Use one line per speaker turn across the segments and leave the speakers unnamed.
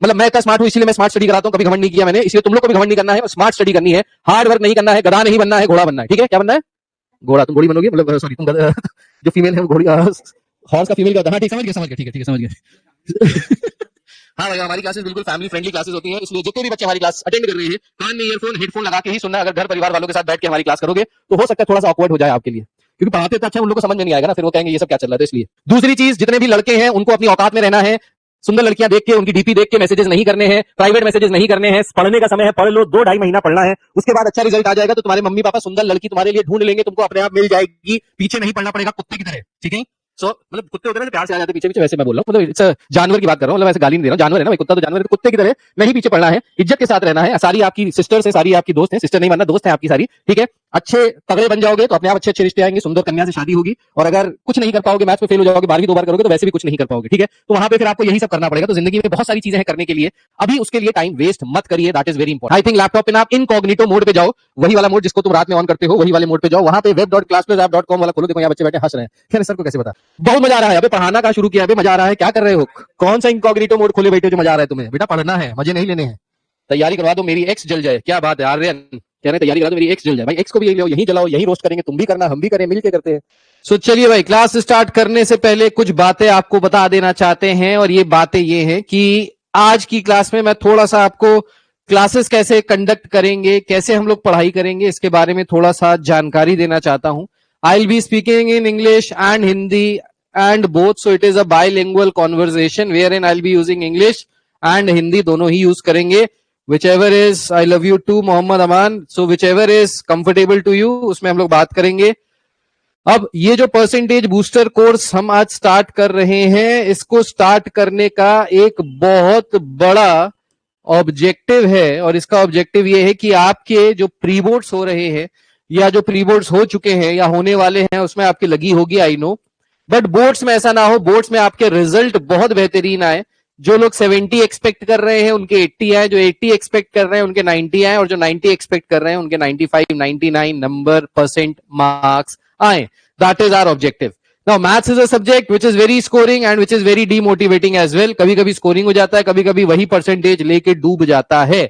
मतलब मैं इतना स्मार्ट हूं इसलिए मैं स्मार्ट स्टडी कराता हूं, कभी घमंड नहीं किया मैंने, इसलिए तुम लोग को भी घमंड नहीं करना है, स्मार्ट स्टडी करनी है, हार्ड वर्क नहीं करना है, गधा नहीं बनना है, घोड़ा बनना है। ठीक है, क्या बनना है? घोड़ा। तुम घोड़ी बनोगे, मतलब सॉरी तुम जो फीमेल है वो घोड़ी, हॉर्स का फीमेल का होता है। हाँ ठीक, समझ गया, ठीक है समझ गया। हाँ भैया, हमारी क्लासेस बिल्कुल फैमिली फ्रेंडली क्लासेस होती हैं, इसलिए जितने भी बच्चे हमारी क्लास अटेंड कर रहे हैं कान में ईयरफोन हेडफोन लगा के ही सुनना। अगर घर परिवार वालों के साथ बैठ के हमारी क्लास करोगे तो हो सकता है थोड़ा सा ऑकवर्ड हो जाए आपके लिए, क्योंकि पढ़ाते तो अच्छा उन लोगों को समझ में नहीं आएगा ना, फिर वो कहेंगे ये सब क्या चल रहा है। इसलिए दूसरी चीज, जितने भी लड़के हैं उनको अपनी औकात में रहना है, सुंदर लड़कियां देख के उनकी डीपी देख के मैसेजेस नहीं करने हैं, प्राइवेट मैसेजेस नहीं करने हैं, पढ़ने का समय है, पढ़ लो, 2-2.5 महीना पढ़ना है, उसके बाद अच्छा रिजल्ट आ जाएगा तो तुम्हारे मम्मी पापा सुंदर लड़की तुम्हारे लिए ढूंढ लेंगे, तुमको अपने आप मिल जाएगी, पीछे नहीं पढ़ना पड़ेगा कुत्ते की तरह। ठीक है, सो मतलब कुत्ते होते हैं ना प्यार से आ जाते पीछे पीछे, वैसे मैं बोल रहा हूँ, मतलब इट्स जानवर की बात कर रहा हूँ, मतलब ऐसे गाली नहीं दे रहा हूँ, जानवर है ना भाई, कुत्ता तो जानवर है, तो कुत्ते की तरह नहीं पीछे पड़ना है, इज्जत के साथ रहना है। सारी आपकी सिस्टर से, सारी आपकी दोस्त है, सिस्टर नहीं बनना, दोस्त है आपकी सारी। ठीक है, अच्छे तगड़े बन जाओगे तो अपने आप अच्छे अच्छे रिश्ते आएंगे, सुंदर कन्या से शादी होगी, और अगर कुछ नहीं कर पाओगे, मैथ्स में फेल हो जाओगे, 12वीं 2 बार करोगे तो वैसे भी कुछ नहीं कर पाओगे। ठीक है, तो वहां पे फिर आपको यही सब करना पड़ेगा। तो जिंदगी में बहुत सारी चीजें हैं करने के लिए, अभी उसके लिए टाइम वेस्ट मत करिए, that is very important. I think laptop पे आप इनकॉग्निटो मोड पे जाओ, वही वाला मोड जिसको तुम रात में ऑन करते हो, वही वाले मोड पे जाओ, वहां पे web.classplusapp.com वाला खोलो, देखो यहाँ बच्चे बैठे हंस रहे हैं। खैर सर को कैसे पता, बहुत मजा आ रहा है, अभी पढ़ाना का शुरू किया, अभी मजा आ रहा है, क्या कर रहे हो? कौन सा इनकॉग्निटो मोड खोले बैठे हो जो मजा आ रहा है तुम्हें? बेटा पढ़ना है, मजे नहीं लेने हैं। तैयारी करवा दो, मेरी एक्स जल जाए। क्या बात है आर्यन, कह रहे तैयारी करा दो मेरी एक्स जल जाए। भाई एक्स को भी यही लो, यही जलाओ, यही रोस्ट करेंगे, तुम भी करना हम भी करें, मिलके करते हैं। सो चलिए भाई, क्लास स्टार्ट करने से पहले कुछ बातें आपको बता देना चाहते हैं, और ये बातें ये हैं कि आज की क्लास में मैं थोड़ा सा आपको क्लासेस कैसे कंडक्ट करेंगे, कैसे हम लोग पढ़ाई करेंगे, इसके बारे में थोड़ा सा जानकारी देना चाहता हूं। I will be speaking in English and Hindi and both, so it is a bilingual conversation wherein I'll be using English and Hindi, दोनों ही यूज करेंगे, whichever is I love you too Mohammad Aman, so whichever is comfortable to you उसमें हम लोग बात करेंगे। अब ये जो परसेंटेज बूस्टर कोर्स हम आज स्टार्ट कर रहे हैं, इसको स्टार्ट करने का एक बहुत बड़ा ऑब्जेक्टिव है, और इसका ऑब्जेक्टिव ये है कि आपके जो प्री बोर्ड्स हो रहे हैं या जो प्री बोर्ड्स हो चुके हैं या होने वाले हैं उसमें आपकी लगी होगी, आई नो, बट बोर्ड्स में ऐसा ना हो, बोर्ड्स में आपके रिजल्ट बहुत बेहतरीन आए। जो लोग 70 एक्सपेक्ट कर रहे हैं उनके 80 आए, जो 80 एक्सपेक्ट कर रहे हैं उनके 90 आए, और जो 90 एक्सपेक्ट कर रहे हैं उनके 95 99 नंबर परसेंट मार्क्स आए। That is our objective. Now maths is a subject which is very scoring and which is very demotivating as well. कभी कभी स्कोरिंग हो जाता है, कभी कभी वही परसेंटेज लेके डूब जाता है।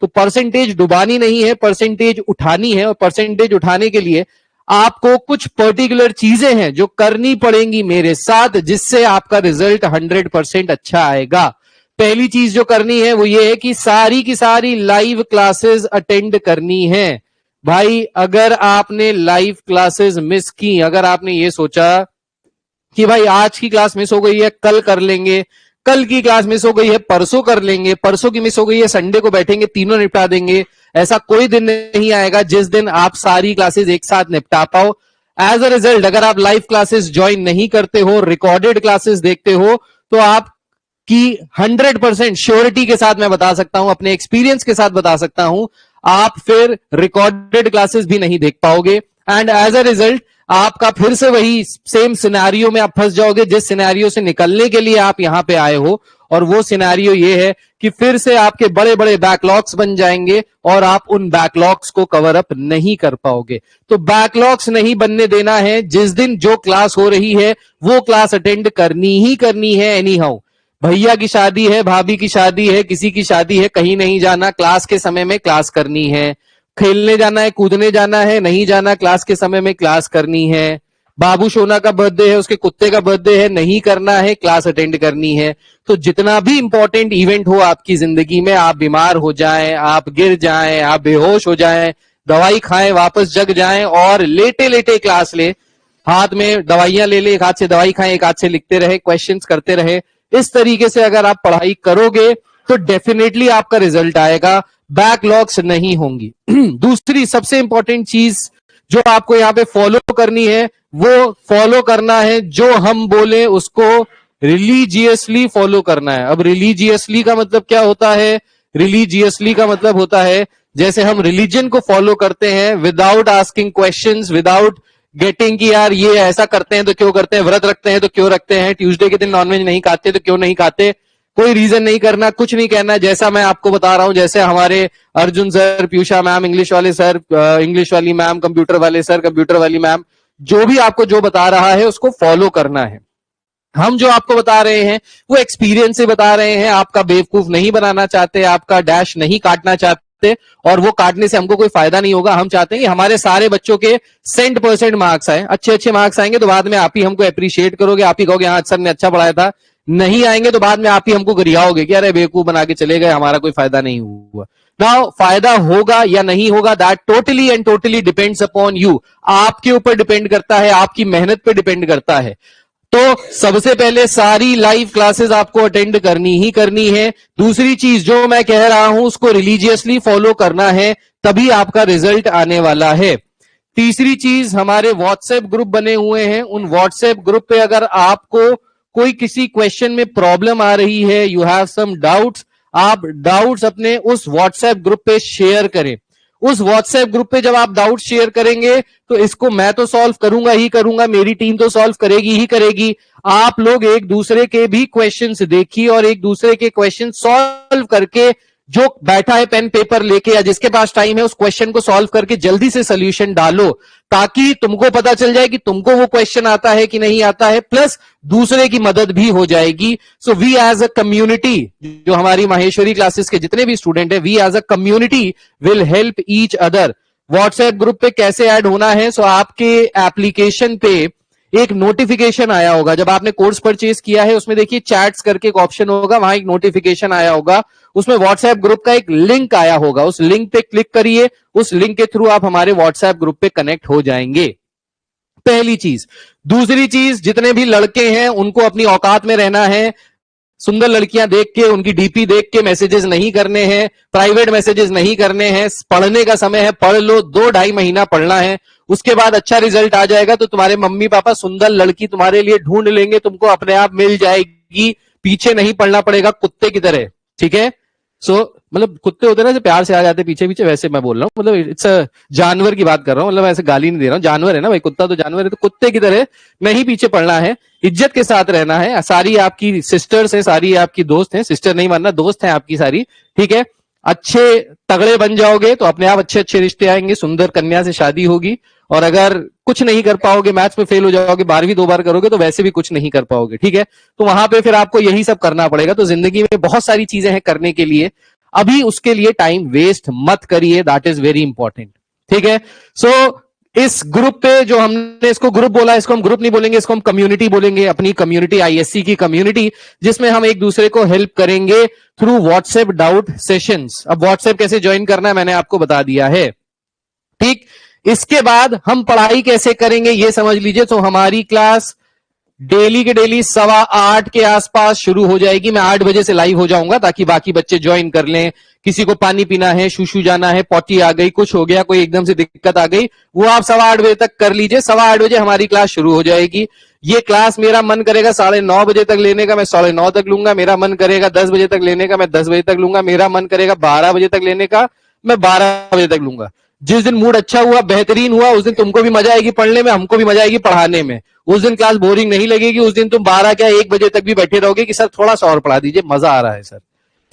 तो परसेंटेज डुबानी नहीं है, परसेंटेज उठानी है, और परसेंटेज उठाने के लिए आपको कुछ पर्टिकुलर चीजें हैं जो करनी पड़ेंगी मेरे साथ, जिससे आपका रिजल्ट 100% अच्छा आएगा। पहली चीज जो करनी है वो ये है कि सारी की सारी लाइव क्लासेस अटेंड करनी है। भाई अगर आपने लाइव क्लासेस मिस की, अगर आपने ये सोचा कि भाई आज की क्लास मिस हो गई है कल कर लेंगे, कल की क्लास मिस हो गई है परसों कर लेंगे, परसों की मिस हो गई है संडे को बैठेंगे तीनों निपटा देंगे, ऐसा कोई दिन नहीं आएगा जिस दिन आप सारी क्लासेस एक साथ निपटा पाओ। एज अ रिजल्ट अगर आप लाइव क्लासेस ज्वाइन नहीं करते हो, रिकॉर्डेड क्लासेस देखते हो, तो आप की 100% श्योरिटी के साथ मैं बता सकता हूं, अपने एक्सपीरियंस के साथ बता सकता हूं, आप फिर रिकॉर्डेड क्लासेस भी नहीं देख पाओगे, एंड एज अ रिजल्ट आपका फिर से वही सेम सिनेरियो में आप फंस जाओगे जिस सिनेरियो से निकलने के लिए आप यहां पे आए हो। और वो सिनेरियो ये है कि फिर से आपके बड़े बड़े बैकलॉग्स बन जाएंगे और आप उन बैकलॉग्स को कवर अप नहीं कर पाओगे। तो बैकलॉग्स नहीं बनने देना है, जिस दिन जो क्लास हो रही है वो क्लास अटेंड करनी ही करनी है एनी हाउ। भैया की शादी है, भाभी की शादी है, किसी की शादी है, कहीं नहीं जाना, क्लास के समय में क्लास करनी है। खेलने जाना है, कूदने जाना है, नहीं जाना, क्लास के समय में क्लास करनी है। बाबू सोना का बर्थडे है, उसके कुत्ते का बर्थडे है, नहीं करना है, क्लास अटेंड करनी है। तो जितना भी इंपॉर्टेंट इवेंट हो आपकी जिंदगी में, आप बीमार हो जाएं, आप गिर जाएं, आप बेहोश हो जाएं, दवाई खाएं, वापस जग जाएं और लेटे लेटे क्लास ले, हाथ में दवाइयां ले ले, एक हाथ से दवाई खाएं, एक हाथ से लिखते रहे, क्वेश्चंस करते रहे, इस तरीके से अगर आप पढ़ाई करोगे तो डेफिनेटली आपका रिजल्ट आएगा, बैकलॉग्स नहीं होंगी। दूसरी सबसे इंपॉर्टेंट चीज जो आपको यहाँ पे फॉलो करनी है, वो फॉलो करना है जो हम बोले उसको रिलीजियसली फॉलो करना है। अब रिलीजियसली का मतलब क्या होता है? रिलीजियसली का मतलब होता है जैसे हम रिलीजन को फॉलो करते हैं without asking questions, without getting कि यार ये ऐसा करते हैं तो क्यों करते हैं, व्रत रखते हैं तो क्यों रखते हैं, ट्यूसडे के दिन नॉनवेज नहीं खाते तो क्यों नहीं खाते, कोई रीजन नहीं करना, कुछ नहीं कहना, जैसा मैं आपको बता रहा हूं, जैसे हमारे Arjun sir, Piyusha ma'am English वाले सर, इंग्लिश वाली मैम, कंप्यूटर वाले सर, कंप्यूटर वाली मैम, जो भी आपको जो बता रहा है उसको फॉलो करना है। हम जो आपको बता रहे हैं वो एक्सपीरियंस से बता रहे हैं, आपका बेवकूफ नहीं बनाना चाहते, आपका डैश नहीं काटना चाहते, और वो काटने से हमको कोई फायदा नहीं होगा। हम चाहते हैं कि हमारे सारे बच्चों के 100% मार्क्स आए, अच्छे अच्छे मार्क्स आएंगे तो बाद में आप ही हमको अप्रिशिएट करोगे, आप ही कहोगे हाँ सर ने अच्छा पढ़ाया था। नहीं आएंगे तो बाद में आप ही हमको गरियाओगे कि अरे बेवकूफ बना के चले गए, हमारा कोई फायदा नहीं हुआ। नाउ फायदा होगा या नहीं होगा, that totally and totally depends upon you. आपके ऊपर डिपेंड करता है, आपकी मेहनत पे डिपेंड करता है। तो सबसे पहले सारी लाइव क्लासेस आपको अटेंड करनी ही करनी है। दूसरी चीज जो मैं कह रहा हूं उसको रिलीजियसली फॉलो करना है, तभी आपका रिजल्ट आने वाला है। तीसरी चीज, हमारे व्हाट्सएप ग्रुप बने हुए हैं, उन व्हाट्सएप ग्रुप पे अगर आपको कोई किसी क्वेश्चन में प्रॉब्लम आ रही है, यू हैव सम डाउट्स, आप डाउट्स अपने उस व्हाट्सएप ग्रुप पे शेयर करें। उस व्हाट्सएप ग्रुप पे जब आप डाउट शेयर करेंगे तो इसको मैं तो सॉल्व करूंगा ही करूंगा, मेरी टीम तो सॉल्व करेगी ही करेगी। आप लोग एक दूसरे के भी क्वेश्चंस देखिए और एक दूसरे के क्वेश्चन सॉल्व करके, जो बैठा है पेन पेपर लेके या जिसके पास टाइम है उस क्वेश्चन को सॉल्व करके जल्दी से सोल्यूशन डालो, ताकि तुमको पता चल जाए कि तुमको वो क्वेश्चन आता है कि नहीं आता है, प्लस दूसरे की मदद भी हो जाएगी। So we as a community, जो हमारी माहेश्वरी क्लासेस के जितने भी स्टूडेंट है, we as a community will help each other. WhatsApp group पे कैसे ऐड होना है? सो आपके एप्लीकेशन पे एक नोटिफिकेशन आया होगा, जब आपने कोर्स परचेज किया है उसमें देखिए चैट्स करके एक ऑप्शन होगा, वहां एक नोटिफिकेशन आया होगा, उसमें व्हाट्सएप ग्रुप का एक लिंक आया होगा, उस लिंक पे क्लिक करिए, उस लिंक के थ्रू आप हमारे व्हाट्सएप ग्रुप पे कनेक्ट हो जाएंगे। पहली चीज। दूसरी चीज, जितने भी लड़के हैं उनको अपनी औकात में रहना है। सुंदर लड़कियां देख के, उनकी डीपी देख के मैसेजेस नहीं करने हैं, प्राइवेट मैसेजेस नहीं करने हैं। पढ़ने का समय है, पढ़ लो, 2-2.5 महीना पढ़ना है, उसके बाद अच्छा रिजल्ट आ जाएगा तो तुम्हारे मम्मी पापा सुंदर लड़की तुम्हारे लिए ढूंढ लेंगे, तुमको अपने आप मिल जाएगी, पीछे नहीं पड़ना पड़ेगा कुत्ते की तरह। ठीक है? सो मतलब कुत्ते होते हैं ना, प्यार से आ जाते पीछे पीछे, वैसे मैं बोल रहा हूँ, मतलब इट्स जानवर की बात कर रहा हूँ, मतलब ऐसे गाली नहीं दे रहा हूँ, जानवर है ना भाई, कुत्ता तो जानवर है, तो कुत्ते की तरह नहीं पीछे पड़ना है, इज्जत के साथ रहना है। सारी आपकी सिस्टर्स हैं, सारी आपकी दोस्त हैं, सिस्टर नहीं मानना, दोस्त हैं आपकी सारी। ठीक है? अच्छे तगड़े बन जाओगे तो अपने आप अच्छे अच्छे रिश्ते आएंगे, सुंदर कन्या से शादी होगी। और अगर कुछ नहीं कर पाओगे, मैथ्स में फेल हो जाओगे, 12वीं 2 बार करोगे तो वैसे भी कुछ नहीं कर पाओगे। ठीक है? तो वहां पे फिर आपको यही सब करना पड़ेगा। तो जिंदगी में बहुत सारी चीजें हैं करने के लिए, अभी उसके लिए टाइम वेस्ट मत करिए, दैट इज वेरी इंपॉर्टेंट। ठीक है? सो इस ग्रुप पे, जो हमने इसको ग्रुप बोला, इसको हम ग्रुप नहीं बोलेंगे, इसको हम कम्युनिटी बोलेंगे, अपनी कम्युनिटी, आईएससी की कम्युनिटी, जिसमें हम एक दूसरे को हेल्प करेंगे थ्रू व्हाट्सएप डाउट सेशंस। अब व्हाट्सएप कैसे ज्वाइन करना है मैंने आपको बता दिया है। ठीक? इसके बाद हम पढ़ाई कैसे करेंगे ये समझ लीजिए। तो हमारी क्लास डेली के डेली 8:15 के आसपास शुरू हो जाएगी। मैं 8 बजे से लाइव हो जाऊंगा ताकि बाकी बच्चे ज्वाइन कर लें। किसी को पानी पीना है, शूशू जाना है, पॉटी आ गई, कुछ हो गया, कोई एकदम से दिक्कत आ गई, वो आप 8:15 बजे तक कर लीजिए। 8:15 बजे हमारी क्लास शुरू हो जाएगी। ये क्लास मेरा मन करेगा 9:30 बजे तक लेने का, मैं 9:30 तक लूंगा। मेरा मन करेगा 10 बजे तक लेने का, मैं 10 बजे तक लूंगा। मेरा मन करेगा 12 बजे तक लेने का, मैं 12 बजे तक लूंगा। जिस दिन मूड अच्छा हुआ, बेहतरीन हुआ, उस दिन तुमको भी मजा आएगी पढ़ने में, हमको भी मजा आएगी पढ़ाने में। उस दिन क्लास बोरिंग नहीं लगेगी, उस दिन तुम 12 क्या 1 बजे तक भी बैठे रहोगे कि सर थोड़ा सा और पढ़ा दीजिए, मजा आ रहा है सर।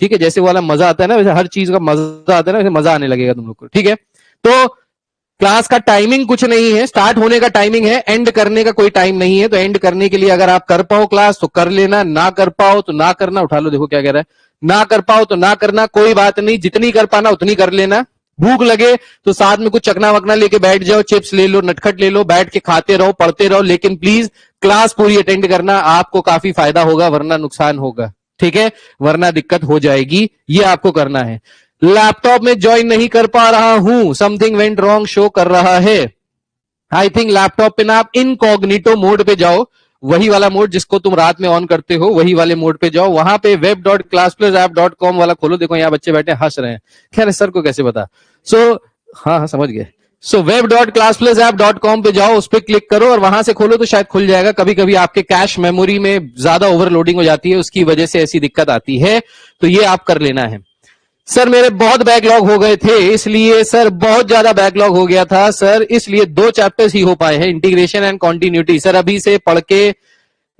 ठीक है? जैसे वाला मजा आता है ना, वैसे हर चीज का मजा आता है ना, वैसे मजा आने लगेगा तुम लोग को। ठीक है? तो क्लास का टाइमिंग कुछ नहीं है, स्टार्ट होने का टाइमिंग है, एंड करने का कोई टाइम नहीं है। तो एंड करने के लिए अगर आप कर पाओ क्लास तो कर लेना, ना कर पाओ तो ना करना। उठा लो, देखो क्या कह रहा है, ना कर पाओ तो ना करना, कोई बात नहीं, जितनी कर पाना उतनी कर लेना। भूख लगे तो साथ में कुछ चकना वकना लेके बैठ जाओ, चिप्स ले लो, नटखट ले लो, बैठ के खाते रहो, पढ़ते रहो, लेकिन प्लीज क्लास पूरी अटेंड करना, आपको काफी फायदा होगा, वरना नुकसान होगा। ठीक है? वरना दिक्कत हो जाएगी, ये आपको करना है। लैपटॉप में ज्वाइन नहीं कर पा रहा हूं, समथिंग वेंट रॉन्ग शो कर रहा है। आई थिंक लैपटॉप पे ना आप इनकॉग्निटो मोड पे जाओ, वही वाला मोड जिसको तुम रात में ऑन करते हो, वही वाले मोड पे जाओ। वहां पे web.classplusapp.com वाला खोलो। देखो यहाँ बच्चे बैठे हंस रहे हैं, खैर सर को कैसे पता। हाँ समझ गए। web.classplusapp.com पे जाओ, उस पर क्लिक करो और वहां से खोलो तो शायद खुल जाएगा। कभी कभी आपके कैश मेमोरी में ज्यादा ओवरलोडिंग हो जाती है, उसकी वजह से ऐसी दिक्कत आती है, तो ये आप कर लेना है। सर मेरे बहुत बैकलॉग हो गए थे, इसलिए सर बहुत ज्यादा बैकलॉग हो गया था सर, इसलिए 2 चैप्टर्स ही हो पाए हैं, इंटीग्रेशन एंड कॉन्टिन्यूटी। सर अभी से पढ़ के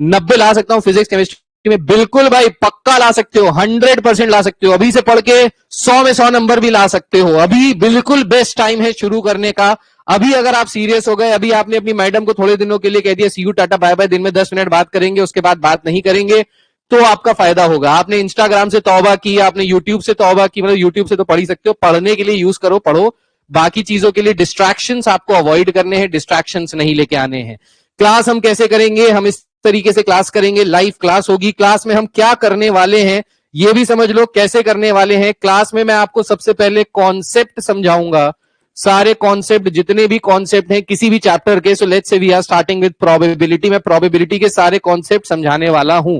90 ला सकता हूं फिजिक्स केमिस्ट्री में। बिल्कुल भाई, पक्का ला सकते हो, 100% ला सकते हो। अभी से पढ़ के 100 में 100 नंबर भी ला सकते हो। अभी बिल्कुल बेस्ट टाइम है शुरू करने का। अभी अगर आप सीरियस हो गए, अभी आपने अपनी मैडम को थोड़े दिनों के लिए कह दिया सी यू टाटा बाय बाय, दिन में 10 मिनट बात करेंगे, उसके बाद बात नहीं करेंगे, तो आपका फायदा होगा। आपने इंस्टाग्राम से तौबा की, आपने यूट्यूब से तौबा की, मतलब यूट्यूब से तो पढ़ ही सकते हो, पढ़ने के लिए यूज करो, पढ़ो, बाकी चीजों के लिए डिस्ट्रैक्शंस आपको अवॉइड करने हैं, डिस्ट्रैक्शंस नहीं लेके आने हैं। क्लास हम कैसे करेंगे? हम इस तरीके से क्लास करेंगे, लाइव क्लास होगी। क्लास में हम क्या करने वाले हैं ये भी समझ लो, कैसे करने वाले हैं। क्लास में मैं आपको सबसे पहले कॉन्सेप्ट समझाऊंगा, सारे कॉन्सेप्ट, जितने भी कॉन्सेप्ट हैं किसी भी चैप्टर के। So let's say we are starting with probability. मैं प्रोबेबिलिटी के सारे कॉन्सेप्ट समझाने वाला हूं।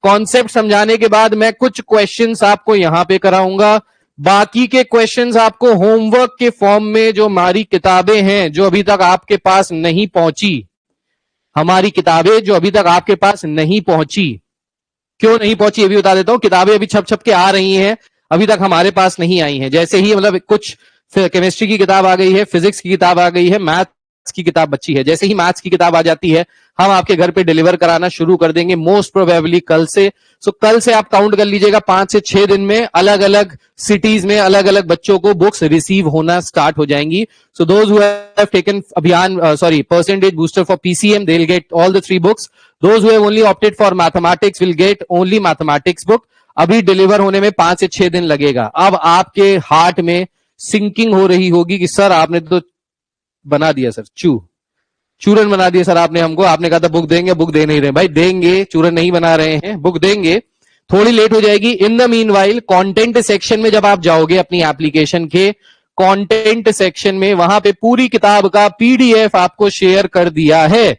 कॉन्सेप्ट समझाने के बाद मैं कुछ क्वेश्चंस आपको यहां पे कराऊंगा, बाकी के क्वेश्चंस आपको होमवर्क के फॉर्म में, जो हमारी किताबें हैं जो अभी तक आपके पास नहीं पहुंची, हमारी किताबें जो अभी तक आपके पास नहीं पहुंची, क्यों नहीं पहुंची ये भी बता देता हूं। किताबें अभी छप छप के आ रही हैं, अभी तक हमारे पास नहीं आई हैं। जैसे ही मतलब कुछ केमिस्ट्री की किताब आ गई है, फिजिक्स की किताब आ गई है, मैथ्स की किताब बची है, जैसे ही मैथ्स की किताब आ जाती है हम आपके घर पे डिलीवर कराना शुरू कर देंगे, मोस्ट प्रोबेबली कल से। सो कल से आप काउंट कर लीजिएगा, 5 से 6 दिन में अलग अलग सिटीज में अलग अलग बच्चों को बुक्स रिसीव होना स्टार्ट हो जाएंगी। So those who have taken Abhiyan percentage booster for PCM, they will get all the 3 books. Those who have only opted for mathematics will get only mathematics book. अभी deliver होने में 5 से 6 दिन लगेगा। अब आपके हार्ट में सिंकिंग हो रही होगी कि सर आपने तो बना दिया, सर चूरन बना दिया सर आपने हमको, आपने कहा था बुक देंगे, बुक दे नहीं रहे। भाई देंगे, चूरन नहीं बना रहे हैं, बुक देंगे, थोड़ी लेट हो जाएगी। In the meanwhile content section में जब आप जाओगे अपनी एप्लीकेशन के कंटेंट सेक्शन में, वहां पे पूरी किताब का पीडीएफ आपको शेयर कर दिया है।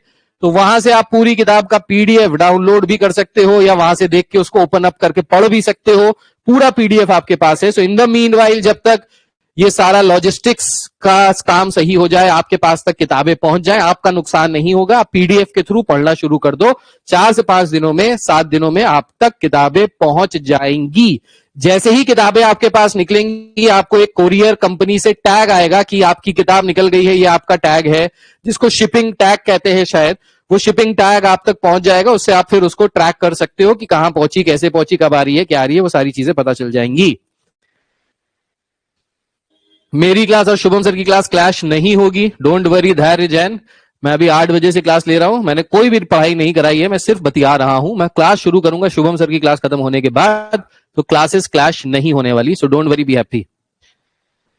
तो वहां से आप पूरी किताब का पीडीएफ डाउनलोड भी कर सकते हो, या वहां से देख के उसको ओपन अप करके पढ़ भी सकते हो। पूरा पीडीएफ आपके पास है। सो इन द मीनवाइल जब तक ये सारा लॉजिस्टिक्स का काम सही हो जाए, आपके पास तक किताबें पहुंच जाए, आपका नुकसान नहीं होगा। आप पीडीएफ के थ्रू पढ़ना शुरू कर दो, 4 से 5 दिनों में, 7 दिनों में आप तक किताबें पहुंच जाएंगी। जैसे ही किताबें आपके पास निकलेंगी, आपको एक कोरियर कंपनी से टैग आएगा कि आपकी किताब निकल गई है, ये आपका टैग है, जिसको शिपिंग टैग कहते हैं शायद। वो शिपिंग टैग आप तक पहुंच जाएगा, उससे आप फिर उसको ट्रैक कर सकते हो कि कहां पहुंची, कैसे पहुंची, कब आ रही है, क्या आ रही है, वो सारी चीजें पता चल जाएंगी। मेरी क्लास और शुभम सर की क्लास क्लैश नहीं होगी, डोंट वरी धैर्य जैन। मैं अभी 8 बजे से क्लास ले रहा हूं, मैंने कोई भी पढ़ाई नहीं कराई है, मैं सिर्फ बतिया रहा हूं। मैं क्लास शुरू करूंगा शुभम सर की क्लास खत्म होने के बाद, तो क्लासेस क्लैश नहीं होने वाली। So don't worry, be happy.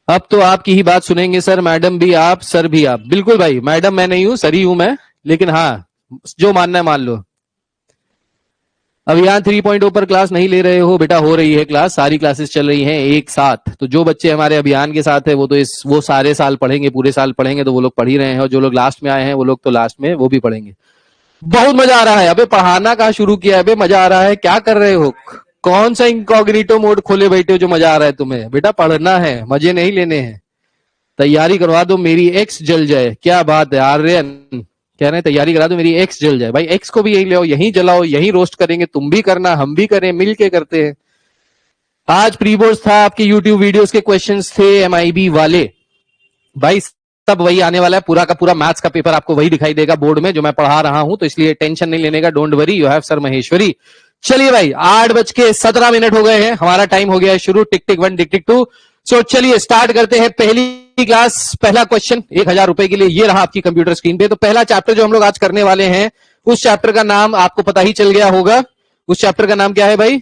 अब तो आपकी ही बात सुनेंगे सर, मैडम भी आप, सर भी आप। बिल्कुल भाई, मैडम मैं नहीं हूं, सर ही हूं मैं, लेकिन हाँ जो मानना है मान लो। अब यहाँ 3.0 पर क्लास नहीं ले रहे हो बेटा, हो रही है क्लास, सारी क्लासेस चल रही हैं एक साथ। तो जो बच्चे हमारे अभियान के साथ है वो तो वो सारे साल पढ़ेंगे, पूरे साल पढ़ेंगे, तो वो लोग पढ़ ही रहे हैं, और जो लोग लास्ट में आए हैं वो लोग तो लास्ट में वो भी पढ़ेंगे। बहुत मजा आ रहा है। अबे पढ़ाना कहाँ शुरू किया है? अबे मजा आ रहा है, क्या कर रहे हो? कौन सा इनकॉग्निटो मोड खोले बैठे हो जो मजा आ रहा है तुम्हें? बेटा पढ़ना है, मजे नहीं लेने हैं। तैयारी करवा दो मेरी एक्स जल जाए। क्या बात है आर्यन, कह रहे हैं तैयारी करा दो मेरी एक्स जल जाए। भाई एक्स को भी यही ले, यहीं जलाओ, यहीं रोस्ट करेंगे, तुम भी करना हम भी करें, मिलके करते हैं। आज प्री बोर्ड्स था, आपके यूट्यूब वीडियोस के क्वेश्चंस थे एमआईबी वाले। भाई सब वही आने वाला है, पूरा का पूरा मैथ्स का पेपर आपको वही दिखाई देगा बोर्ड में जो मैं पढ़ा रहा हूं, तो इसलिए टेंशन नहीं लेने का, don't worry, you have sir Maheshwari. चलिए भाई 8:17 हो गए हैं, हमारा टाइम हो गया है शुरू, टिक टिक 1 टिक टिक 2। सो चलिए स्टार्ट करते हैं पहली क्लास। पहला क्वेश्चन 1000 रुपए के लिए, ये रहा आपकी कंप्यूटर स्क्रीन पे। तो पहला चैप्टर जो हम लोग आज करने वाले हैं, उस चैप्टर का नाम आपको पता ही चल गया होगा। उस चैप्टर का नाम क्या है भाई?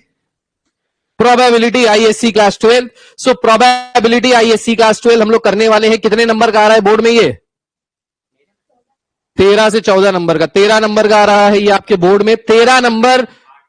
Probability ISC class 12। So probability ISC class 12 हम लोग करने वाले हैं। कितने नंबर का आ रहा है बोर्ड में? ये 13 से 14 नंबर का, 13 नंबर का आ रहा है ये आपके बोर्ड में। 13 नंबर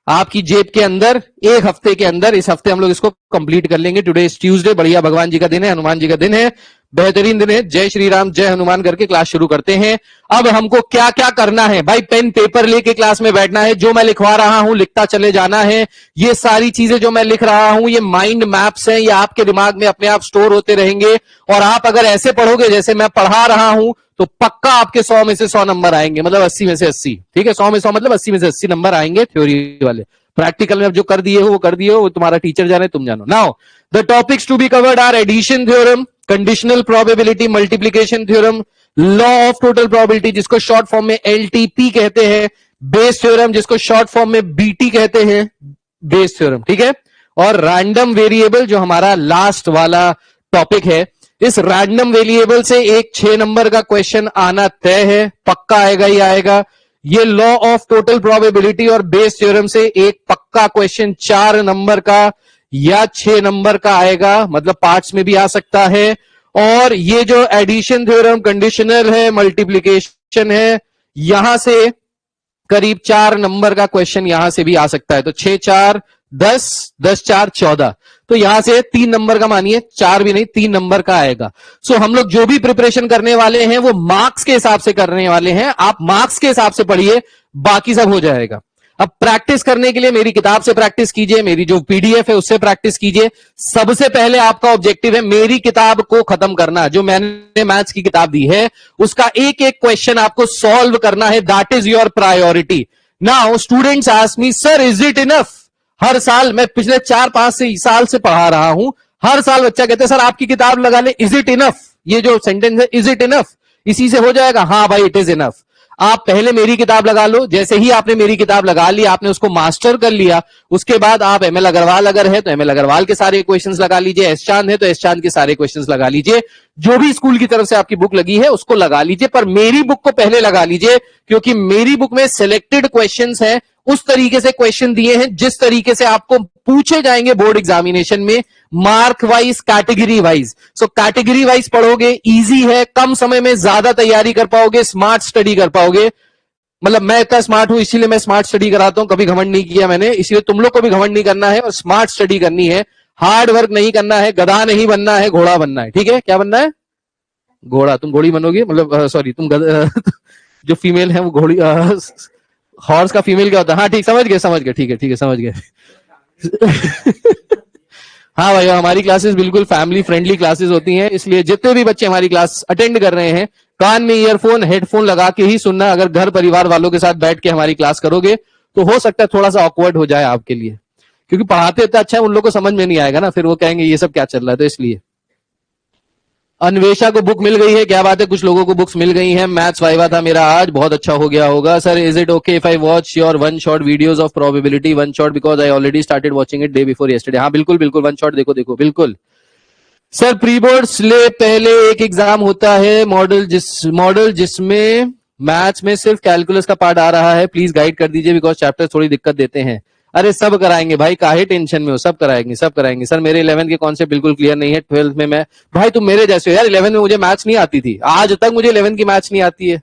आपकी जेब के अंदर, एक हफ्ते के अंदर। इस हफ्ते हम लोग इसको कंप्लीट कर लेंगे। टुडे इज ट्यूसडे, बढ़िया भगवान जी का दिन है, हनुमान जी का दिन है, बेहतरीन दिन है। जय श्री राम, जय हनुमान करके क्लास शुरू करते हैं। अब हमको क्या क्या करना है भाई? पेन पेपर लेके क्लास में बैठना है, जो मैं लिखवा रहा हूं लिखता चले जाना है। ये सारी चीजें जो मैं लिख रहा हूं ये माइंड मैप्स हैं, ये आपके दिमाग में अपने आप स्टोर होते रहेंगे। और आप अगर ऐसे पढ़ोगे जैसे मैं पढ़ा रहा हूं, तो पक्का आपके 100 में से 100 नंबर आएंगे, मतलब 80 में से 80। ठीक है, 100 में 100 मतलब 80 में से 80 नंबर आएंगे थ्योरी वाले। प्रैक्टिकल में अब जो कर दिए हो वो कर दिए हो, वो तुम्हारा टीचर जाने, तुम जानो। Now the topics to be covered are addition theorem, conditional probability, multiplication theorem, law of total probability जिसको शॉर्ट फॉर्म में एलटीपी कहते हैं, बेस थ्योरम जिसको शॉर्ट फॉर्म में बीटी कहते हैं, बेस थ्योरम। ठीक है, और रैंडम वेरिएबल जो हमारा लास्ट वाला टॉपिक है, इस रैंडम वेरिएबल से एक 6 नंबर का क्वेश्चन आना तय है, पक्का आएगा ही आएगा। ये लॉ ऑफ टोटल प्रोबेबिलिटी और बेस थ्योरम से एक पक्का क्वेश्चन 4 नंबर का या 6 नंबर का आएगा, मतलब पार्ट्स में भी आ सकता है। और ये जो एडिशन थ्योरम, कंडीशनल है, मल्टीप्लीकेशन है, यहां से करीब 4 नंबर का क्वेश्चन यहां से भी आ सकता है। तो 6 4 10, 10 4 14, तो यहां से 3 नंबर का मानिए, 4 भी नहीं 3 नंबर का आएगा। सो हम लोग जो भी प्रिपरेशन करने वाले हैं वो मार्क्स के हिसाब से करने वाले हैं। आप मार्क्स के हिसाब से पढ़िए, बाकी सब हो जाएगा। अब प्रैक्टिस करने के लिए मेरी किताब से प्रैक्टिस कीजिए, मेरी जो पीडीएफ है उससे प्रैक्टिस कीजिए। सबसे पहले आपका ऑब्जेक्टिव है मेरी किताब को खत्म करना। जो मैंने मैथ्स की किताब दी है उसका एक एक क्वेश्चन आपको सॉल्व करना है, that is your priority. Now students ask me, sir is it enough? हर साल, मैं पिछले 4-5 साल से पढ़ा रहा हूं, हर साल बच्चा कहते हैं सर आपकी किताब लगा ले, इज इट इनफ? ये जो सेंटेंस है इज इट इनफ, इसी से हो जाएगा? हाँ भाई, इट इज इनफ। आप पहले मेरी किताब लगा लो। जैसे ही आपने मेरी किताब लगा ली, आपने उसको मास्टर कर लिया, उसके बाद आप एमएल अग्रवाल अगर है तो एमएल अग्रवाल के सारे क्वेश्चंस लगा लीजिए, एस चांद है तो एस चांद के सारे क्वेश्चंस लगा लीजिए, जो भी स्कूल की तरफ से आपकी बुक लगी है उसको लगा लीजिए, पर मेरी बुक को पहले लगा लीजिए, क्योंकि मेरी बुक में सिलेक्टेड क्वेश्चंस हैं, उस तरीके से क्वेश्चन दिए हैं जिस तरीके से आपको पूछे जाएंगे बोर्ड एग्जामिनेशन में, mark wise, category wise. So category wise पढ़ोगे, इजी है, कम समय में ज्यादा तैयारी कर पाओगे, स्मार्ट स्टडी कर पाओगे। मतलब मैं इतना स्मार्ट हूं इसीलिए मैं स्मार्ट स्टडी कराता हूं, कभी घमंड नहीं किया मैंने, इसलिए तुम लोग को भी घमंड नहीं करना है और स्मार्ट स्टडी करनी है, हार्ड वर्क नहीं करना है, गधा नहीं बनना है, घोड़ा बनना है। ठीक है, क्या बनना है? घोड़ा। तुम घोड़ी बनोगे, मतलब सॉरी तुम जो फीमेल है वो घोड़ी, हॉर्स का फीमेल क्या होता है? हाँ ठीक, समझ गए, ठीक है समझ गए। हाँ भाई, हमारी क्लासेस बिल्कुल फैमिली फ्रेंडली क्लासेस होती हैं, इसलिए जितने भी बच्चे हमारी क्लास अटेंड कर रहे हैं, कान में ईयरफोन हेडफोन लगा के ही सुनना। अगर घर परिवार वालों के साथ बैठ के हमारी क्लास करोगे तो हो सकता है थोड़ा सा ऑकवर्ड हो जाए आपके लिए, क्योंकि पढ़ाते इतना अच्छा है, उन लोगों को समझ में नहीं आएगा ना, फिर वो कहेंगे ये सब क्या चल रहा है, तो इसलिए। अन्वेषा को बुक मिल गई है, क्या बात है, कुछ लोगों को बुक्स मिल गई हैं। मैथ्स वाइवा था मेरा आज, बहुत अच्छा हो गया होगा। Sir is it okay if I watch your one shot videos of probability? One shot because I already started watching it day before yesterday. हाँ बिल्कुल बिल्कुल, वन शॉट देखो बिल्कुल। सर प्री बोर्ड से पहले एक एग्जाम होता है मॉडल जिसमें मैथ्स में सिर्फ कैलकुलस का पार्ट आ रहा है, प्लीज गाइड कर दीजिए बिकॉज चैप्टर थोड़ी दिक्कत देते हैं। अरे सब कराएंगे भाई, काहे टेंशन में हो, सब कराएंगे। सर मेरे 11th के कॉन्सेप्ट बिल्कुल क्लियर नहीं है, 12th में मैं, भाई तुम मेरे जैसे हो यार, 11th में मुझे मैथ्स नहीं आती थी, आज तक मुझे 11th की मैथ्स नहीं आती है,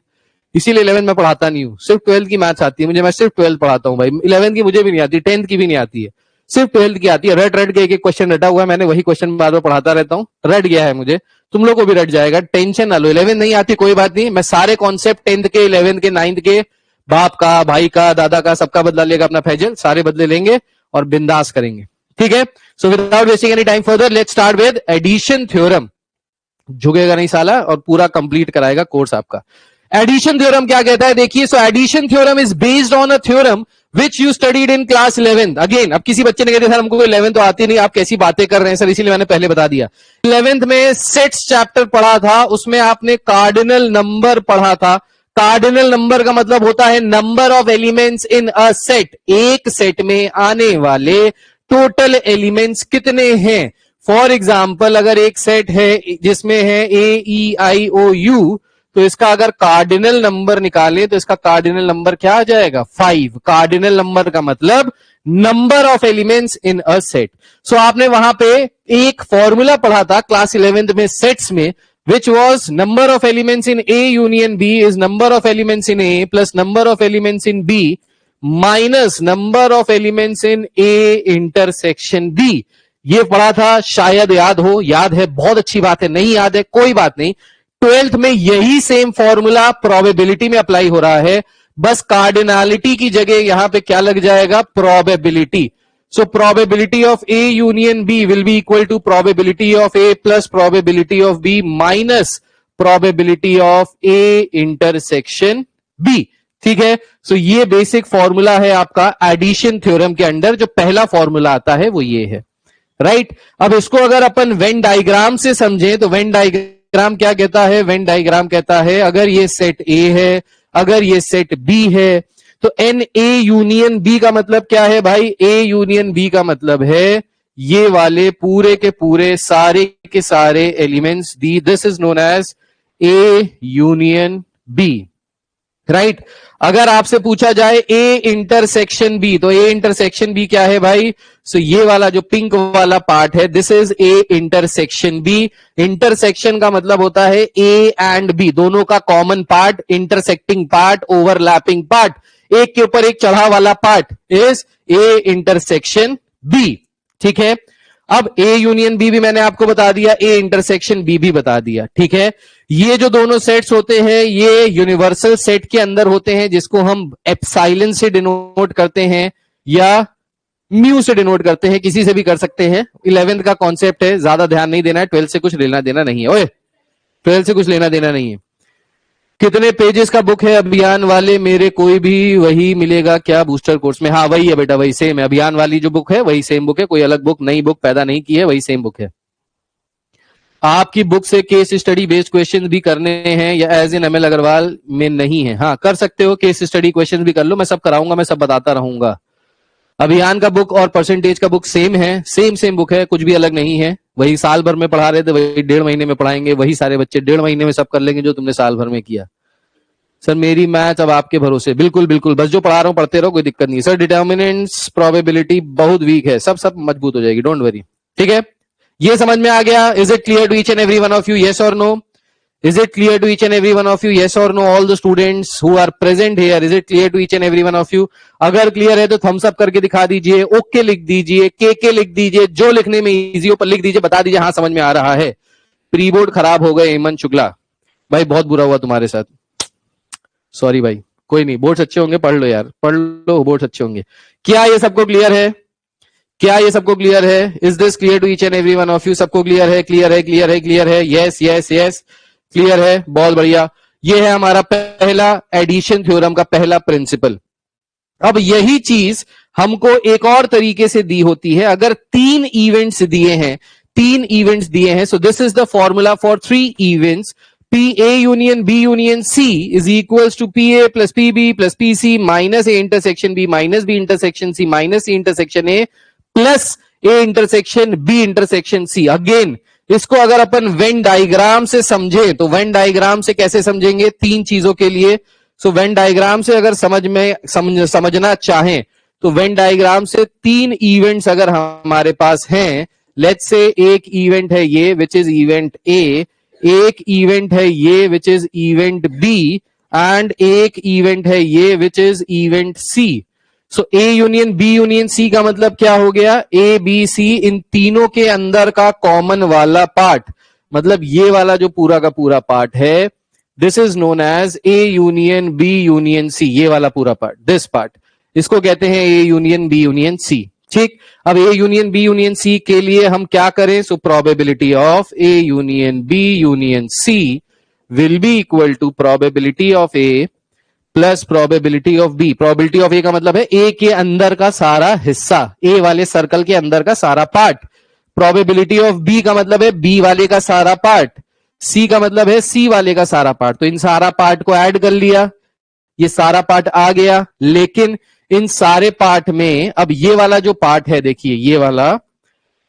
इसीलिए 11th में पढ़ाता नहीं हूँ, सिर्फ 12th की मैथ्स आती है मुझे, मैं सिर्फ 12th पढ़ाता हूँ भाई, 11th की मुझे भी नहीं आती, 10th की भी नहीं आती है, सिर्फ 12th की आती है। रट के एक क्वेश्चन रटा हुआ है मैंने, वही क्वेश्चन बार बार पढ़ाता रहता हूँ, रट गया है मुझे, तुम लोग को भी रट जाएगा, टेंशन ना लो। 11th नहीं आती कोई बात नहीं, मैं सारे कॉन्सेप्ट 10th के, 11th के, 9th के, बाप का, भाई का, दादा का, सबका बदला लेगा अपना फैजल, सारे बदले लेंगे और बिंदास करेंगे। ठीक है, so without wasting any time further let's start with addition theorem. झुकेगा नहीं साला और पूरा कंप्लीट कराएगा कोर्स आपका। एडिशन थ्योरम क्या कहता है देखिए, so addition theorem is based on a theorem which you studied in class 11th। Again, अब किसी बच्चे ने कहते सर हमको 11th तो आती नहीं, आप कैसी बातें कर रहे हैं सर, इसीलिए मैंने पहले बता दिया। 11th में सेट्स चैप्टर पढ़ा था, उसमें आपने कार्डिनल नंबर पढ़ा था। कार्डिनल नंबर का मतलब होता है number of elements in a set, एक सेट में आने वाले टोटल एलिमेंट्स कितने हैं। फॉर एग्जाम्पल, अगर एक सेट है जिसमें है AEIOU, तो इसका अगर कार्डिनल नंबर निकाले तो इसका कार्डिनल नंबर क्या आ जाएगा? 5। कार्डिनल नंबर का मतलब number of elements in a set. So आपने वहां पे एक फॉर्मूला पढ़ा था क्लास 11th में सेट्स में, which was number of elements in A union B is number of elements in A plus number of elements in B minus number of elements in A intersection B। ये पढ़ा था, शायद याद हो, याद है बहुत अच्छी बात है, नहीं याद है कोई बात नहीं। 12th में यही सेम फॉर्मूला प्रोबेबिलिटी में अप्लाई हो रहा है, बस कार्डिनलिटी की जगह यहां पे क्या लग जाएगा? Probability. So probability of A union B will be equal to probability of A plus probability of B minus probability of A intersection B। ठीक है, so ये बेसिक फॉर्मूला है आपका एडिशन थ्योरम के अंडर, जो पहला फॉर्मूला आता है वो ये है, राइट। अब इसको अगर अपन वेन डायग्राम से समझें तो वेन डायग्राम क्या कहता है? वेन डायग्राम कहता है अगर ये सेट A है, अगर ये सेट B है, तो एन ए यूनियन बी का मतलब क्या है भाई? ए यूनियन बी का मतलब है ये वाले पूरे के पूरे सारे के सारे एलिमेंट्स दी, this is known as A union B, right. अगर आपसे पूछा जाए ए इंटरसेक्शन बी, तो ए इंटरसेक्शन बी क्या है भाई? सो ये वाला जो पिंक वाला पार्ट है, this is A intersection B. Intersection का मतलब होता है ए एंड बी दोनों का common part, intersecting part, overlapping part, एक के ऊपर एक चढ़ा वाला part is A intersection B, ठीक है। अब ए यूनियन बी भी मैंने आपको बता दिया, ए इंटरसेक्शन बी भी बता दिया, ठीक है। ये जो दोनों सेट्स होते हैं ये यूनिवर्सल सेट के अंदर होते हैं, जिसको हम एप्सिलॉन से डिनोट करते हैं या म्यू से डिनोट करते हैं, किसी से भी कर सकते हैं। 11th का कॉन्सेप्ट है, ज्यादा ध्यान नहीं देना है, 12th से कुछ लेना देना नहीं है। ओए 12th से कुछ लेना देना नहीं है। कितने पेजेस का बुक है अभियान वाले मेरे? कोई भी वही मिलेगा क्या बूस्टर कोर्स में? हाँ वही है बेटा, वही सेम है। अभियान वाली जो बुक है वही सेम बुक है, कोई अलग बुक नई बुक पैदा नहीं की है, वही सेम बुक है। आपकी बुक से केस स्टडी बेस्ड क्वेश्चन भी करने हैं या एज इन एमएल अग्रवाल में नहीं है? हाँ कर सकते हो, केस स्टडी क्वेश्चन भी कर लो, मैं सब कराऊंगा, मैं सब बताता रहूंगा। अभियान का बुक और परसेंटेज का बुक सेम है, सेम बुक है, कुछ भी अलग नहीं है। वही साल भर में पढ़ा रहे थे वही 1.5 महीने में पढ़ाएंगे, वही सारे बच्चे 1.5 महीने में सब कर लेंगे जो तुमने साल भर में किया। सर मेरी मैथ अब आपके भरोसे। बिल्कुल बिल्कुल, बस जो पढ़ा रहा हूं पढ़ते रहो, कोई दिक्कत नहीं। सर डिटर्मिनेंट्स प्रोबेबिलिटी बहुत वीक है, सब मजबूत हो जाएगी, डोंट वरी, ठीक है। ये समझ में आ गया? Is it clear to each and every one of you? Yes और no? Is it clear to each and every one of you? Yes or no? All the students who are present here, is it clear to each and every one of you? अगर clear है तो Thums up करके दिखा दीजिए, okay लिख दीजिए, के लिख दीजिए, जो लिखने में इजी हो पर लिख दीजिए, बता दीजिए हाँ समझ में आ रहा है। प्री बोर्ड खराब हो गए हेमंत शुक्ला भाई, बहुत बुरा हुआ तुम्हारे साथ, सॉरी भाई। कोई नहीं, बोर्ड्स अच्छे होंगे, पढ़ लो यार, पढ़ लो, बोर्ड्स अच्छे होंगे। क्या ये सबको क्लियर है? क्या ये सबको क्लियर है? Is this clear to each and every one of you? सबको क्लियर है? क्लियर है, क्लियर है, क्लियर है, यस यस यस, क्लियर है, बहुत बढ़िया। ये है हमारा पहला एडिशन थ्योरम का पहला प्रिंसिपल। अब यही चीज हमको एक और तरीके से दी होती है, अगर 3 इवेंट्स दिए हैं, 3 इवेंट्स दिए हैं, so this is the formula for 3 events. P A union B union C is equals to P A plus P B plus P C minus A intersection B minus B intersection C minus C intersection A plus A intersection B intersection C. Again इसको अगर अपन Venn diagram से समझे तो Venn diagram से कैसे समझेंगे? 3 चीजों के लिए। सो वेन डायग्राम से अगर समझना चाहें तो वेन डायग्राम से 3 इवेंट्स अगर हमारे पास हैं, लेट्स से एक इवेंट है ये विच इज इवेंट ए, एक इवेंट है ये which is event B and एक इवेंट है ये which is event C. So A union B union C का मतलब क्या हो गया? ए बी सी इन तीनों के अंदर का कॉमन वाला पार्ट, मतलब ये वाला जो पूरा का पूरा पार्ट है, this is known as A union B union C. ये वाला पूरा पार्ट, दिस पार्ट, इसको कहते हैं A union B union C, ठीक। अब A union B union C के लिए हम क्या करें? So probability of A union B union C will be equal to probability of A plus probability of B. Probability of A का मतलब है ए के अंदर का सारा हिस्सा, ए वाले सर्कल के अंदर का सारा पार्ट। प्रोबेबिलिटी ऑफ बी का मतलब है बी वाले का सारा पार्ट। सी का मतलब है सी वाले का सारा पार्ट। तो इन सारा पार्ट को ऐड कर लिया, ये सारा पार्ट आ गया। लेकिन इन सारे पार्ट में अब ये वाला जो पार्ट है, देखिए ये वाला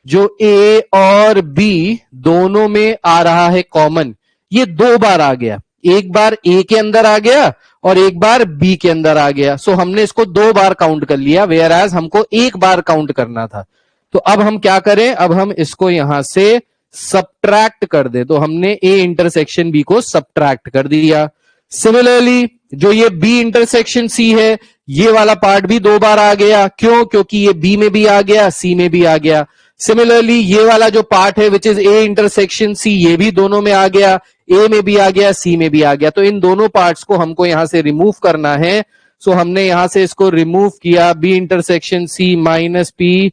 जो ए और बी दोनों में आ रहा है कॉमन, ये 2 बार आ गया। एक बार ए के अंदर आ गया और एक बार बी के अंदर आ गया। सो हमने इसको 2 बार काउंट कर लिया, वेयर एज हमको 1 बार काउंट करना था। तो अब हम क्या करें? अब हम इसको यहां से सबट्रैक्ट कर दे। तो हमने ए इंटरसेक्शन बी को सबट्रैक्ट कर दिया। सिमिलरली जो ये बी इंटरसेक्शन सी है, ये वाला पार्ट भी 2 बार आ गया। क्यों? क्योंकि ये बी में भी आ गया, सी में भी आ गया। सिमिलरली ये वाला जो पार्ट है which is A intersection C, ये भी दोनों में आ गया, ए में भी आ गया, सी में भी आ गया। तो इन दोनों पार्ट्स को हमको यहां से रिमूव करना है। सो हमने यहां से इसको रिमूव किया, B intersection C minus P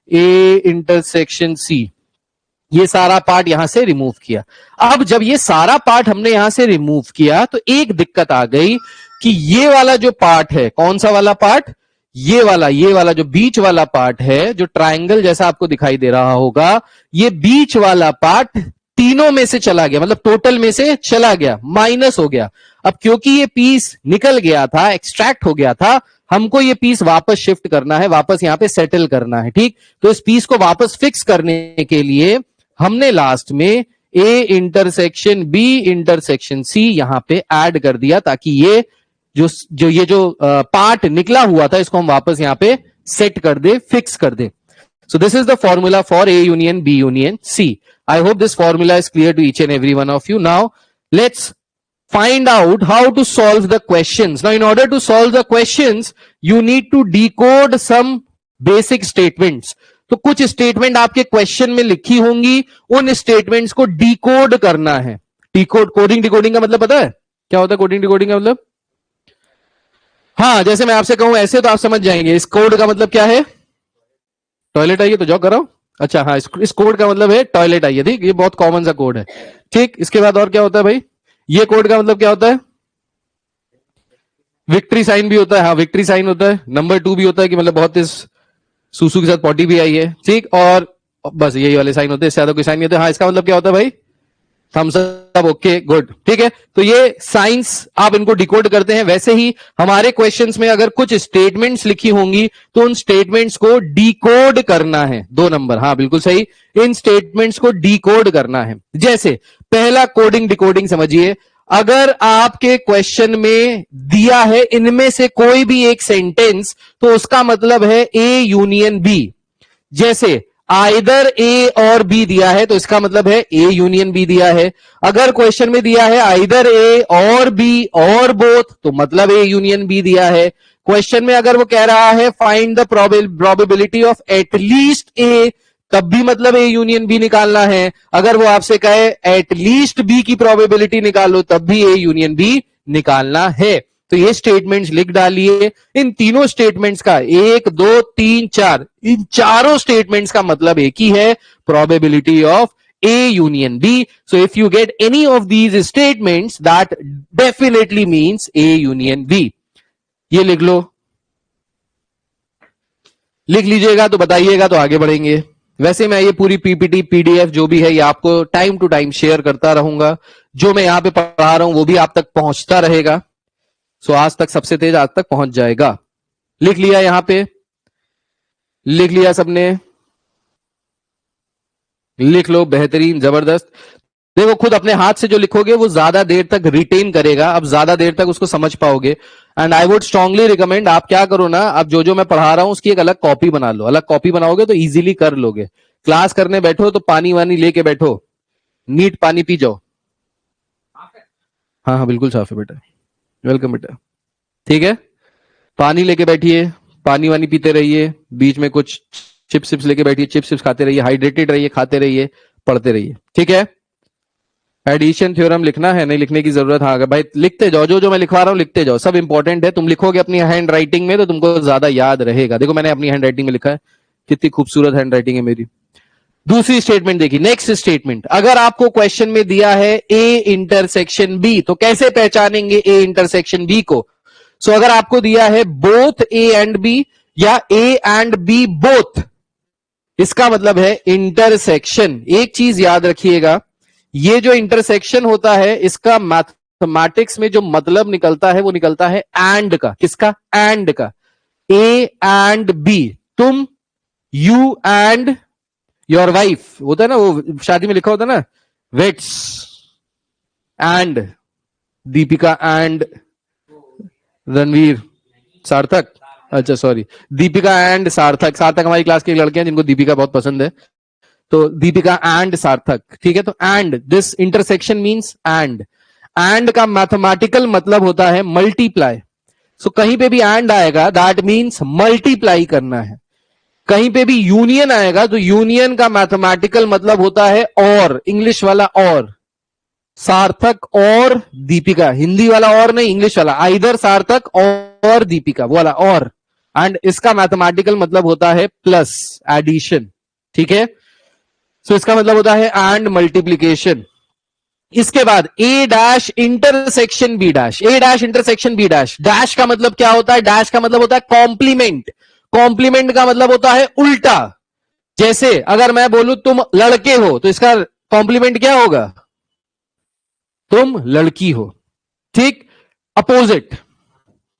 A intersection C, ये सारा पार्ट यहां से रिमूव किया। अब जब ये सारा पार्ट हमने यहां से रिमूव किया तो एक दिक्कत आ गई कि ये वाला जो पार्ट है, कौन सा वाला पार्ट? ये वाला जो बीच वाला पार्ट है, जो ट्रायंगल जैसा आपको दिखाई दे रहा होगा, ये बीच वाला पार्ट तीनों में से चला गया, मतलब टोटल में से चला गया, माइनस हो गया। अब क्योंकि ये पीस निकल गया था, एक्सट्रैक्ट हो गया था, हमको ये पीस वापस शिफ्ट करना है, वापस यहां पे सेटल करना है, ठीक। तो इस पीस को वापस फिक्स करने के लिए हमने लास्ट में A intersection B intersection C यहां पे ऐड कर दिया, ताकि ये जो पार्ट निकला हुआ था इसको हम वापस यहां पे सेट कर दे, फिक्स कर दे। So this is the formula for A union B union C. I hope this formula is clear to each and every one of you. Now let's find out how to solve the questions. Now in order to solve the questions, you need to decode some basic statements. तो कुछ statement आपके question में लिखी होंगी, उन statements को decode करना है। कोडिंग डिकोडिंग का मतलब पता है क्या होता है? कोडिंग डिकोडिंग का मतलब, हाँ, जैसे मैं आपसे कहूं ऐसे तो आप समझ जाएंगे। इस कोड का मतलब क्या है? टॉयलेट आइए तो जाओ कराओ। अच्छा, हाँ, इस कोड का मतलब है टॉयलेट आइए, ठीक। ये बहुत कॉमन सा कोड है, ठीक। इसके बाद और क्या होता है भाई? ये कोड का मतलब क्या होता है? विक्ट्री साइन भी होता है, हाँ, विक्ट्री साइन होता है। नंबर 2 भी होता है कि मतलब बहुत इस सूसू के साथ पॉटी भी आई है, ठीक। और बस यही वाले साइन होते हैं, इससे ज्यादा कोई साइन नहीं होता। हाँ, इसका मतलब क्या होता है भाई? थम्स अप, ओके, गुड, ठीक है। तो ये साइंस आप इनको डिकोड करते हैं। वैसे ही हमारे क्वेश्चंस में अगर कुछ स्टेटमेंट्स लिखी होंगी तो उन स्टेटमेंट्स को डिकोड करना है। 2 नंबर, हाँ बिल्कुल सही, इन स्टेटमेंट्स को डिकोड करना है। जैसे पहला कोडिंग डिकोडिंग समझिए, अगर आपके क्वेश्चन में दिया है इनमें से कोई भी एक सेंटेंस, तो उसका मतलब है ए यूनियन बी। जैसे आइदर ए और बी दिया है तो इसका मतलब है ए यूनियन बी दिया है। अगर क्वेश्चन में दिया है आइदर ए और बी और बोथ, तो मतलब ए यूनियन बी दिया है। क्वेश्चन में अगर वो कह रहा है find the probability of at least A, तब भी मतलब ए यूनियन बी निकालना है। अगर वो आपसे कहे एटलीस्ट बी की प्रोबेबिलिटी निकालो, तब भी ए यूनियन बी निकालना है। तो ये स्टेटमेंट्स लिख डालिए। इन तीनों स्टेटमेंट्स का 1 2 3 4, इन चारों स्टेटमेंट्स का मतलब एक ही है, probability of A union B. So if you get any of these statements, that definitely means A union B. ये लिख लो, लिख लीजिएगा तो बताइएगा, तो आगे बढ़ेंगे। वैसे मैं ये पूरी पीपीटी पीडीएफ जो भी है ये आपको टाइम टू टाइम शेयर करता रहूंगा। जो मैं यहां पे पढ़ा रहा हूं वो भी आप तक पहुंचता रहेगा। सो आज तक सबसे तेज आज तक पहुंच जाएगा। लिख लिया, यहां पे लिख लिया सबने? लिख लो, बेहतरीन, जबरदस्त। देखो, खुद अपने हाथ से जो लिखोगे वो ज्यादा देर तक रिटेन करेगा, अब ज्यादा देर तक उसको समझ पाओगे। And I would strongly recommend, आप क्या करो ना, आप जो मैं पढ़ा रहा हूं उसकी एक अलग कॉपी बना लो। अलग कॉपी बनाओगे तो इजीली कर लोगे। क्लास करने बैठो तो पानी वानी लेके बैठो, नीट पानी पी जाओ। हाँ हाँ बिल्कुल साफ है बेटा, वेलकम बेटा, ठीक है। पानी लेके बैठिए, पानी वानी पीते रहिए, बीच में कुछ चिप्स चिप्स लेके बैठिए, चिप्स चिप्स खाते रहिए, हाइड्रेटेड रहिए, खाते रहिए, पढ़ते रहिए, ठीक है। एडिशन थ्योरम लिखना है, नहीं लिखने की जरूरत, हाँ भाई लिखते जाओ, जो मैं लिखवा रहा हूं लिखते जाओ, सब इंपॉर्टेंट है। तुम लिखोगे अपनी हैंड राइटिंग में तो तुमको ज्यादा याद रहेगा। देखो मैंने अपनी हैंड राइटिंग में लिखा है, कितनी खूबसूरत हैंड राइटिंग है मेरी। दूसरी स्टेटमेंट देखिए, नेक्स्ट स्टेटमेंट, अगर आपको क्वेश्चन में दिया है ए इंटरसेक्शन बी, तो कैसे पहचानेंगे ए इंटरसेक्शन बी को? सो अगर आपको दिया है बोथ ए एंड बी या ए एंड बी बोथ, इसका मतलब है इंटरसेक्शन। एक चीज याद रखिएगा, ये जो इंटरसेक्शन होता है इसका मैथमेटिक्स में जो मतलब निकलता है वो निकलता है एंड का। किसका? एंड का। ए एंड बी, तुम, यू एंड योर वाइफ, होता है ना, वो शादी में लिखा होता है ना, waits and Deepika and Ranveer Sarthak, अच्छा सॉरी, दीपिका एंड सार्थक। सार्थक हमारी क्लास के लड़के हैं जिनको दीपिका बहुत पसंद है, तो दीपिका एंड सार्थक, ठीक है। तो and, this intersection means and. And का मैथमेटिकल मतलब होता है मल्टीप्लाई। सो कहीं पे भी एंड आएगा दैट मींस मल्टीप्लाई करना है। कहीं पे भी यूनियन आएगा तो यूनियन का मैथमेटिकल मतलब होता है और, इंग्लिश वाला और। सार्थक और दीपिका, हिंदी वाला और नहीं, इंग्लिश वाला, आइदर सार्थक और दीपिका, वो वाला और। एंड इसका मैथमेटिकल मतलब होता है प्लस, एडिशन, ठीक है। सो इसका मतलब होता है एंड मल्टीप्लीकेशन। इसके बाद A dash intersection B dash, A dash intersection B dash. Dash का मतलब क्या होता है? डैश का मतलब होता है कॉम्प्लीमेंट। कॉम्प्लीमेंट का मतलब होता है उल्टा। जैसे अगर मैं बोलूं तुम लड़के हो तो इसका कॉम्प्लीमेंट क्या होगा? तुम लड़की हो, ठीक। अपोजिट,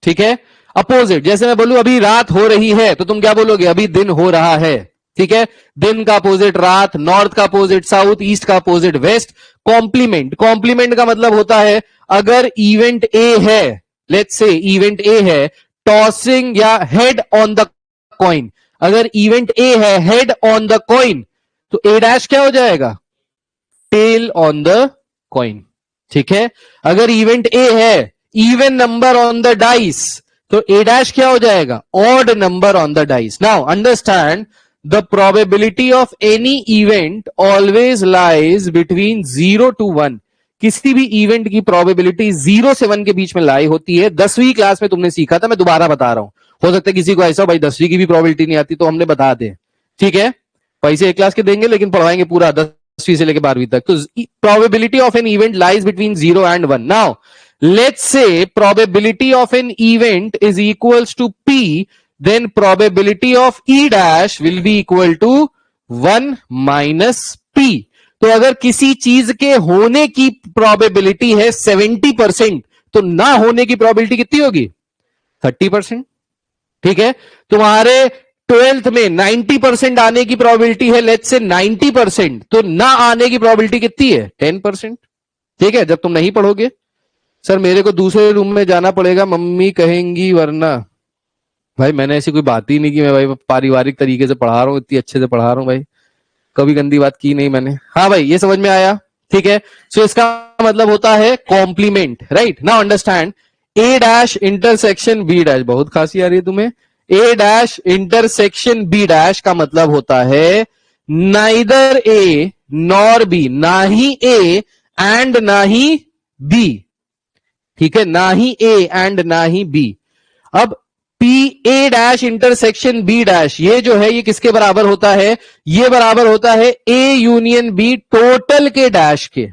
ठीक है। अपोजिट, जैसे मैं बोलूं अभी रात हो रही है तो तुम क्या बोलोगे? अभी दिन हो रहा है। ठीक है, दिन का अपोजिट रात, नॉर्थ का अपोजिट साउथ, ईस्ट का अपोजिट वेस्ट। कॉम्प्लीमेंट, कॉम्प्लीमेंट का मतलब होता है अगर इवेंट ए है, लेट्स से इवेंट ए है टॉसिंग या हेड ऑन द कॉइन, अगर इवेंट ए है हेड ऑन द कॉइन तो ए डैश क्या हो जाएगा? Tail on the coin. ठीक है, अगर इवेंट ए है even number on the dice तो ए डैश क्या हो जाएगा? Odd number on the dice. Now understand the probability of any event always lies between 0 to 1। किसी भी इवेंट की प्रोबेबिलिटी 0 से 1 के बीच में लाई होती है। 10वीं क्लास में तुमने सीखा था, मैं दोबारा बता रहा हूं, हो सकता है किसी को ऐसा भाई 10वीं की भी प्रोबेबिलिटी नहीं आती तो हमने बता दे। ठीक है, पैसे एक क्लास के देंगे लेकिन पढ़वाएंगे पूरा 10वीं से लेकर 12वीं तक। तो probability of an event lies between 0 and 1। Now let's say probability of an event is equals to p, then probability of e dash will be equal to 1 minus p। तो अगर किसी चीज के होने की प्रोबेबिलिटी है 70% तो ना होने की प्रोबेबिलिटी कितनी होगी? 30%। ठीक है, तुम्हारे 12th में 90% आने की प्रोबेबिलिटी है लेट्स से 90%, तो ना आने की प्रोबेबिलिटी कितनी है? 10%। ठीक है, जब तुम नहीं पढ़ोगे सर मेरे को दूसरे रूम में जाना पड़ेगा, मम्मी कहेंगी वरना। भाई मैंने ऐसी कोई बात ही नहीं की, मैं भाई पारिवारिक तरीके से पढ़ा रहा हूँ, इतनी अच्छे से पढ़ा रहा हूँ भाई, कभी गंदी बात की नहीं मैंने। हाँ भाई ये समझ में आया? ठीक है, सो इसका मतलब होता है कॉम्प्लीमेंट, राइट। नाउ अंडरस्टैंड ए डैश इंटरसेक्शन बी डैश, बहुत खांसी आ रही है तुम्हें। ए डैश इंटरसेक्शन बी डैश का मतलब होता है नाइदर ए नॉर बी, ना ही ए एंड ना ही बी। ठीक है, ना ही ए एंड ना ही बी। अब P A dash intersection B dash ये जो है ये किसके बराबर होता है? ये बराबर होता है ए यूनियन बी टोटल के डैश के।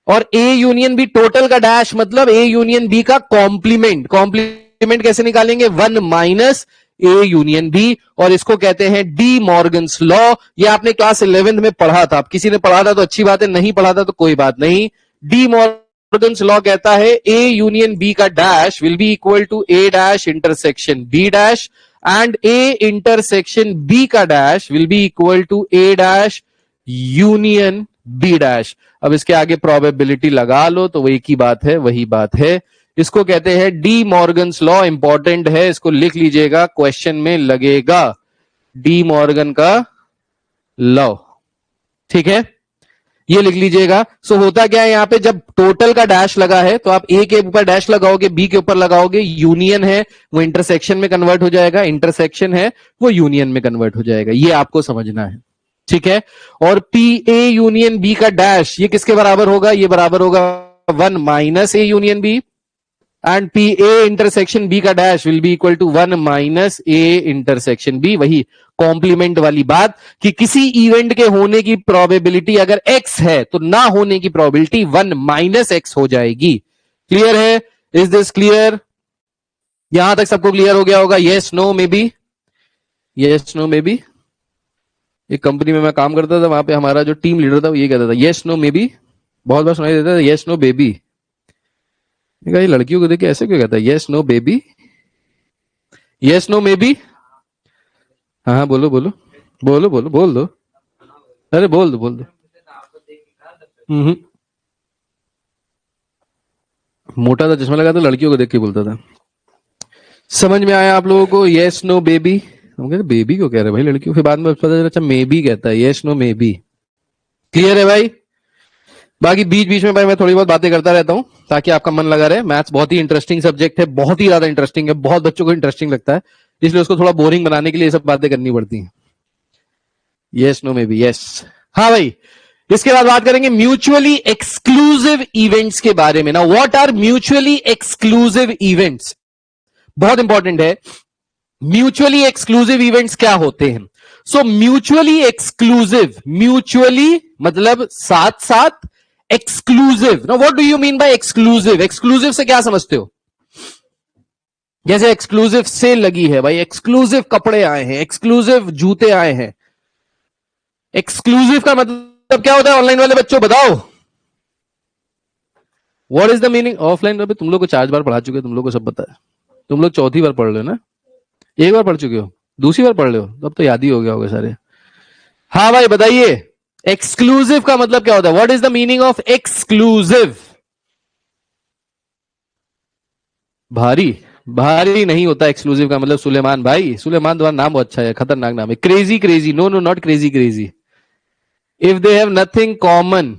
और ए यूनियन बी टोटल का डैश मतलब ए यूनियन बी का कॉम्प्लीमेंट। कॉम्प्लीमेंट कैसे निकालेंगे? 1 माइनस ए यूनियन बी, और इसको कहते हैं डी मॉर्गन्स लॉ। ये आपने क्लास 11th में पढ़ा था, आप किसी ने पढ़ा था तो अच्छी बात है, नहीं पढ़ा था तो कोई बात नहीं। डी मॉर्गन्स लॉ कहता है ए यूनियन बी का dash will be equal to A dash intersection B dash, and A intersection B का dash will be equal to A dash union B dash. अब इसके आगे प्रोबेबिलिटी लगा लो तो वही की बात है, वही बात है। इसको कहते हैं डी मॉर्गन्स लॉ, इंपॉर्टेंट है, इसको लिख लीजिएगा, क्वेश्चन में लगेगा, डी मॉर्गन का लॉ। ठीक है, ये लिख लीजिएगा। सो होता क्या है यहां पे, जब टोटल का डैश लगा है तो आप ए के ऊपर डैश लगाओगे, बी के ऊपर लगाओगे, यूनियन है वो इंटरसेक्शन में कन्वर्ट हो जाएगा, इंटरसेक्शन है वो यूनियन में कन्वर्ट हो जाएगा, ये आपको समझना है। ठीक है, और पी ए यूनियन बी का डैश ये किसके बराबर होगा? ये बराबर होगा 1 minus A union B, and P A intersection B का dash will be equal to 1 minus A intersection B. वही कॉम्प्लीमेंट वाली बात कि किसी इवेंट के होने की प्रोबेबिलिटी अगर x है तो ना होने की प्रोबेबिलिटी 1 माइनस x हो जाएगी। क्लियर है? Is this clear? यहां तक सबको क्लियर हो गया होगा? Yes no maybe, yes no maybe. एक कंपनी में मैं काम करता था, वहां पे हमारा जो टीम लीडर था वो ये कहता था यस नो मे बी, बहुत बार सुनाई देता था यस नो बेबी। ये लड़कियों को देख के ऐसे क्यों कहता है yes no baby, yes no maybe? हाँ हाँ बोलो बोलो बोलो बोलो, बोल दो, अरे बोल दो बोल दो। मोटा था, चश्मा लगा था, लड़कियों को देख के बोलता था। समझ में आया आप लोगों को? Yes no baby. हम कहते बेबी क्यों कह रहे भाई लड़कियों, फिर बाद में पता चला अच्छा मे बी कहता है, yes no maybe. Clear है भाई? बाकी बीच बीच में भाई मैं थोड़ी बहुत बातें करता रहता हूं ताकि आपका मन लगा रहे। मैथ्स बहुत ही इंटरेस्टिंग सब्जेक्ट है, बहुत ही ज्यादा इंटरेस्टिंग है, बहुत बच्चों को इंटरेस्टिंग लगता है, इसलिए उसको थोड़ा बोरिंग बनाने के लिए ये सब बातें करनी पड़ती हैं। Yes no maybe, yes. हाँ भाई, इसके बाद बात करेंगे म्यूचुअली एक्सक्लूसिव इवेंट्स के बारे में। ना what are mutually exclusive events, बहुत इंपॉर्टेंट है। म्यूचुअली एक्सक्लूसिव इवेंट्स क्या होते हैं? सो म्यूचुअली एक्सक्लूसिव, म्यूचुअली मतलब साथ साथ, एक्सक्लूसिव। ना what do you mean by exclusive? Exclusive से क्या समझते हो? जैसे एक्सक्लूसिव सेल लगी है भाई, एक्सक्लूसिव कपड़े आए हैं, एक्सक्लूसिव जूते आए हैं। एक्सक्लूसिव का मतलब क्या होता है ऑनलाइन वाले बच्चों बताओ? What is the meaning? Offline में तुम लोग को 4 बार पढ़ा चुके, तुम लोग को सब पता है। तुम लोग चौथी बार पढ़ रहे हो ना? एक बार पढ़ चुके हो, दूसरी बार पढ़ रहे हो, तो अब तो याद ही हो गया होगा सारे। हाँ भाई बताइए, एक्सक्लूसिव का मतलब क्या होता है? What is the meaning of exclusive? भारी भारी नहीं होता एक्सक्लूसिव का मतलब। सुलेमान भाई, सुलेमान तुम्हारा नाम बहुत अच्छा है, खतरनाक नाम है। Crazy crazy, no no not crazy crazy. If they have nothing common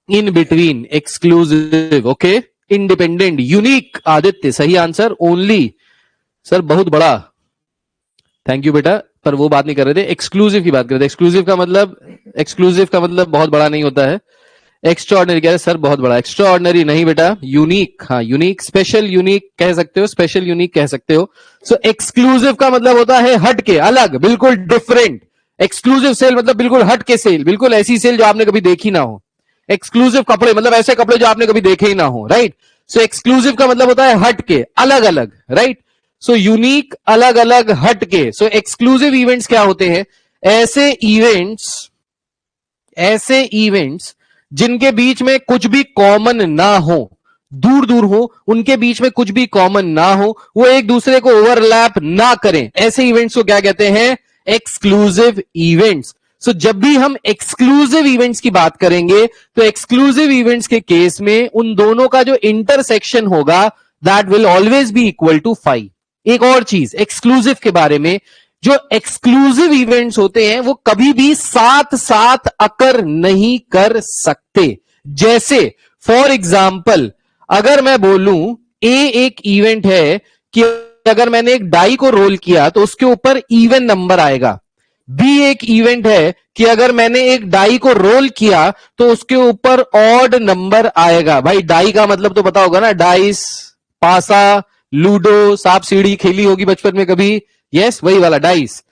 in between, exclusive. Okay, independent, unique. Aditya सही आंसर। ओनली सर बहुत बड़ा, थैंक यू बेटा, पर वो बात नहीं कर रहे थे, एक्सक्लूसिव की बात कर रहे थे। एक्सक्लूसिव का मतलब बहुत बड़ा नहीं होता है। एक्स्ट्राऑर्डिनरी कह रहे सर बहुत बड़ा, एक्स्ट्राऑर्डिनरी नहीं बेटा, यूनिक। हाँ यूनिक, स्पेशल यूनिक कह सकते हो, स्पेशल यूनिक कह सकते हो। सो एक्सक्लूसिव का मतलब होता है हट के, अलग, बिल्कुल डिफरेंट। एक्सक्लूसिव सेल मतलब बिल्कुल हट के सेल, बिल्कुल ऐसी सेल जो आपने कभी देखी ना हो। एक्सक्लूसिव कपड़े मतलब ऐसे कपड़े जो आपने कभी देखे ही ना हो, राइट। सो एक्सक्लूसिव का मतलब होता है हट के, अलग अलग, राइट। सो यूनिक, अलग अलग, हट के। सो एक्सक्लूसिव इवेंट्स क्या होते हैं? ऐसे इवेंट्स जिनके बीच में कुछ भी कॉमन ना हो, दूर दूर हो, उनके बीच में कुछ भी कॉमन ना हो, वो एक दूसरे को ओवरलैप ना करें, ऐसे इवेंट्स को क्या कहते हैं? Exclusive events. सो जब भी हम एक्सक्लूसिव इवेंट्स की बात करेंगे तो एक्सक्लूसिव इवेंट्स के केस में उन दोनों का जो इंटरसेक्शन होगा that will always be equal to 5। एक और चीज एक्सक्लूसिव के बारे में, जो एक्सक्लूसिव इवेंट्स होते हैं वो कभी भी साथ साथ अकर नहीं कर सकते। जैसे फॉर एग्जाम्पल, अगर मैं बोलूं ए एक इवेंट है कि अगर मैंने एक डाई को रोल किया तो उसके ऊपर इवन नंबर आएगा। बी एक इवेंट है कि अगर मैंने एक डाई को रोल किया तो उसके ऊपर ऑड नंबर आएगा। भाई डाई का मतलब तो पता होगा ना, डाइस, पासा, लूडो, सांप सीढ़ी खेली होगी बचपन में कभी, यस वही वाला डाइस।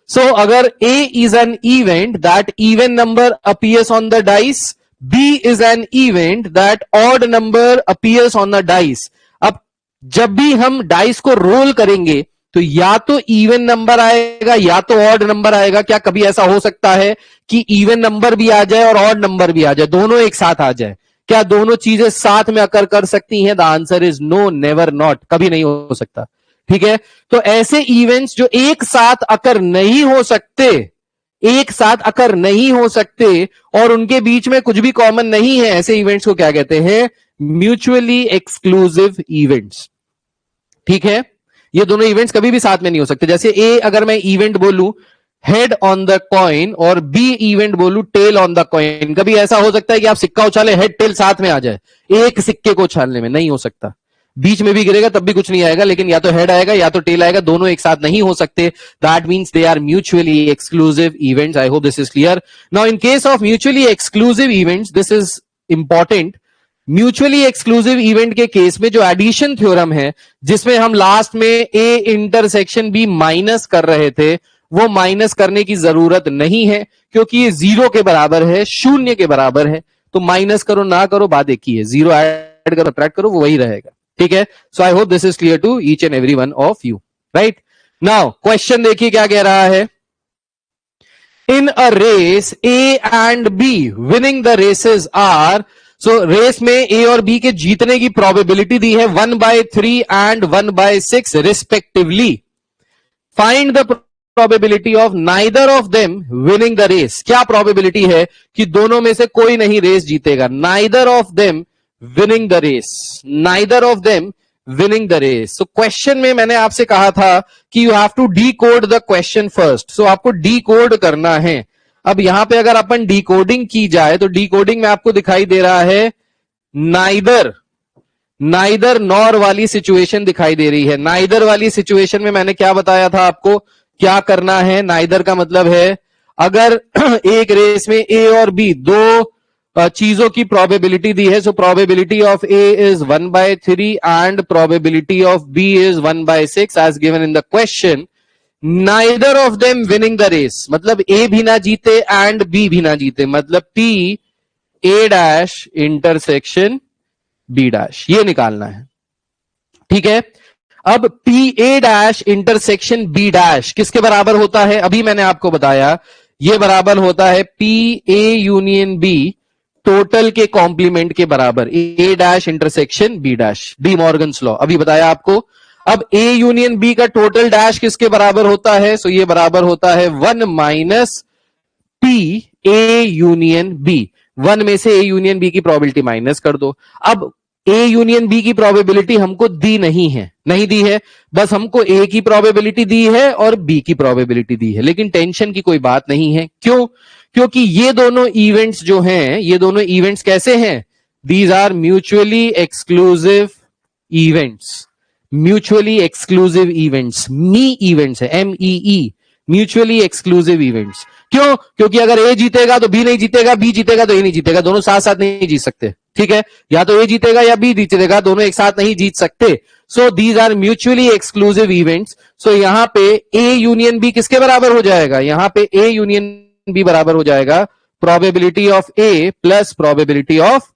सो अगर A is an event that even number appears on the dice, B is an event that odd number appears on the dice. अब जब भी हम डाइस को रोल करेंगे तो या तो इवन नंबर आएगा या तो ऑड नंबर आएगा। क्या कभी ऐसा हो सकता है कि इवन नंबर भी आ जाए और ऑड नंबर भी आ जाए, दोनों एक साथ आ जाए? क्या दोनों चीजें साथ में अकर कर सकती हैं? The answer is no, never, not, कभी नहीं हो सकता। ठीक है, तो ऐसे इवेंट्स जो एक साथ अकर नहीं हो सकते, एक साथ अकर नहीं हो सकते और उनके बीच में कुछ भी कॉमन नहीं है, ऐसे इवेंट्स को क्या कहते हैं? Mutually exclusive events. ठीक है, ये दोनों इवेंट्स कभी भी साथ में नहीं हो सकते। जैसे ए अगर मैं इवेंट बोलूं हेड ऑन द कॉइन और बी इवेंट बोलूं टेल ऑन द कॉइन, कभी ऐसा हो सकता है कि आप सिक्का उछाले हेड टेल साथ में आ जाए? एक सिक्के को उछालने में नहीं हो सकता। बीच में भी गिरेगा तब भी कुछ नहीं आएगा, लेकिन या तो हेड आएगा या तो टेल आएगा, दोनों एक साथ नहीं हो सकते। That means they are mutually exclusive events. I hope this is clear. Now in case of mutually exclusive events, this is important. Mutually exclusive event के केस में जो एडिशन थ्योरम है, जिसमें हम लास्ट में ए इंटरसेक्शन बी माइनस कर रहे थे, वो माइनस करने की जरूरत नहीं है क्योंकि ये 0 के बराबर है, 0 के बराबर है। तो माइनस करो ना करो बात एक ही है, 0 ऐड करो सब्ट्रैक्ट करो वो वही रहेगा। ठीक है, so I hope this is clear to each and every one of you, right. Now question देखिए क्या कह रहा है। In a race A and B winning the races are, so race में ए और बी के जीतने की प्रोबेबिलिटी दी है 1/3 and 1/6 respectively. Find the probability of neither of them winning the race. क्या प्रोबेबिलिटी है कि दोनों में से कोई नहीं रेस जीतेगा? Neither of them winning the race, neither of them winning the race. So question में मैंने आपसे कहा था कि you have to decode the question first. So आपको डी कोड करना है। अब यहां पे अगर अपन डी कोडिंग की जाए तो डी कोडिंग में आपको दिखाई दे रहा है नाइदर, नाइदर नॉर वाली सिचुएशन दिखाई दे रही है। नाइदर वाली सिचुएशन में मैंने क्या बताया था आपको क्या करना है? नाइदर का मतलब है अगर एक रेस में ए और बी दो चीजों की प्रोबेबिलिटी दी है, so probability of A is 1/3 and probability of B is 1/6 as given in the question. Neither of them winning the race मतलब ए भी ना जीते एंड बी भी ना जीते, मतलब P A dash intersection B dash, ये निकालना है। ठीक है, अब P A dash intersection B dash किसके बराबर होता है? अभी मैंने आपको बताया ये बराबर होता है P A union B total के कॉम्प्लीमेंट के बराबर, A dash intersection B dash, de Morgan's law अभी बताया आपको। अब ए यूनियन बी का टोटल डैश किसके बराबर होता है? सो ये बराबर होता है 1 minus P A union B. 1 में से ए यूनियन बी की प्रोबेबिलिटी माइनस कर दो। अब ए यूनियन बी की प्रोबेबिलिटी हमको दी नहीं है, नहीं दी है, बस हमको ए की प्रोबेबिलिटी दी है और बी की प्रोबेबिलिटी दी है, लेकिन टेंशन की कोई बात नहीं है। क्यों? क्योंकि ये दोनों इवेंट्स जो हैं, ये दोनों इवेंट्स कैसे हैं? These are mutually exclusive events. Mutually exclusive events, ME events है, MEE, म्यूचुअली एक्सक्लूसिव इवेंट्स। क्यों? क्योंकि अगर ए जीतेगा तो बी नहीं जीतेगा, बी जीतेगा तो ए नहीं जीतेगा, दोनों साथ साथ नहीं जीत सकते। ठीक है, या तो ए जीतेगा या बी जीतेगा, दोनों एक साथ नहीं जीत सकते। So these are mutually exclusive events. So यहां पे ए यूनियन बी किसके बराबर हो जाएगा? यहां पे ए यूनियन बी बराबर हो जाएगा probability of A plus probability of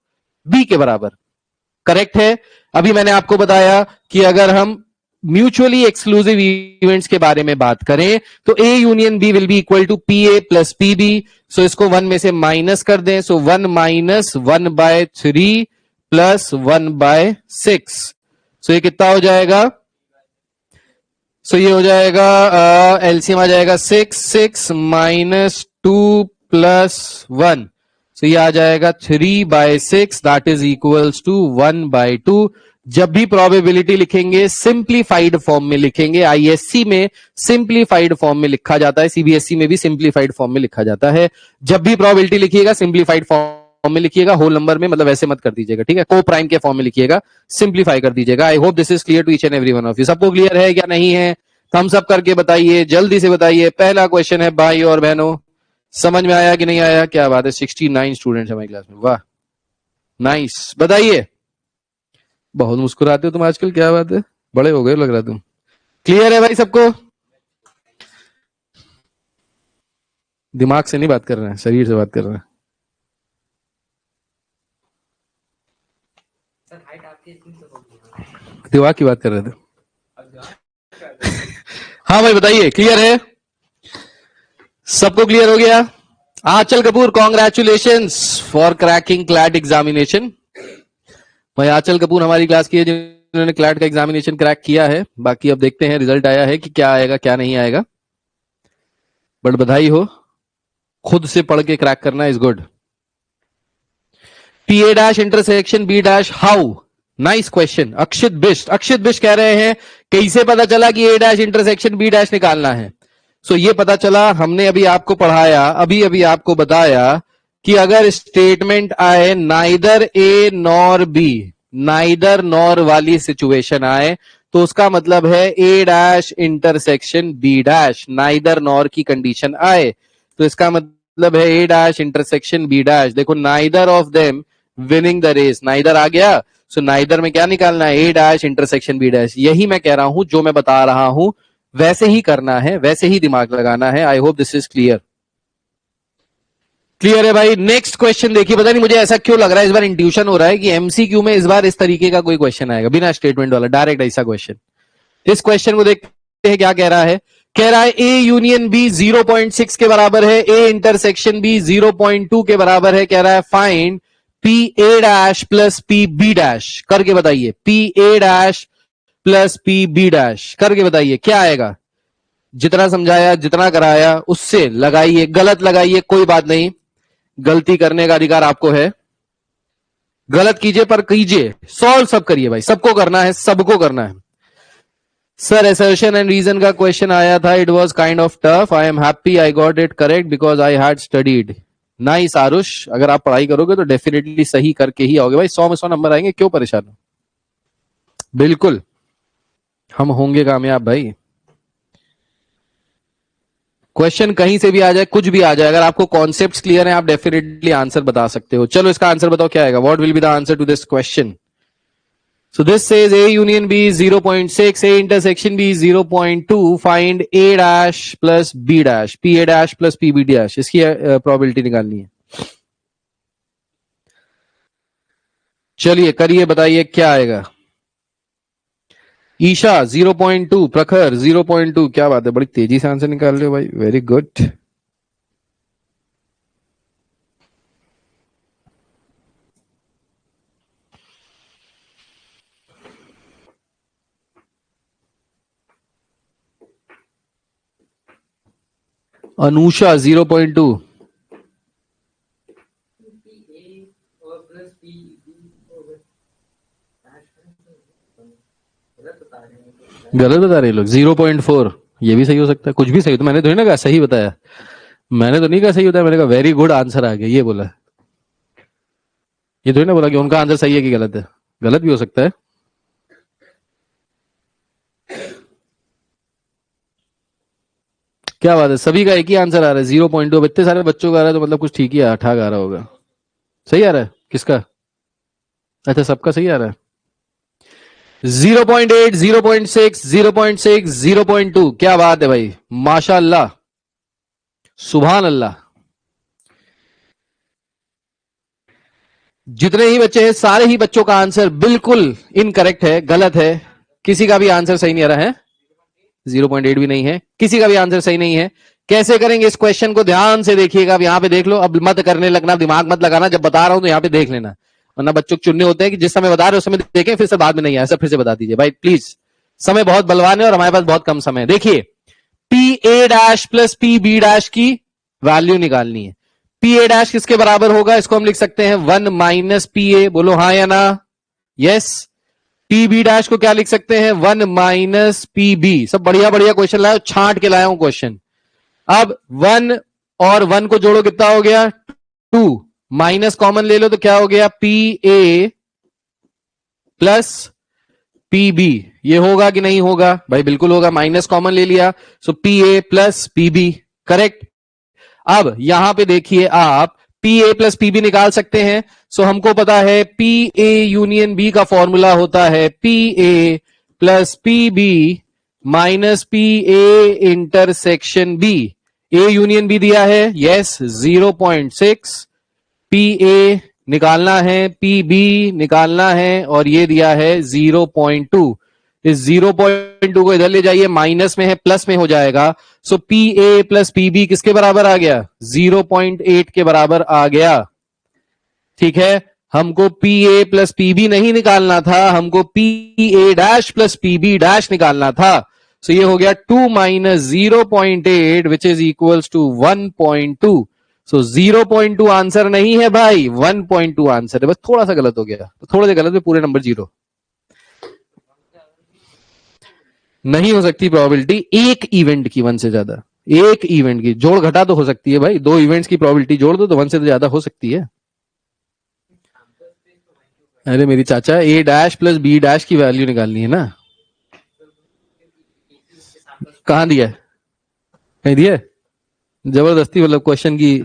B के बराबर। करेक्ट है? अभी मैंने आपको बताया कि अगर हम म्यूचुअली एक्सक्लूसिव इवेंट्स के बारे में बात करें तो A union B will be equal to P A plus P B. So इसको 1 में से माइनस कर दें, सो 1 माइनस 1/3 प्लस 1/6। सो ये कितना हो जाएगा? सो ये हो जाएगा एलसीएम आ जाएगा 6 माइनस 2 प्लस 1। सो ये आ जाएगा 3/6, दैट इज इक्वल्स टू 1/2। जब भी प्रोबेबिलिटी लिखेंगे सिंप्लीफाइड फॉर्म में लिखेंगे। आईएससी में सिंप्लीफाइड फॉर्म में लिखा जाता है, सीबीएसई में भी सिंप्लीफाइड फॉर्म में लिखा जाता है। जब भी प्रोबेबिलिटी लिखिएगा सिंप्लीफाइड फॉर्म में लिखिएगा, होल नंबर में, मतलब ऐसे मत कर दीजिएगा। ठीक है, को प्राइम के फॉर्म में लिखिएगा, सिंप्लीफाई कर दीजिएगा। I hope this is clear to each and every one of you. सबको क्लियर है क्या नहीं है? थम्स अप करके बताइए, जल्दी से बताइए। पहला क्वेश्चन है भाई और बहनों, समझ में आया कि नहीं आया? क्या बात है, 69 स्टूडेंट्स हमारी क्लास में, वाह नाइस। बताइए, बहुत मुस्कुराते हो तुम आजकल, क्या बात है, बड़े हो गए लग रहा तुम। क्लियर है भाई सबको? दिमाग से नहीं बात कर रहे हैं, शरीर से बात कर रहे हैं। दिमाग की बात कर रहे थे। हाँ भाई बताइए, क्लियर है? सबको क्लियर हो गया? Aanchal Kapoor, congratulations for cracking CLAT examination. भाई आंचल कपूर हमारी क्लास की है जिन्होंने क्लैट का एग्जामिनेशन क्रैक किया है। बाकी अब देखते हैं रिजल्ट आया है कि क्या आएगा क्या नहीं आएगा, बट बधाई हो, खुद से पढ़ के क्रैक करना is good. P A dash intersection B dash how? Nice question. Akshit Bisht, Akshit Bisht कह रहे हैं कैसे पता चला कि A dash intersection B dash निकालना है? सो ये पता चला, हमने अभी आपको पढ़ाया, अभी अभी आपको बताया कि अगर स्टेटमेंट आए neither A nor B, neither nor वाली सिचुएशन आए तो उसका मतलब है A dash intersection B dash. Neither nor की कंडीशन आए तो इसका मतलब है A dash intersection B dash. देखो neither of them winning the race, neither आ गया। सो नाइदर में क्या निकालना है? A dash intersection B dash. यही मैं कह रहा हूं, जो मैं बता रहा हूं वैसे ही करना है, वैसे ही दिमाग लगाना है। आई hope this is clear. Clear है भाई? नेक्स्ट क्वेश्चन देखिए। पता नहीं मुझे ऐसा क्यों लग रहा है, इस बार इंट्यूशन हो रहा है कि एमसीक्यू में इस बार इस तरीके का कोई क्वेश्चन आएगा, बिना स्टेटमेंट वाला, डायरेक्ट ऐसा क्वेश्चन। इस क्वेश्चन को देखते हैं क्या कह रहा है। कह रहा है ए यूनियन बी 0.6 के बराबर है, ए इंटरसेक्शन बी 0.2 के बराबर है। कह रहा है find P A dash plus P B dash. करके बताइए, P A dash plus P B dash करके बताइए क्या आएगा। जितना समझाया, जितना कराया उससे लगाइए, गलत लगाइए कोई बात नहीं, गलती करने का अधिकार आपको है। गलत कीजिए पर कीजिए, सॉल्व सब करिए भाई, सबको करना है, सबको करना है। सर असर्शन एंड रीजन का क्वेश्चन आया था, it was kind of tough, I am happy I got it correct because I had studied. Nice Aarush, अगर आप पढ़ाई करोगे तो डेफिनेटली सही करके ही आओगे भाई, 100 में 100 नंबर आएंगे, क्यों परेशान हो? बिल्कुल हम होंगे कामयाब भाई। क्वेश्चन कहीं से भी आ जाए, कुछ भी आ जाए, अगर आपको कॉन्सेप्ट्स क्लियर है आप डेफिनेटली आंसर बता सकते हो। चलो इसका आंसर बताओ क्या आएगा, what will be the answer to this question. So this says A union B is 0.6, A intersection B is 0.2, find A dash plus B dash, P A dash plus P B dash, इसकी probability निकालनी है। चलिए करिए, बताइए क्या आएगा। ईशा 0.2, प्रखर 0.2, क्या बात है, बड़ी तेजी से आंसर निकाल रहे हो भाई, वेरी गुड। अनुषा 0.2। गलत बता रहे लोग। 0.4 ये भी सही हो सकता है, कुछ भी सही। तो मैंने तो ना कहा सही बताया, मैंने तो नहीं कहा सही बताया, मैंने कहा वेरी गुड आंसर आ गया ये बोला। ये तो ना बोला कि उनका आंसर सही है कि गलत है, गलत भी हो सकता है। क्या बात है, सभी का एक ही आंसर आ रहा है 0.2। अब इतने सारे बच्चों का आ रहा है तो मतलब कुछ ठीक ही ठाक आ रहा होगा। सही आ रहा है किसका? अच्छा सबका सही आ रहा है। 0.8, 0.6, 0.6, 0.2। क्या बात है भाई, माशाअल्लाह, सुभान अल्लाह। जितने ही बच्चे हैं सारे ही बच्चों का आंसर बिल्कुल इनकरेक्ट है, गलत है। किसी का भी आंसर सही नहीं आ रहा है। 0.8 भी नहीं है, किसी का भी आंसर सही नहीं है। कैसे करेंगे इस क्वेश्चन को, ध्यान से देखिएगा। अब यहां पे देख लो, अब मत करने लगना, दिमाग मत लगाना, जब बता रहा हूं तो यहां पे देख लेना, वरना बच्चों को चुनने होते हैं कि जिस समय बता रहे हो उस समय देखें, फिर से बाद में नहीं आया, फिर से बता दीजिए भाई प्लीज। समय बहुत बलवान है और हमारे पास बहुत कम समय है। देखिए, P A dash plus P B dash की वैल्यू निकालनी है। पी ए डैश किसके बराबर होगा, इसको हम लिख सकते हैं 1 माइनस पी ए। बोलो हाँ या ना, यस। पी बी डैश को क्या लिख सकते हैं, 1 माइनस पी बी। सब बढ़िया बढ़िया क्वेश्चन लाया, छांट के लाया हूं क्वेश्चन। अब 1 और 1 को जोड़ो, कितना हो गया 2, माइनस कॉमन ले लो तो क्या हो गया P A plus P B. ये होगा कि नहीं होगा भाई, बिल्कुल होगा, माइनस कॉमन ले लिया, so P A plus P B, correct. अब यहां पे देखिए आप P A plus P B निकाल सकते हैं। सो हमको पता है पी ए यूनियन बी का फॉर्मूला होता है P A plus P B minus P A intersection B. A union B दिया है, यस 0.6। पी ए निकालना है, पी बी निकालना है, और ये दिया है 0.2। इस 0.2 को इधर ले जाइए, माइनस में है प्लस में हो जाएगा। So P A plus P B किसके बराबर आ गया, 0.8 के बराबर आ गया। ठीक है, हमको P A plus P B नहीं निकालना था, हमको P A dash plus P B dash निकालना था। सो ये हो गया 2 minus 0.8 which is equals to 1.2। So 0.2 answer नहीं है भाई, 1.2 आंसर है। बस थोड़ा सा गलत हो गया, तो थोड़ा सा गलत में पूरे नंबर 0 नहीं हो सकती प्रोबेबिलिटी एक इवेंट की, 1 से ज्यादा। एक इवेंट की जोड़ घटा तो हो सकती है भाई, 2 इवेंट्स की प्रोबेबिलिटी जोड़ दो तो 1 से तो ज्यादा हो सकती है। अरे मेरी चाचा, ए डैश प्लस बी डैश की वैल्यू निकालनी है ना। कहां दिया है, कहीं दिया है? जबरदस्ती मतलब क्वेश्चन की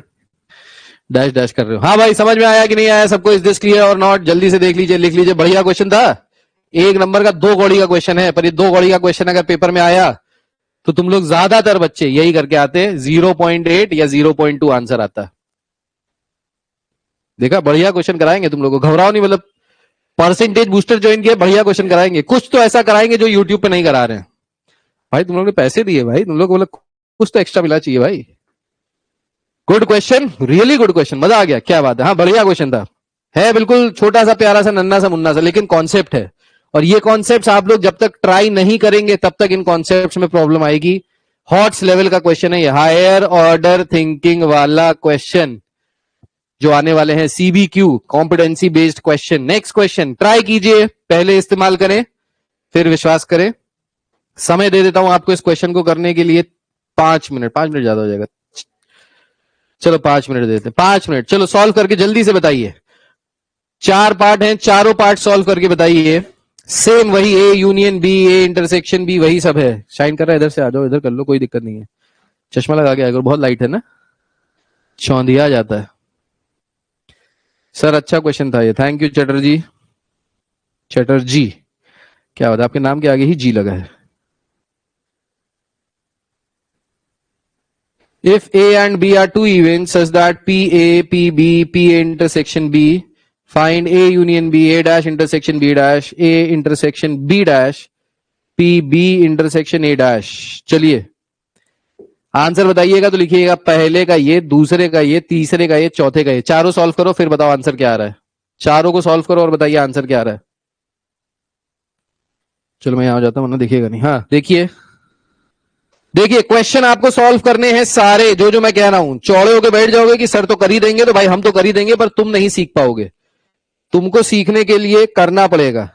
डैश डैश कर रहे हो। हाँ भाई, समझ में आया कि नहीं आया सबको, इज दिस क्लियर और नॉट? जल्दी से देख लीजिए, लिख लीजिए। बढ़िया क्वेश्चन था, 1 नंबर का 2 कौड़ी का क्वेश्चन है, पर ये 2 कौड़ी का क्वेश्चन अगर पेपर में आया तो तुम लोग ज्यादातर बच्चे यही करके आते, 0.8 या 0.2 आंसर आता। देखा, बढ़िया क्वेश्चन कराएंगे तुम लोग को, घबराओ नहीं। मतलब परसेंटेज बूस्टर ज्वाइन किया, बढ़िया क्वेश्चन कराएंगे। कुछ तो ऐसा कराएंगे जो यूट्यूब पे नहीं करा रहे हैं भाई। तुम लोग ने पैसे दिए भाई, तुम लोग को मतलब कुछ तो एक्स्ट्रा मिला चाहिए भाई। Good question, really good question, मजा आ गया, क्या बात है। हाँ बढ़िया क्वेश्चन था, है बिल्कुल छोटा सा प्यारा सा नन्ना सा मुन्ना सा, लेकिन कॉन्सेप्ट है। और ये कॉन्सेप्ट आप लोग जब तक ट्राई नहीं करेंगे तब तक इन कॉन्सेप्ट में प्रॉब्लम आएगी। हॉट्स लेवल का क्वेश्चन है ये, हायर ऑर्डर थिंकिंग वाला क्वेश्चन जो आने वाले हैं, CBQ competency based question. Next question try कीजिए, पहले इस्तेमाल करें फिर विश्वास करें। समय दे देता हूं आपको इस क्वेश्चन को करने के लिए 5 मिनट। 5 मिनट ज्यादा हो जाएगा, चलो 5 मिनट देते हैं, 5 मिनट। चलो सॉल्व करके जल्दी से बताइए। 4 पार्ट हैं, चारों पार्ट सॉल्व करके बताइए। सेम वही, A union B, A intersection B, वही सब है। शाइन कर रहा है, इधर से आ जाओ, इधर कर लो, कोई दिक्कत नहीं है। चश्मा लगा के आएगा, बहुत लाइट है ना, चौंधिया जाता है। सर अच्छा क्वेश्चन था ये, थैंक यू चटर्जी। चटर्जी क्या होता है, आपके नाम के आगे ही जी लगा है। If A and B are two events such that PA, PB, PA intersection B, find A union B, A dash intersection B dash, A intersection B dash, PB intersection A dash। चलिए answer बताइएगा तो लिखिएगा पहले का ये, दूसरे का ये, तीसरे का ये, चौथे का ये। चारों सॉल्व करो फिर बताओ आंसर क्या आ रहा है। चारों को सॉल्व करो और बताइए आंसर क्या आ रहा है। चलो मैं यहां आ जाता हूं वरना देखिएगा नहीं। हाँ देखिए, देखिए क्वेश्चन आपको सॉल्व करने हैं सारे, जो जो मैं कह रहा हूं। चौड़े होके बैठ जाओगे कि सर तो कर ही देंगे, तो भाई हम तो कर ही देंगे, पर तुम नहीं सीख पाओगे। तुमको सीखने के लिए करना पड़ेगा।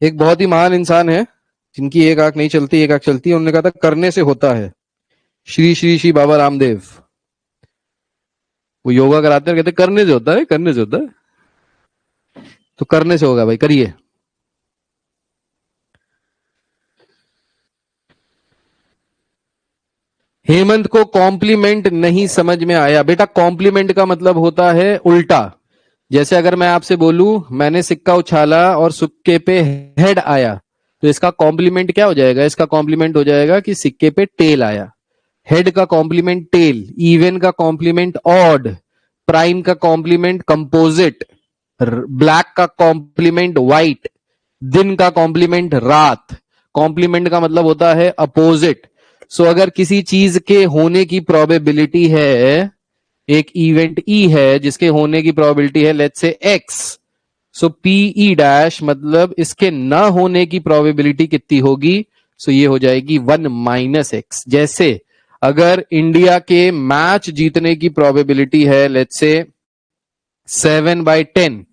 एक बहुत ही महान इंसान है, जिनकी एक आंख नहीं चलती एक आंख चलती है, उन्होंने कहा था करने से होता है। श्री श्री श्री बाबा रामदेव। वो योगा कराते हैं, कहते करने से होता है, करने से होता है। तो करने से होगा भाई, करिए। हेमंत को कॉम्प्लीमेंट नहीं समझ में आया। बेटा कॉम्प्लीमेंट का मतलब होता है उल्टा। जैसे अगर मैं आपसे बोलूं मैंने सिक्का उछाला और सिक्के पे हेड आया, तो इसका कॉम्प्लीमेंट क्या हो जाएगा? इसका कॉम्प्लीमेंट हो जाएगा कि सिक्के पे टेल आया। हेड का कॉम्प्लीमेंट टेल, इवन का कॉम्प्लीमेंट ऑड, प्राइम का कॉम्प्लीमेंट कंपोजिट, ब्लैक का कॉम्प्लीमेंट व्हाइट, दिन का कॉम्प्लीमेंट रात। कॉम्प्लीमेंट का मतलब होता है अपोजिट। सो अगर किसी चीज के होने की प्रोबेबिलिटी है, एक इवेंट ई है जिसके होने की प्रोबेबिलिटी है let's say x, so P E dash मतलब इसके ना होने की प्रोबेबिलिटी कितनी होगी? सो ये हो जाएगी 1 - x। जैसे अगर इंडिया के मैच जीतने की प्रोबेबिलिटी है लेट्स से 7/10,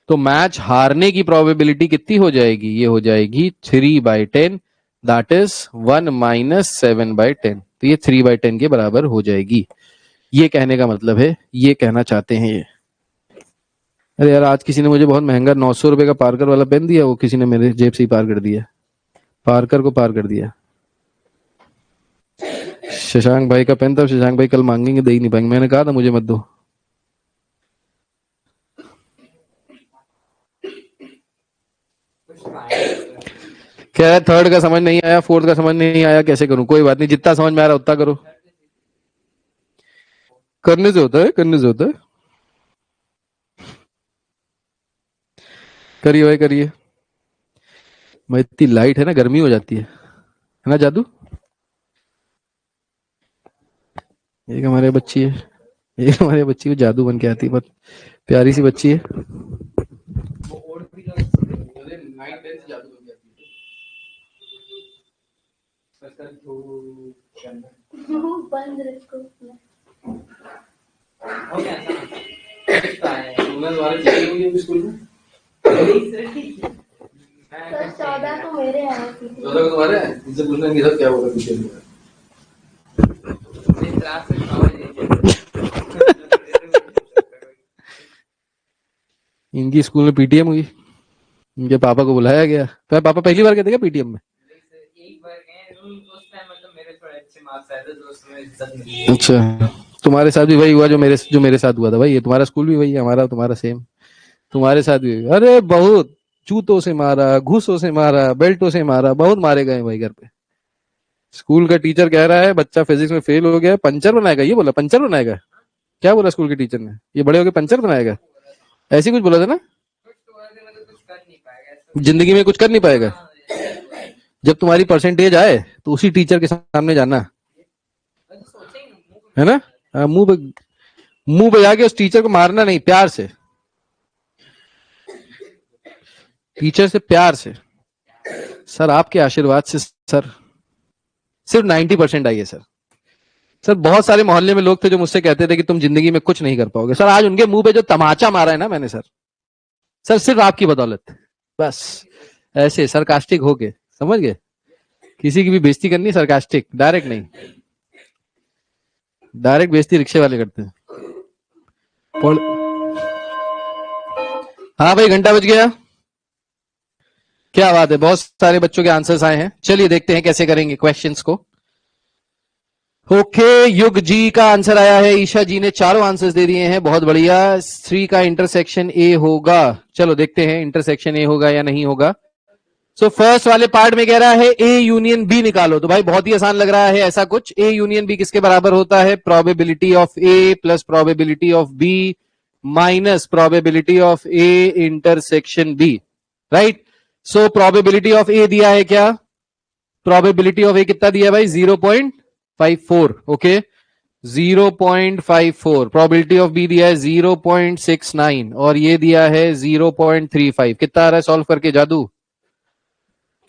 तो मैच हारने की प्रोबेबिलिटी कितनी हो जाएगी? ये हो जाएगी 3/10, दैट इज 1 - 7/10। तो ये 3/10 के बराबर हो जाएगी। ये कहने का मतलब है, ये कहना चाहते हैं ये। अरे यार आज किसी ने मुझे बहुत महंगा 900 रुपए का पार्कर वाला पेन दिया, वो किसी ने मेरे जेब से ही पार कर दिया, पार्कर को पार कर दिया। शशांक भाई का पेन था, शशांक भाई कल मांगेंगे, दे ही नहीं पाएंगे। मैंने कहा था मुझे मत दो। कह रहा है थर्ड का समझ नहीं आया, फोर्थ का समझ नहीं आया, कैसे करूं? कोई बात नहीं, जितना समझ में आ रहा उतना करो। करने से होता है, करने से होता है। करिए भाई करिए। मैं इतनी लाइट है ना, गर्मी हो जाती है ना जादू। एक हमारे बच्ची है, एक हमारे बच्ची को जादू बन के आती है, बहुत प्यारी सी बच्ची है।
सर 14 को मेरे आए थे।
14 को तुम्हारे हैं? इनसे पूछना कि सब क्या होगा पीछे। इनकी स्कूल में पीटीएम हुई, इनके पापा को बुलाया गया। तो पापा पहली बार गए थे क्या पीटीएम में?
एक बार गए, उस टाइम मतलब मेरे थोड़े अच्छे मार्क्स आए थे तो उसमें इज्जत मिली।
अच्छा, तुम्हारे साथ भी वही हुआ जो मेरे साथ हुआ था भाई। ये तुम्हारा स्कूल भी वही है, हमारा तुम्हारा सेम। तुम्हारे साथ भी अरे बहुत जूतों से मारा, घूसों से मारा, बेल्टों से मारा, बहुत मारे गए भाई घर पे। स्कूल का टीचर कह रहा है बच्चा फिजिक्स में फेल हो गया, पंचर बनाएगा। ये बोला पंचर बनाएगा? क्या बोला स्कूल के टीचर ने? ये बड़े होके पंचर बनाएगा, ऐसी कुछ बोला था ना। जिंदगी में कुछ कर नहीं पाएगा। जब तुम्हारी परसेंटेज आए तो उसी टीचर के सामने जाना, है ना। मुंह पे जाके उस टीचर को मारना नहीं, प्यार से, टीचर से प्यार से। सर आपके आशीर्वाद से सर सिर्फ 90% आई है सर। सर बहुत सारे मोहल्ले में लोग थे जो मुझसे कहते थे कि तुम जिंदगी में कुछ नहीं कर पाओगे। सर आज उनके मुंह पे जो तमाचा मारा है ना मैंने सर सिर्फ आपकी बदौलत। बस ऐसे सरकास्टिक होके, समझ गए? किसी की भी बेइज्जती करनी सरकास्टिक, डायरेक्ट नहीं। डायरेक्ट बेइज्जती रिक्शे वाले करते हैं। हाँ भाई घंटा बज गया। क्या बात है, बहुत सारे बच्चों के आंसर्स आए हैं। चलिए देखते हैं कैसे करेंगे क्वेश्चंस को। ओके, युग जी का आंसर आया है, ईशा जी ने चारों आंसर्स दे दिए हैं, बहुत बढ़िया। 3 का इंटरसेक्शन ए होगा। चलो देखते हैं इंटरसेक्शन ए होगा या नहीं होगा। सो फर्स्ट वाले पार्ट में कह रहा है ए यूनियन बी निकालो। तो भाई बहुत ही आसान लग रहा है ऐसा कुछ। ए यूनियन बी किसके बराबर होता है? Probability of A plus probability of B minus probability of A intersection B, right. So probability of A दिया है क्या? प्रोबेबिलिटी ऑफ ए कितना दिया है भाई? 0.54। ओके 0.54। प्रोबेबिलिटी ऑफ बी दिया है 0.69 और ये दिया है 0.35। कितना आ रहा है सॉल्व करके जादू?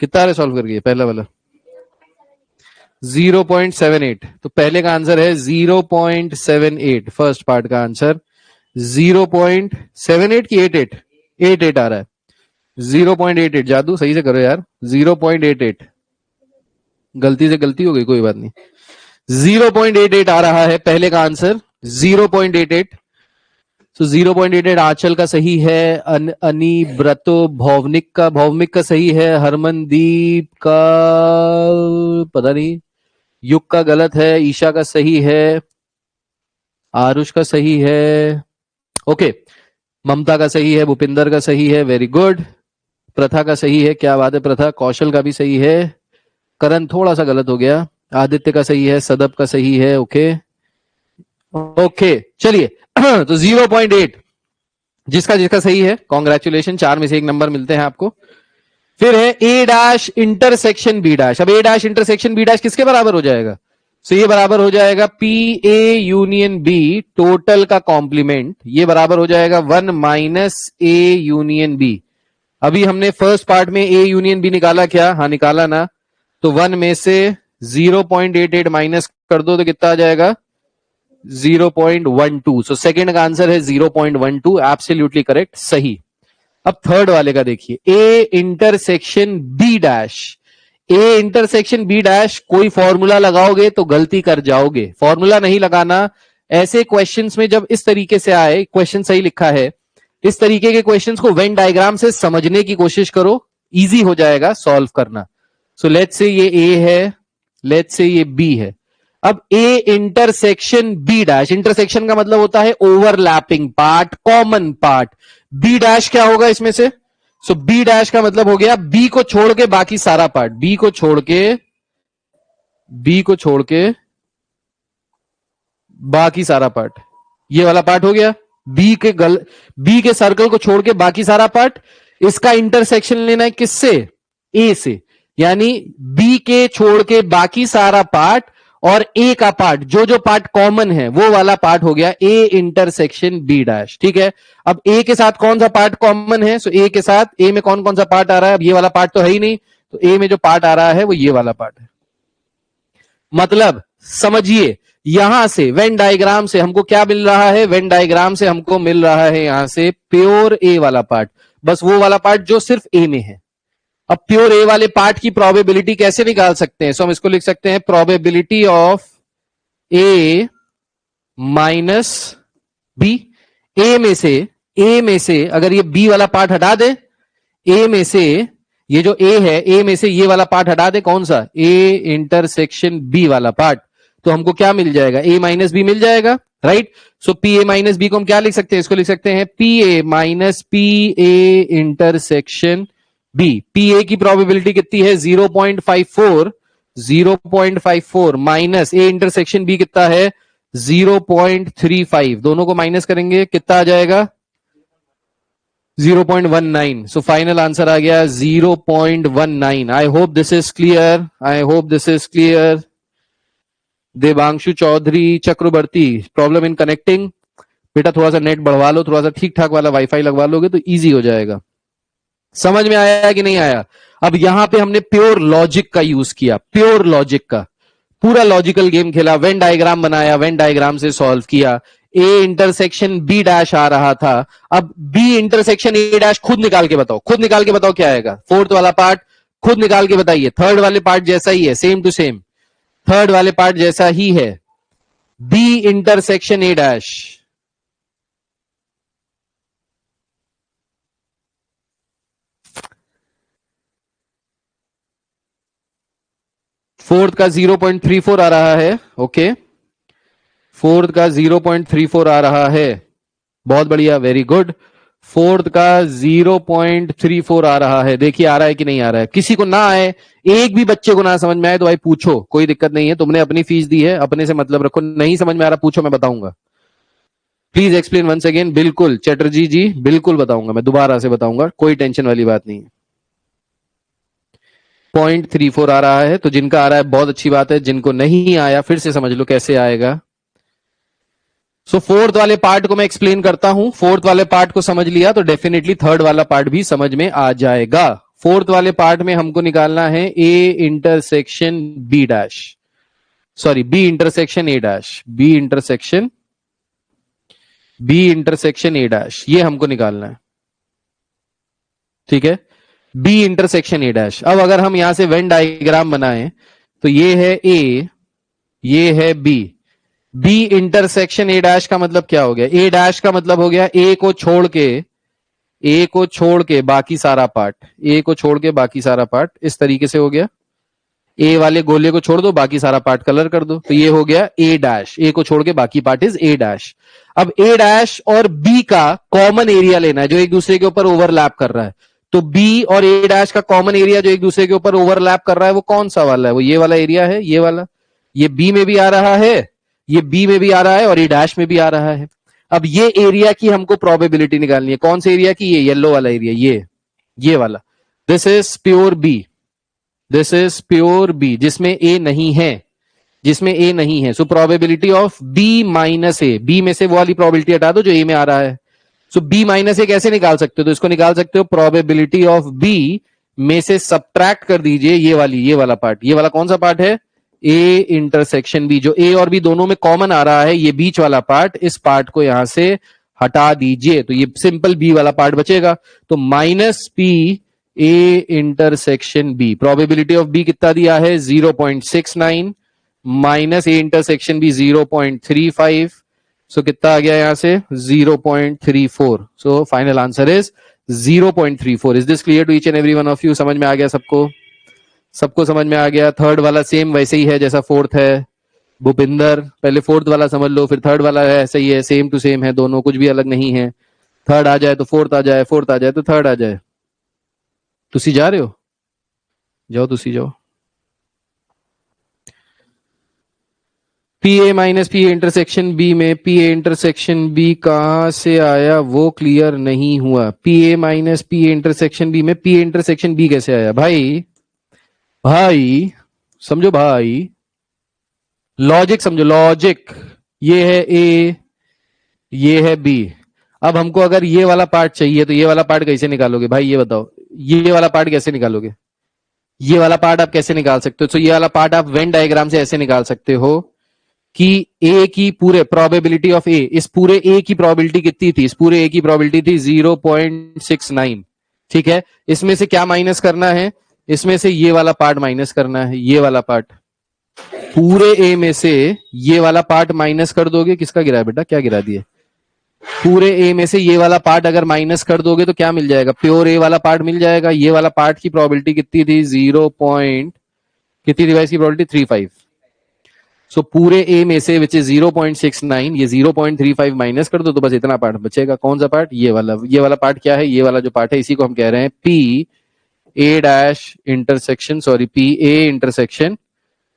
कितना आ रहा है सॉल्व करके? पहला वाला 0.78, तो पहले का आंसर है 0.78, फर्स्ट पार्ट का आंसर 0.78 की 88, 88 आ रहा है 0.88। जादू सही से करो यार, 0.88, गलती से गलती हो गई, कोई बात नहीं, 0.88 आ रहा है पहले का आंसर 0.88। तो 0.88 आंचल का सही है, अनी ब्रतो भौवनिक का सही है, हरमनदीप का पता नहीं, युग का गलत है, ईशा का सही है, आरुष का सही है, ओके, ममता का सही है, भूपिंदर का सही है, वेरी गुड, प्रथा का सही है, क्या बात है प्रथा, कौशल का भी सही है, करण थोड़ा सा गलत हो गया, आदित्य का सही है, सदब का सही है, ओके ओके, चलिए तो 0.8 जिसका जिसका सही है, कॉन्ग्रेचुलेशन, 4 में से 1 नंबर मिलते हैं आपको। फिर है A dash intersection B dash. अब A dash intersection B dash किसके बराबर हो जाएगा? तो ये बराबर हो जाएगा P A union B total का कॉम्प्लीमेंट, ये बराबर हो जाएगा 1 माइनस ए यूनियन बी। अभी हमने फर्स्ट पार्ट में ए यूनियन बी निकाला क्या? हाँ निकाला ना, तो 1 में से 0.88 माइनस कर दो तो कितना आ जाएगा? 0.12। सो सेकंड का आंसर है 0.12, एब्सोल्युटली करेक्ट, सही। अब थर्ड वाले का देखिए, A intersection B dash. A intersection B dash, कोई फॉर्मूला लगाओगे तो गलती कर जाओगे, फॉर्मूला नहीं लगाना। ऐसे क्वेश्चंस में जब इस तरीके से आए, क्वेश्चन सही लिखा है, इस तरीके के क्वेश्चंस को वेन डायग्राम से समझने की कोशिश करो, इजी हो जाएगा सॉल्व करना। सो लेट्स से ये ए है, लेट्स से ये बी है। अब A intersection B dash, intersection का मतलब होता है overlapping part, common part. B dash क्या होगा इसमें से? सो बी डैश का मतलब हो गया बी को छोड़ के बाकी सारा पार्ट, बी को छोड़ के बाकी सारा पार्ट, ये वाला पार्ट हो गया। बी के सर्कल को छोड़ के बाकी सारा पार्ट, इसका इंटरसेक्शन लेना है किससे? ए से, यानी बी के छोड़ के बाकी सारा पार्ट और ए का पार्ट, जो जो पार्ट कॉमन है वो वाला पार्ट हो गया ए इंटरसेक्शन बी डैश। ठीक है, अब ए के साथ कौन सा पार्ट कॉमन है? सो ए के साथ, ए में कौन कौन सा पार्ट आ रहा है? अब ये वाला पार्ट तो है ही नहीं, तो ए में जो पार्ट आ रहा है वो ये वाला पार्ट है। मतलब समझिए, यहां से वेन डायग्राम से हमको क्या मिल रहा है? वेन डायग्राम से हमको मिल रहा है यहां से प्योर ए वाला पार्ट, बस वो वाला पार्ट जो सिर्फ ए में है। अब प्योर ए वाले पार्ट की प्रोबेबिलिटी कैसे निकाल सकते हैं? सो हम इसको लिख सकते हैं probability of A minus B. A में से अगर ये बी वाला पार्ट हटा दे, ए में से ये जो ए है, ए में से ये वाला पार्ट हटा दे, कौन सा? ए इंटरसेक्शन बी वाला पार्ट, तो हमको क्या मिल जाएगा? ए माइनस बी मिल जाएगा, right. So P A minus B को हम क्या लिख सकते हैं? इसको लिख सकते हैं P A minus P A intersection B. P A की प्रोबेबिलिटी कितनी है? 0.54, 0.54 माइनस ए इंटरसेक्शन बी कितना है? 0.35, दोनों को माइनस करेंगे कितना आ जाएगा? 0.19। सो फाइनल आंसर आ गया 0.19। I hope this is clear, I hope this is clear. Devanshu Chaudhary Chakraborty, problem in connecting? बेटा थोड़ा सा नेट बढ़वा लो, थोड़ा सा ठीक ठाक वाला वाईफाई लगवा लोगे तो इजी हो जाएगा। समझ में आया कि नहीं आया? अब यहां पे हमने प्योर लॉजिक का यूज किया, प्योर लॉजिक का, पूरा लॉजिकल गेम खेला, वेन डायग्राम बनाया, वेन डायग्राम से सॉल्व किया। ए इंटरसेक्शन बी डैश आ रहा था, अब बी इंटरसेक्शन ए डैश खुद निकाल के बताओ, खुद निकाल के बताओ क्या आएगा? फोर्थ वाला पार्ट खुद निकाल के बताइए। थर्ड वाले पार्ट जैसा ही है, सेम टू सेम, थर्ड वाले पार्ट जैसा ही है, B intersection A dash. Fourth का 0.34 आ रहा है, ओके, फोर्थ का 0.34 आ रहा है, बहुत बढ़िया, वेरी गुड। फोर्थ का 0.34 आ रहा है, देखिए आ रहा है कि नहीं आ रहा है? किसी को ना आए, एक भी बच्चे को ना समझ में आए तो भाई पूछो, कोई दिक्कत नहीं है, तुमने अपनी फीस दी है, अपने से मतलब रखो। नहीं समझ में आ रहा पूछो, मैं बताऊंगा। Please explain once again. बिल्कुल चटर्जी जी, बिल्कुल बताऊंगा, मैं दोबारा से बताऊंगा, कोई टेंशन वाली बात नहीं है। 0.34 आ रहा है, तो जिनका आ रहा है बहुत अच्छी बात है, जिनको नहीं आया फिर से समझ लो कैसे आएगा। सो फोर्थ वाले पार्ट को मैं एक्सप्लेन करता हूं। फोर्थ वाले पार्ट को समझ लिया तो डेफिनेटली थर्ड वाला पार्ट भी समझ में आ जाएगा। फोर्थ वाले पार्ट में हमको निकालना है A intersection B dash. Sorry B intersection A dash, B intersection A dash, ये हमको निकालना है, ठीक है, बी इंटरसेक्शन ए डैश। अब अगर हम यहां से वेन डायग्राम बनाएं तो ये है ए, ये है B, B intersection A dash का मतलब क्या हो गया, ए डैश का मतलब हो गया ए को छोड़ के बाकी सारा पार्ट, ए को छोड़ के बाकी सारा पार्ट, इस तरीके से हो गया, ए वाले गोले को छोड़ दो, बाकी सारा पार्ट कलर कर दो, तो ये हो गया ए डैश, ए को छोड़ के बाकी पार्ट इज ए डैश। अब ए डैश और बी का कॉमन एरिया लेना है जो एक दूसरे के ऊपर ओवरलैप कर रहा है, तो बी और ए डैश का कॉमन एरिया जो एक दूसरे के ऊपर ओवरलैप कर रहा है वो कौन सा वाला है, वो ये वाला एरिया है, ये वाला, ये बी में भी आ रहा है, ये बी में भी आ रहा है और ए डैश में भी आ रहा है। अब ये एरिया की हमको प्रोबेबिलिटी निकालनी है, कौन से एरिया की, ये येलो वाला एरिया, ये वाला, this is pure B, this is pure B, जिसमें ए नहीं है, so probability of B minus A, B में से वो वाली प्रोबेबिलिटी हटा दो जो ए में आ रहा है, सो बी माइनस ए कैसे निकाल सकते हो, तो इसको निकाल सकते हो प्रोबेबिलिटी ऑफ बी में से सब्ट्रैक्ट कर दीजिए ये वाला पार्ट, ये वाला कौन सा पार्ट है, ए इंटरसेक्शन बी, जो ए और बी दोनों में कॉमन आ रहा है, ये बीच वाला पार्ट, इस पार्ट को यहां से हटा दीजिए तो ये सिंपल बी वाला पार्ट बचेगा, तो minus P A intersection B, probability of B कितना दिया है 0.69 minus A intersection B 0.35, so कितना आ गया यहां से 0.34, so final answer is 0.34। Is this clear to each and every one of you, समझ में आ गया सबको समझ में आ गया। थर्ड वाला सेम वैसे ही है जैसा फोर्थ है, भूपिंदर पहले फोर्थ वाला समझ लो फिर थर्ड वाला है, ऐसे ही है, सेम टू सेम है दोनों, कुछ भी अलग नहीं है, थर्ड आ जाए तो फोर्थ आ जाए, फोर्थ आ जाए तो थर्ड आ जाए। तुसी जा रहे हो, जाओ तुसी जाओ। P A minus P A intersection B में पी ए इंटरसेक्शन बी कहां से आया वो क्लियर नहीं हुआ, P A minus P A intersection B में पी ए इंटरसेक्शन बी कैसे आया, भाई समझो, भाई लॉजिक समझो, लॉजिक, ये है ए, ये है बी, अब हमको अगर ये वाला पार्ट चाहिए तो ये वाला पार्ट कैसे निकालोगे भाई, ये बताओ, ये वाला पार्ट कैसे निकालोगे, ये वाला पार्ट आप कैसे निकाल सकते हो, तो ये वाला पार्ट आप वेन डायग्राम से ऐसे निकाल सकते हो कि ए की पूरे प्रोबेबिलिटी ऑफ ए, इस पूरे ए की प्रोबेबिलिटी कितनी थी, इस पूरे ए की प्रोबेबिलिटी थी 0.69, ठीक है, इसमें से क्या माइनस करना है, इसमें से ये वाला पार्ट माइनस करना है, ये वाला पार्ट, पूरे ए में से ये वाला पार्ट माइनस कर दोगे, किसका गिरा है बेटा, क्या गिरा दिए, पूरे ए में से ये वाला पार्ट अगर माइनस कर दोगे तो क्या मिल जाएगा, प्योर ए वाला पार्ट मिल जाएगा, ये वाला पार्ट की प्रोबेबिलिटी कितनी थी कितनी थी भाई इसकी प्रोबेबिलिटी 35, सो पूरे ए में से विच इज 0.69, ये 0.35 माइनस कर दो तो बस इतना पार्ट बचेगा, कौन सा पार्ट, ये वाला पार्ट क्या है, ये वाला जो पार्ट है इसी को हम कह रहे हैं P A dash intersection, sorry P A intersection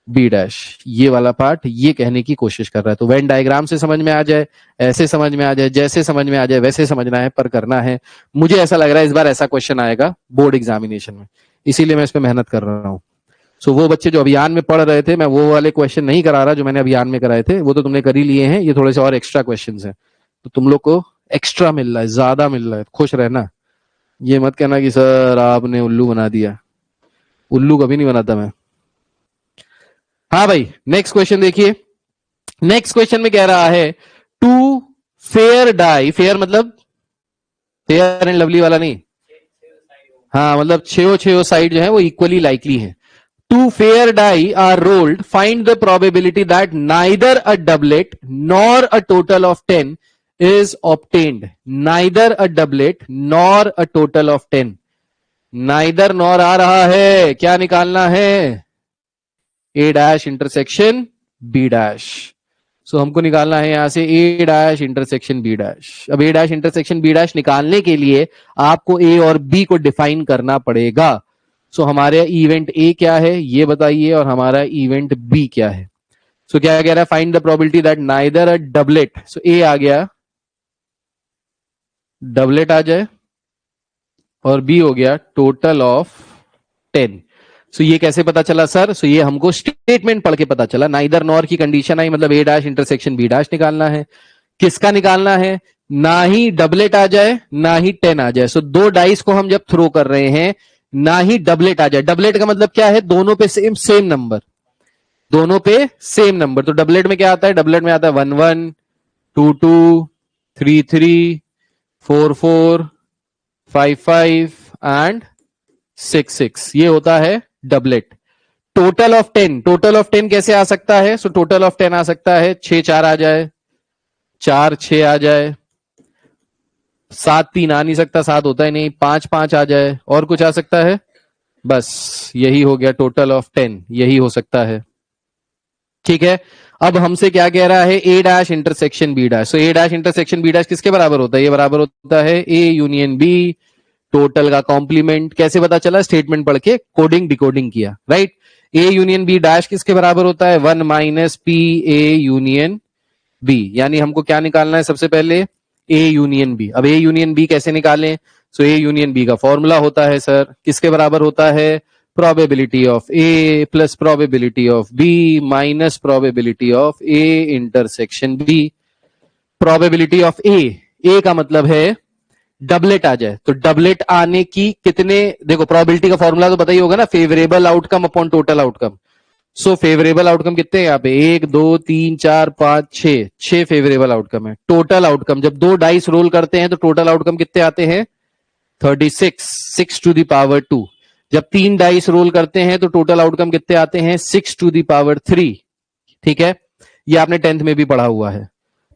B dash, ये वाला पार्ट ये कहने की कोशिश कर रहा है। तो वेन डायग्राम से समझ में आ जाए, ऐसे समझ में आ जाए, जैसे समझ में आ जाए वैसे समझना है, पर करना है। मुझे ऐसा लग रहा है इस बार ऐसा क्वेश्चन आएगा बोर्ड एग्जामिनेशन में, इसीलिए मैं इस पर मेहनत कर रहा हूं। सो वो बच्चे जो अभियान में पढ़ रहे थे, मैं वो वाले क्वेश्चन नहीं करा रहा जो मैंने अभियान में कराए थे, वो तो तुमने कर ही लिए हैं, ये थोड़े से और एक्स्ट्रा क्वेश्चन हैं, तो तुम लोग को एक्स्ट्रा मिल रहा है, ज्यादा मिल रहा है, खुश रहना, ये मत कहना कि सर आपने उल्लू बना दिया, उल्लू कभी नहीं बनाता मैं। हाँ भाई नेक्स्ट क्वेश्चन देखिए, नेक्स्ट क्वेश्चन में कह रहा है टू फेयर डाई, फेयर मतलब फेयर एंड लवली वाला नहीं, हाँ मतलब छो साइड जो है वो इक्वली लाइकली है। Two fair die are rolled, find the probability that neither a doublet nor a total of 10 is obtained, neither a doublet nor a total of 10, neither nor आ रहा है, क्या निकालना है, A dash intersection B dash, सो हमको निकालना है यहां से ए डैश इंटरसेक्शन बी डैश। अब A dash intersection B dash निकालने के लिए आपको ए और बी को डिफाइन करना पड़ेगा। सो हमारे इवेंट ए क्या है ये बताइए और हमारा इवेंट बी क्या है। सो क्या कह रहा है, find the probability that neither a doublet, so A आ गया, डबलेट आ जाए और बी हो गया टोटल ऑफ 10। सो ये कैसे पता चला सर, सो ये हमको स्टेटमेंट पढ़ के पता चला, नाइदर नॉर की कंडीशन आई, मतलब ए डैश इंटरसेक्शन बी डैश निकालना है। किसका निकालना है, ना ही डबलेट आ जाए ना ही 10 आ जाए। सो दो डाइस को हम जब थ्रो कर रहे हैं ना ही डबलेट आ जाए, डबलेट का मतलब क्या है, दोनों पे सेम नंबर, दोनों पे सेम नंबर। तो डबलेट में क्या आता है? डबलेट में आता है 1 1 2 2 3 3 4 4 5 5 एंड 6 6। ये होता है doublet. Total of 10, total of 10 कैसे आ सकता है? सो टोटल ऑफ 10 आ सकता है 6 4 आ जाए, 4 6 आ जाए, 7 3 आ नहीं सकता, 7 होता ही नहीं, 5 5 आ जाए, और कुछ आ सकता है? बस यही हो गया टोटल ऑफ 10, यही हो सकता है। ठीक है, अब हमसे क्या कह रहा है? A dash intersection B dash. So A dash intersection B dash किसके बराबर होता है? ये बराबर होता है ए यूनियन बी, टोटल का कॉम्प्लीमेंट। कैसे पता चला? स्टेटमेंट पढ़ के कोडिंग डिकोडिंग किया, right. A union B dash किसके बराबर होता है? 1 minus P A union B. यानी हमको क्या निकालना है? सबसे पहले ए यूनियन बी। अब ए यूनियन बी कैसे निकालें? सो ए यूनियन बी का फॉर्मूला होता है सर, किसके बराबर होता है? Probability of A plus probability of B minus probability of A intersection B. Probability of A का मतलब है डबलेट आ जाए। तो डबलेट आने की कितने, देखो प्रोबेबिलिटी का फॉर्मूला तो पता ही होगा ना, favourable outcome upon total outcome. So favourable outcome कितने हैं यहाँ पे? 1 2 3 4 5 6, 6 फेवरेबल आउटकम है। टोटल आउटकम जब 2 डाइस रोल करते हैं तो टोटल आउटकम कितने आते हैं? 36, 6 टू द पावर 2। जब 3 डाइस रोल करते हैं तो टोटल आउटकम कितने आते हैं? 6 टू द पावर 3। ठीक है, ये आपने 10th में भी पढ़ा हुआ है।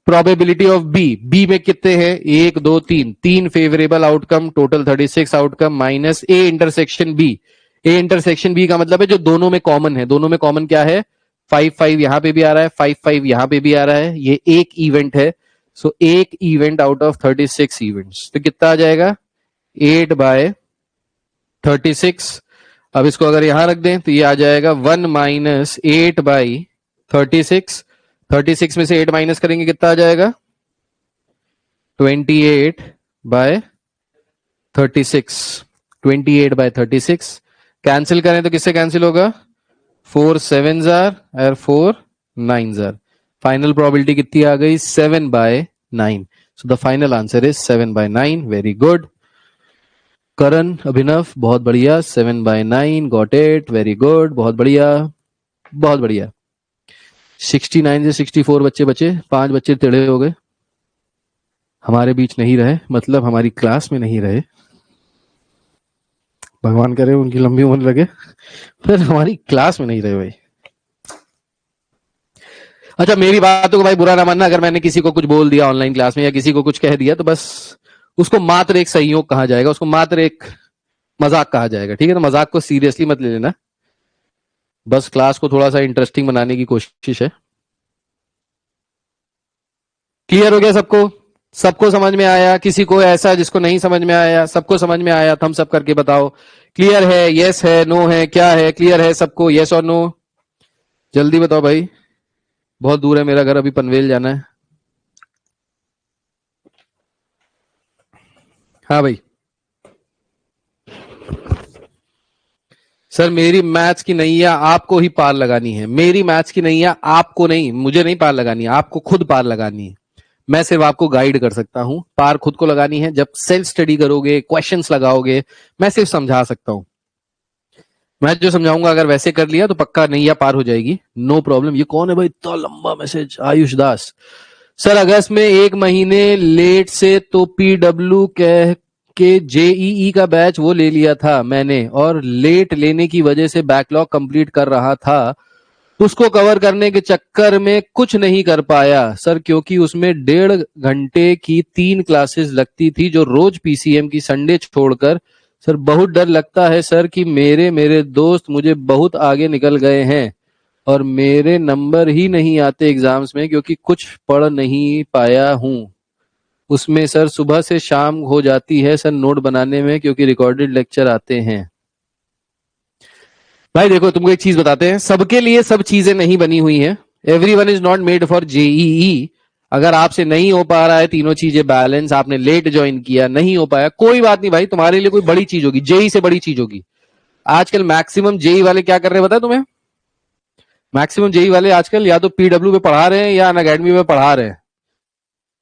प्रोबेबिलिटी ऑफ बी में कितने हैं? 1 2 3, 3 favourable outcome, total 36 outcome minus A intersection B. A intersection B का मतलब है जो दोनों में कॉमन है। दोनों में कॉमन क्या है? 5 5 यहां पे भी आ रहा है, 5 5 यहां पे भी आ रहा है, ये एक इवेंट है। सो एक इवेंट आउट ऑफ 36 इवेंट्स, तो कितना आ जाएगा? 8 बाय 36। अब इसको अगर यहां रख दें तो ये आ जाएगा 1 माइनस 8 बाई 36। 36 में से 8 माइनस करेंगे कितना आ जाएगा? 28 बाय 36। 28 बाय 36 कैंसिल करें तो किससे कैंसिल होगा? 4 7 जार और 4 9 जार। फाइनल प्रोबेबिलिटी कितनी आ गई? 7 by 9। So the final answer is 7 by 9। Very good Karan, Abhinav, बहुत बढ़िया। 7 by 9, got it, very good, बहुत बढ़िया, बहुत बढ़िया। 69 से 64 बच्चे बचे, 5 बच्चे टेढ़े हो गए, हमारे बीच नहीं रहे, मतलब हमारी क्लास में नहीं रहे। भगवान करे उनकी लंबी उम्र लगे, फिर हमारी क्लास में नहीं रहे भाई। अच्छा, मेरी बातों को भाई बुरा ना मानना, अगर मैंने किसी को कुछ बोल दिया ऑनलाइन क्लास में या किसी को कुछ कह दिया तो बस उसको मात्र एक संयोग कहा जाएगा, उसको मात्र एक मजाक कहा जाएगा, ठीक है? तो मजाक को सीरियसली मत ले लेना, बस क्लास को थोड़ा सा इंटरेस्टिंग बनाने की कोशिश है। क्लियर हो गया सबको? सबको समझ में आया? किसी को ऐसा जिसको नहीं समझ में आया? सबको समझ में आया? थम्स अप करके बताओ क्लियर है, यस है, नो है, क्या है? क्लियर है सबको, यस और नो? जल्दी बताओ भाई, बहुत दूर है मेरा घर, अभी पनवेल जाना है। हाँ भाई सर, मेरी मैथ्स की नैया आपको ही पार लगानी है। मेरी मैथ्स की नैया आपको नहीं, मुझे नहीं पार लगानी है, आपको खुद पार लगानी है। मैं सिर्फ आपको गाइड कर सकता हूं, पार खुद को लगानी है। जब सेल्फ स्टडी करोगे, क्वेश्चंस लगाओगे, मैं सिर्फ समझा सकता हूं। मैं जो समझाऊंगा अगर वैसे कर लिया तो पक्का नैया पार हो जाएगी, नो प्रॉब्लम। ये कौन है भाई, इतना लंबा मैसेज? आयुष दास सर, अगस्त में 1 महीने लेट से तो पीडब्ल्यू कह के जेईई का बैच वो ले लिया था मैंने, और लेट लेने की वजह से बैकलॉग कंप्लीट कर रहा था, उसको कवर करने के चक्कर में कुछ नहीं कर पाया सर, क्योंकि उसमें 1.5 घंटे की 3 क्लासेस लगती थी जो रोज पीसीएम की संडे छोड़कर। सर बहुत डर लगता है सर कि मेरे दोस्त मुझे बहुत आगे निकल गए हैं और मेरे नंबर ही नहीं आते एग्जाम्स में, क्योंकि कुछ पढ़ नहीं पाया हूं उसमें। सर सुबह से शाम हो जाती है सर नोट बनाने में, क्योंकि रिकॉर्डेड लेक्चर आते हैं। भाई देखो, तुमको एक चीज बताते हैं, सबके लिए सब चीजें नहीं बनी हुई हैं। Everyone is not made for JEE. अगर आपसे नहीं हो पा रहा है तीनों चीजें बैलेंस, आपने लेट ज्वाइन किया, नहीं हो पाया, कोई बात नहीं भाई, तुम्हारे लिए कोई बड़ी चीज होगी, जेई से बड़ी चीज होगी। आजकल मैक्सिमम जेई वाले क्या कर रहे हैं पता है तुम्हें? मैक्सिमम जेई वाले आजकल या तो पीडब्ल्यू पे पढ़ा रहे हैं या अनअकैडमी पे पढ़ा रहे हैं।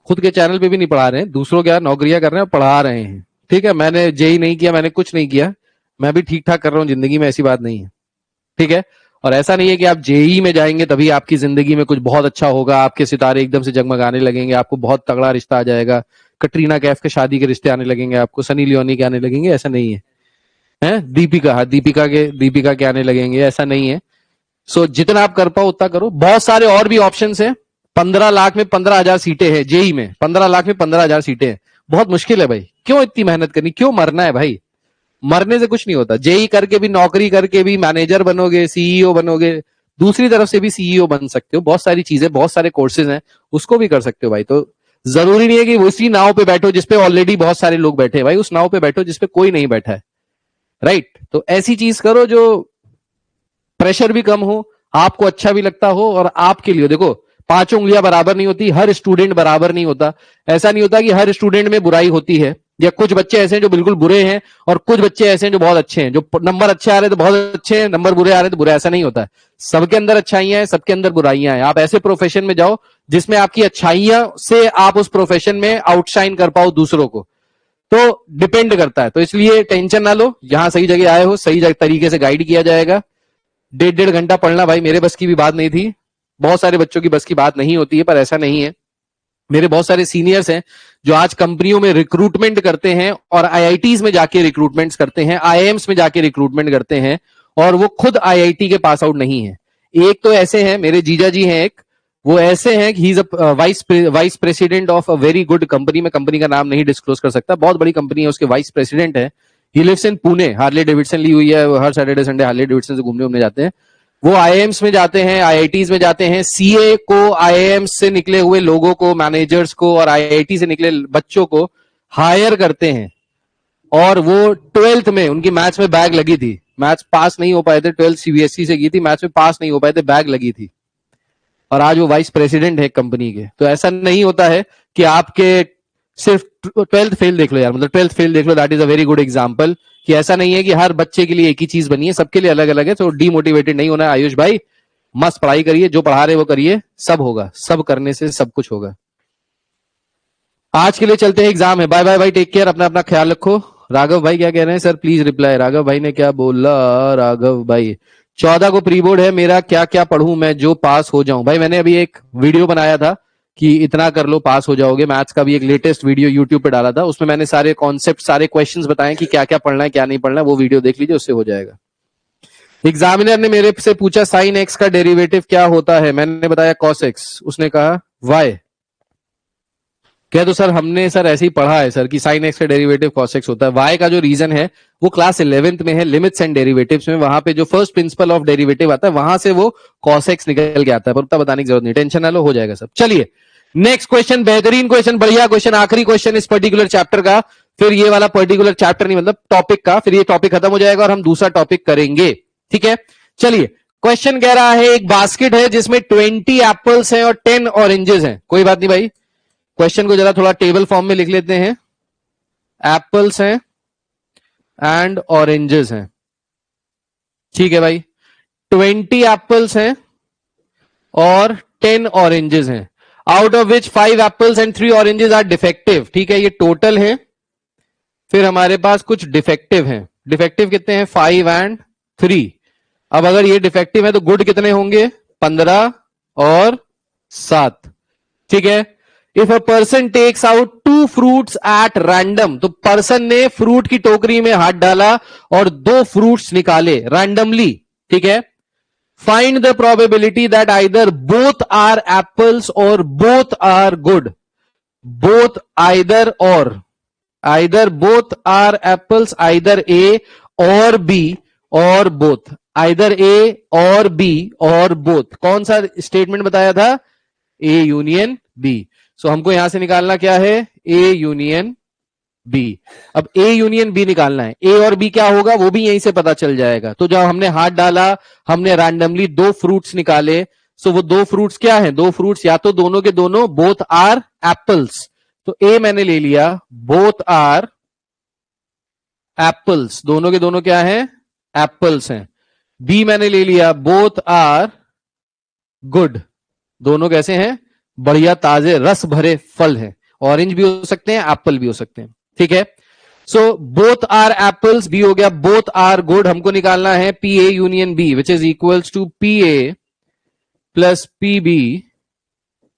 खुद के चैनल पे भी नहीं पढ़ा रहे हैं, दूसरों क्या नौकरियां कर रहे हैं, पढ़ा रहे हैं। ठीक है, मैंने जेई नहीं किया, मैंने कुछ नहीं किया, मैं भी ठीक ठाक कर रहा हूं जिंदगी में, ऐसी बात नहीं है। ठीक है, और ऐसा नहीं है कि आप जेई में जाएंगे तभी आपकी जिंदगी में कुछ बहुत अच्छा होगा, आपके सितारे एकदम से जगमगाने लगेंगे, आपको बहुत तगड़ा रिश्ता आ जाएगा, कटरीना कैफ के शादी के रिश्ते आने लगेंगे, आपको सनी लियोनी के आने लगेंगे, ऐसा नहीं है। हैं दीपिका, हाँ दीपिका के आने लगेंगे, ऐसा नहीं है। सो जितना आप कर पाओ उतना करो। बहुत सारे और भी ऑप्शंस हैं। 15 लाख में 15,000 सीटें हैं जेई में, 15 लाख में 15,000 सीटें हैं। बहुत मुश्किल है भाई, क्यों इतनी मेहनत करनी, क्यों मरना है भाई? मरने से कुछ नहीं होता। जेई करके भी, नौकरी करके भी मैनेजर बनोगे, सीईओ बनोगे, दूसरी तरफ से भी सीईओ बन सकते हो। बहुत सारी चीजें, बहुत सारे कोर्सेज हैं, उसको भी कर सकते हो भाई। तो जरूरी नहीं है कि उसी नाव पे बैठो जिसपे ऑलरेडी बहुत सारे लोग बैठे हैं भाई, उस नाव पे बैठो जिसपे कोई नहीं बैठा है, राइट? तो ऐसी चीज करो जो प्रेशर भी कम हो, आपको अच्छा भी लगता हो और आपके लिए। देखो, पांचों उंगलियां बराबर नहीं होती, हर स्टूडेंट बराबर नहीं होता। ऐसा नहीं होता कि हर स्टूडेंट में बुराई होती है, या कुछ बच्चे ऐसे हैं जो बिल्कुल बुरे हैं और कुछ बच्चे ऐसे हैं जो बहुत अच्छे हैं। जो नंबर अच्छे आ रहे तो बहुत अच्छे हैं, नंबर बुरे आ रहे तो बुरे, ऐसा नहीं होता है। सबके अंदर अच्छाइयां हैं, सबके अंदर बुराइयां हैं। आप ऐसे प्रोफेशन में जाओ जिसमें आपकी अच्छाइयां से आप उस प्रोफेशन में आउटशाइन कर पाओ दूसरों को। तो डिपेंड करता है। तो इसलिए टेंशन ना लो, यहां सही जगह आए हो, सही तरीके से गाइड किया जाएगा। 1.5 घंटा पढ़ना भाई मेरे बस की भी बात नहीं थी, बहुत सारे बच्चों की बस की बात नहीं होती है, पर ऐसा नहीं है। मेरे बहुत सारे सीनियर्स हैं जो आज कंपनियों में रिक्रूटमेंट करते हैं और आईआईटीज में जाके रिक्रूटमेंट्स करते हैं, आईआईएम्स में जाके रिक्रूटमेंट करते हैं, और वो खुद आईआईटी के पास आउट नहीं है। एक तो ऐसे हैं, मेरे जीजा जी हैं एक, वो ऐसे हैं कि he is a vice president of a very good company. मैं कंपनी का नाम नहीं डिस्क्लोज कर सकता, बहुत बड़ी कंपनी है, उसके वाइस प्रेसिडेंट है। He lives in Pune, Harley Davidson ली हुई है, हर सैटरडे संडे हार्ले डेविडसन से घूमने जाते हैं। वो आईआईएम्स में जाते हैं, आईआईटीज में जाते हैं, सीए को, आईआईएम्स से निकले हुए लोगों को, मैनेजर्स को और आईआईटी से निकले बच्चों को हायर करते हैं। और वो 12th में उनकी मैथ्स में बैग लगी थी, मैथ्स पास नहीं हो पाए थे, 12th सीबीएसई से की थी, मैथ्स में पास नहीं हो पाए थे, बैग लगी थी, और आज वो वाइस प्रेसिडेंट है कंपनी के। तो ऐसा नहीं होता है कि आपके सिर्फ 12th फेल देख लो यार, मतलब 12th फेल देख लो, that is a very good example. कि ऐसा नहीं है कि हर बच्चे के लिए एक ही चीज बनी है, सबके लिए अलग अलग है। तो डीमोटिवेटेड नहीं होना है आयुष भाई, मस्त पढ़ाई करिए, जो पढ़ा रहे वो करिए, सब होगा, सब करने से सब कुछ होगा। आज के लिए चलते हैं, एग्जाम है। बाय बाय भाई, टेक केयर, अपना अपना ख्याल रखो। राघव भाई क्या कह रहे हैं? Sir please reply. राघव भाई ने क्या बोला? राघव भाई 14 को प्री बोर्ड है मेरा, क्या क्या पढ़ूं मैं जो पास हो जाऊं? भाई मैंने अभी एक वीडियो बनाया था कि इतना कर लो पास हो जाओगे, मैथ्स का भी एक लेटेस्ट वीडियो यूट्यूब पे डाला था, उसमें मैंने सारे कॉन्सेप्ट, सारे क्वेश्चंस बताए कि क्या क्या पढ़ना है क्या नहीं पढ़ना है, वो वीडियो देख लीजिए, उससे हो जाएगा। एग्जामिनर ने मेरे से पूछा साइन एक्स का डेरिवेटिव क्या होता है, मैंने बताया कॉस एक्स, उसने कहा वाई। कह तो सर हमने सर ऐसे ही पढ़ा है सर कि साइन एक्स का डेरिवेटिव कॉस एक्स होता है। वाई का जो रीजन है वो क्लास 11th में है, लिमिट्स एंड डेरिवेटिव्स में, वहां पे जो फर्स्ट प्रिंसिपल ऑफ डेरिवेटिव आता है वहां से वो कॉस एक्स निकल के आता है, पर उतना बताने की जरूरत नहीं, टेंशन ना लो, हो जाएगा सब। चलिए नेक्स्ट क्वेश्चन, बेहतरीन क्वेश्चन, बढ़िया क्वेश्चन, आखिरी क्वेश्चन इस पर्टिकुलर चैप्टर का, फिर ये वाला पर्टिकुलर चैप्टर नहीं मतलब टॉपिक का, फिर ये टॉपिक खत्म हो जाएगा और हम दूसरा टॉपिक करेंगे, ठीक है? चलिए क्वेश्चन कह रहा है एक बास्केट है जिसमें 20 एप्पल्स हैं और 10 ऑरेंजेस हैं। कोई बात नहीं भाई, क्वेश्चन को जरा थोड़ा टेबल फॉर्म में लिख लेते हैं। एप्पल्स हैं एंड ऑरेंजेस हैं, ठीक है भाई। 20 एप्पल्स हैं और 10 ऑरेंजेस हैं, out of which 5 apples and 3 oranges are defective, ठीक है? ये टोटल है। फिर हमारे पास कुछ डिफेक्टिव हैं, डिफेक्टिव कितने हैं? 5 एंड 3। अब अगर ये डिफेक्टिव है तो गुड कितने होंगे? 15 और 7, ठीक है? If a person takes out 2 fruits at random, तो पर्सन ने फ्रूट की टोकरी में हाथ डाला और 2 फ्रूट्स निकाले रैंडमली, ठीक है? Find the probability that either both are apples और both are good. Both, either और, either both are apples, either A और बी और बोथ, आइदर ए और बी और बोथ। कौन सा स्टेटमेंट बताया था? ए यूनियन बी। सो हमको यहां से निकालना क्या है? A union B. अब ए यूनियन बी निकालना है, ए और बी क्या होगा वो भी यहीं से पता चल जाएगा। तो जब हमने हाथ डाला, हमने रैंडमली 2 फ्रूट्स निकाले, सो वो 2 फ्रूट्स क्या है? 2 फ्रूट्स या तो दोनों के दोनों बोथ आर एप्पल्स, तो ए मैंने ले लिया बोथ आर एप्पल्स, दोनों के दोनों क्या है? एप्पल्स हैं। बी मैंने ले लिया बोथ आर गुड, दोनों कैसे हैं? बढ़िया ताजे रस भरे फल हैं। ऑरेंज भी हो सकते हैं, एप्पल भी हो सकते हैं, ठीक है? So both are apples, B हो गया, बोथ आर गुड, हमको निकालना है P A union B which is equals to P A plus P B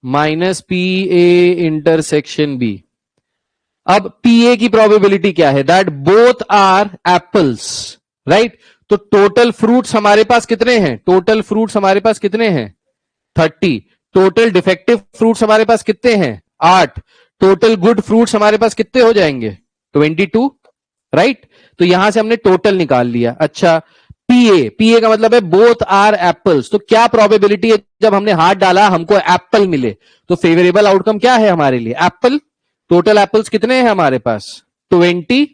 minus P A intersection B. अब पी ए की प्रोबेबिलिटी क्या है? That both are apples, right? तो टोटल फ्रूट्स हमारे पास कितने हैं? टोटल फ्रूट्स हमारे पास कितने हैं? 30। टोटल डिफेक्टिव फ्रूट्स हमारे पास कितने हैं? 8। टोटल गुड फ्रूट्स हमारे पास कितने हो जाएंगे? 22, राइट? तो यहां से हमने टोटल निकाल लिया। अच्छा, पीए का मतलब है बोथ आर एप्पल्स। तो क्या प्रोबेबिलिटी है जब हमने हाथ डाला हमको एप्पल मिले? तो फेवरेबल आउटकम क्या है हमारे लिए? एप्पल। टोटल एप्पल्स कितने हैं हमारे पास? 20।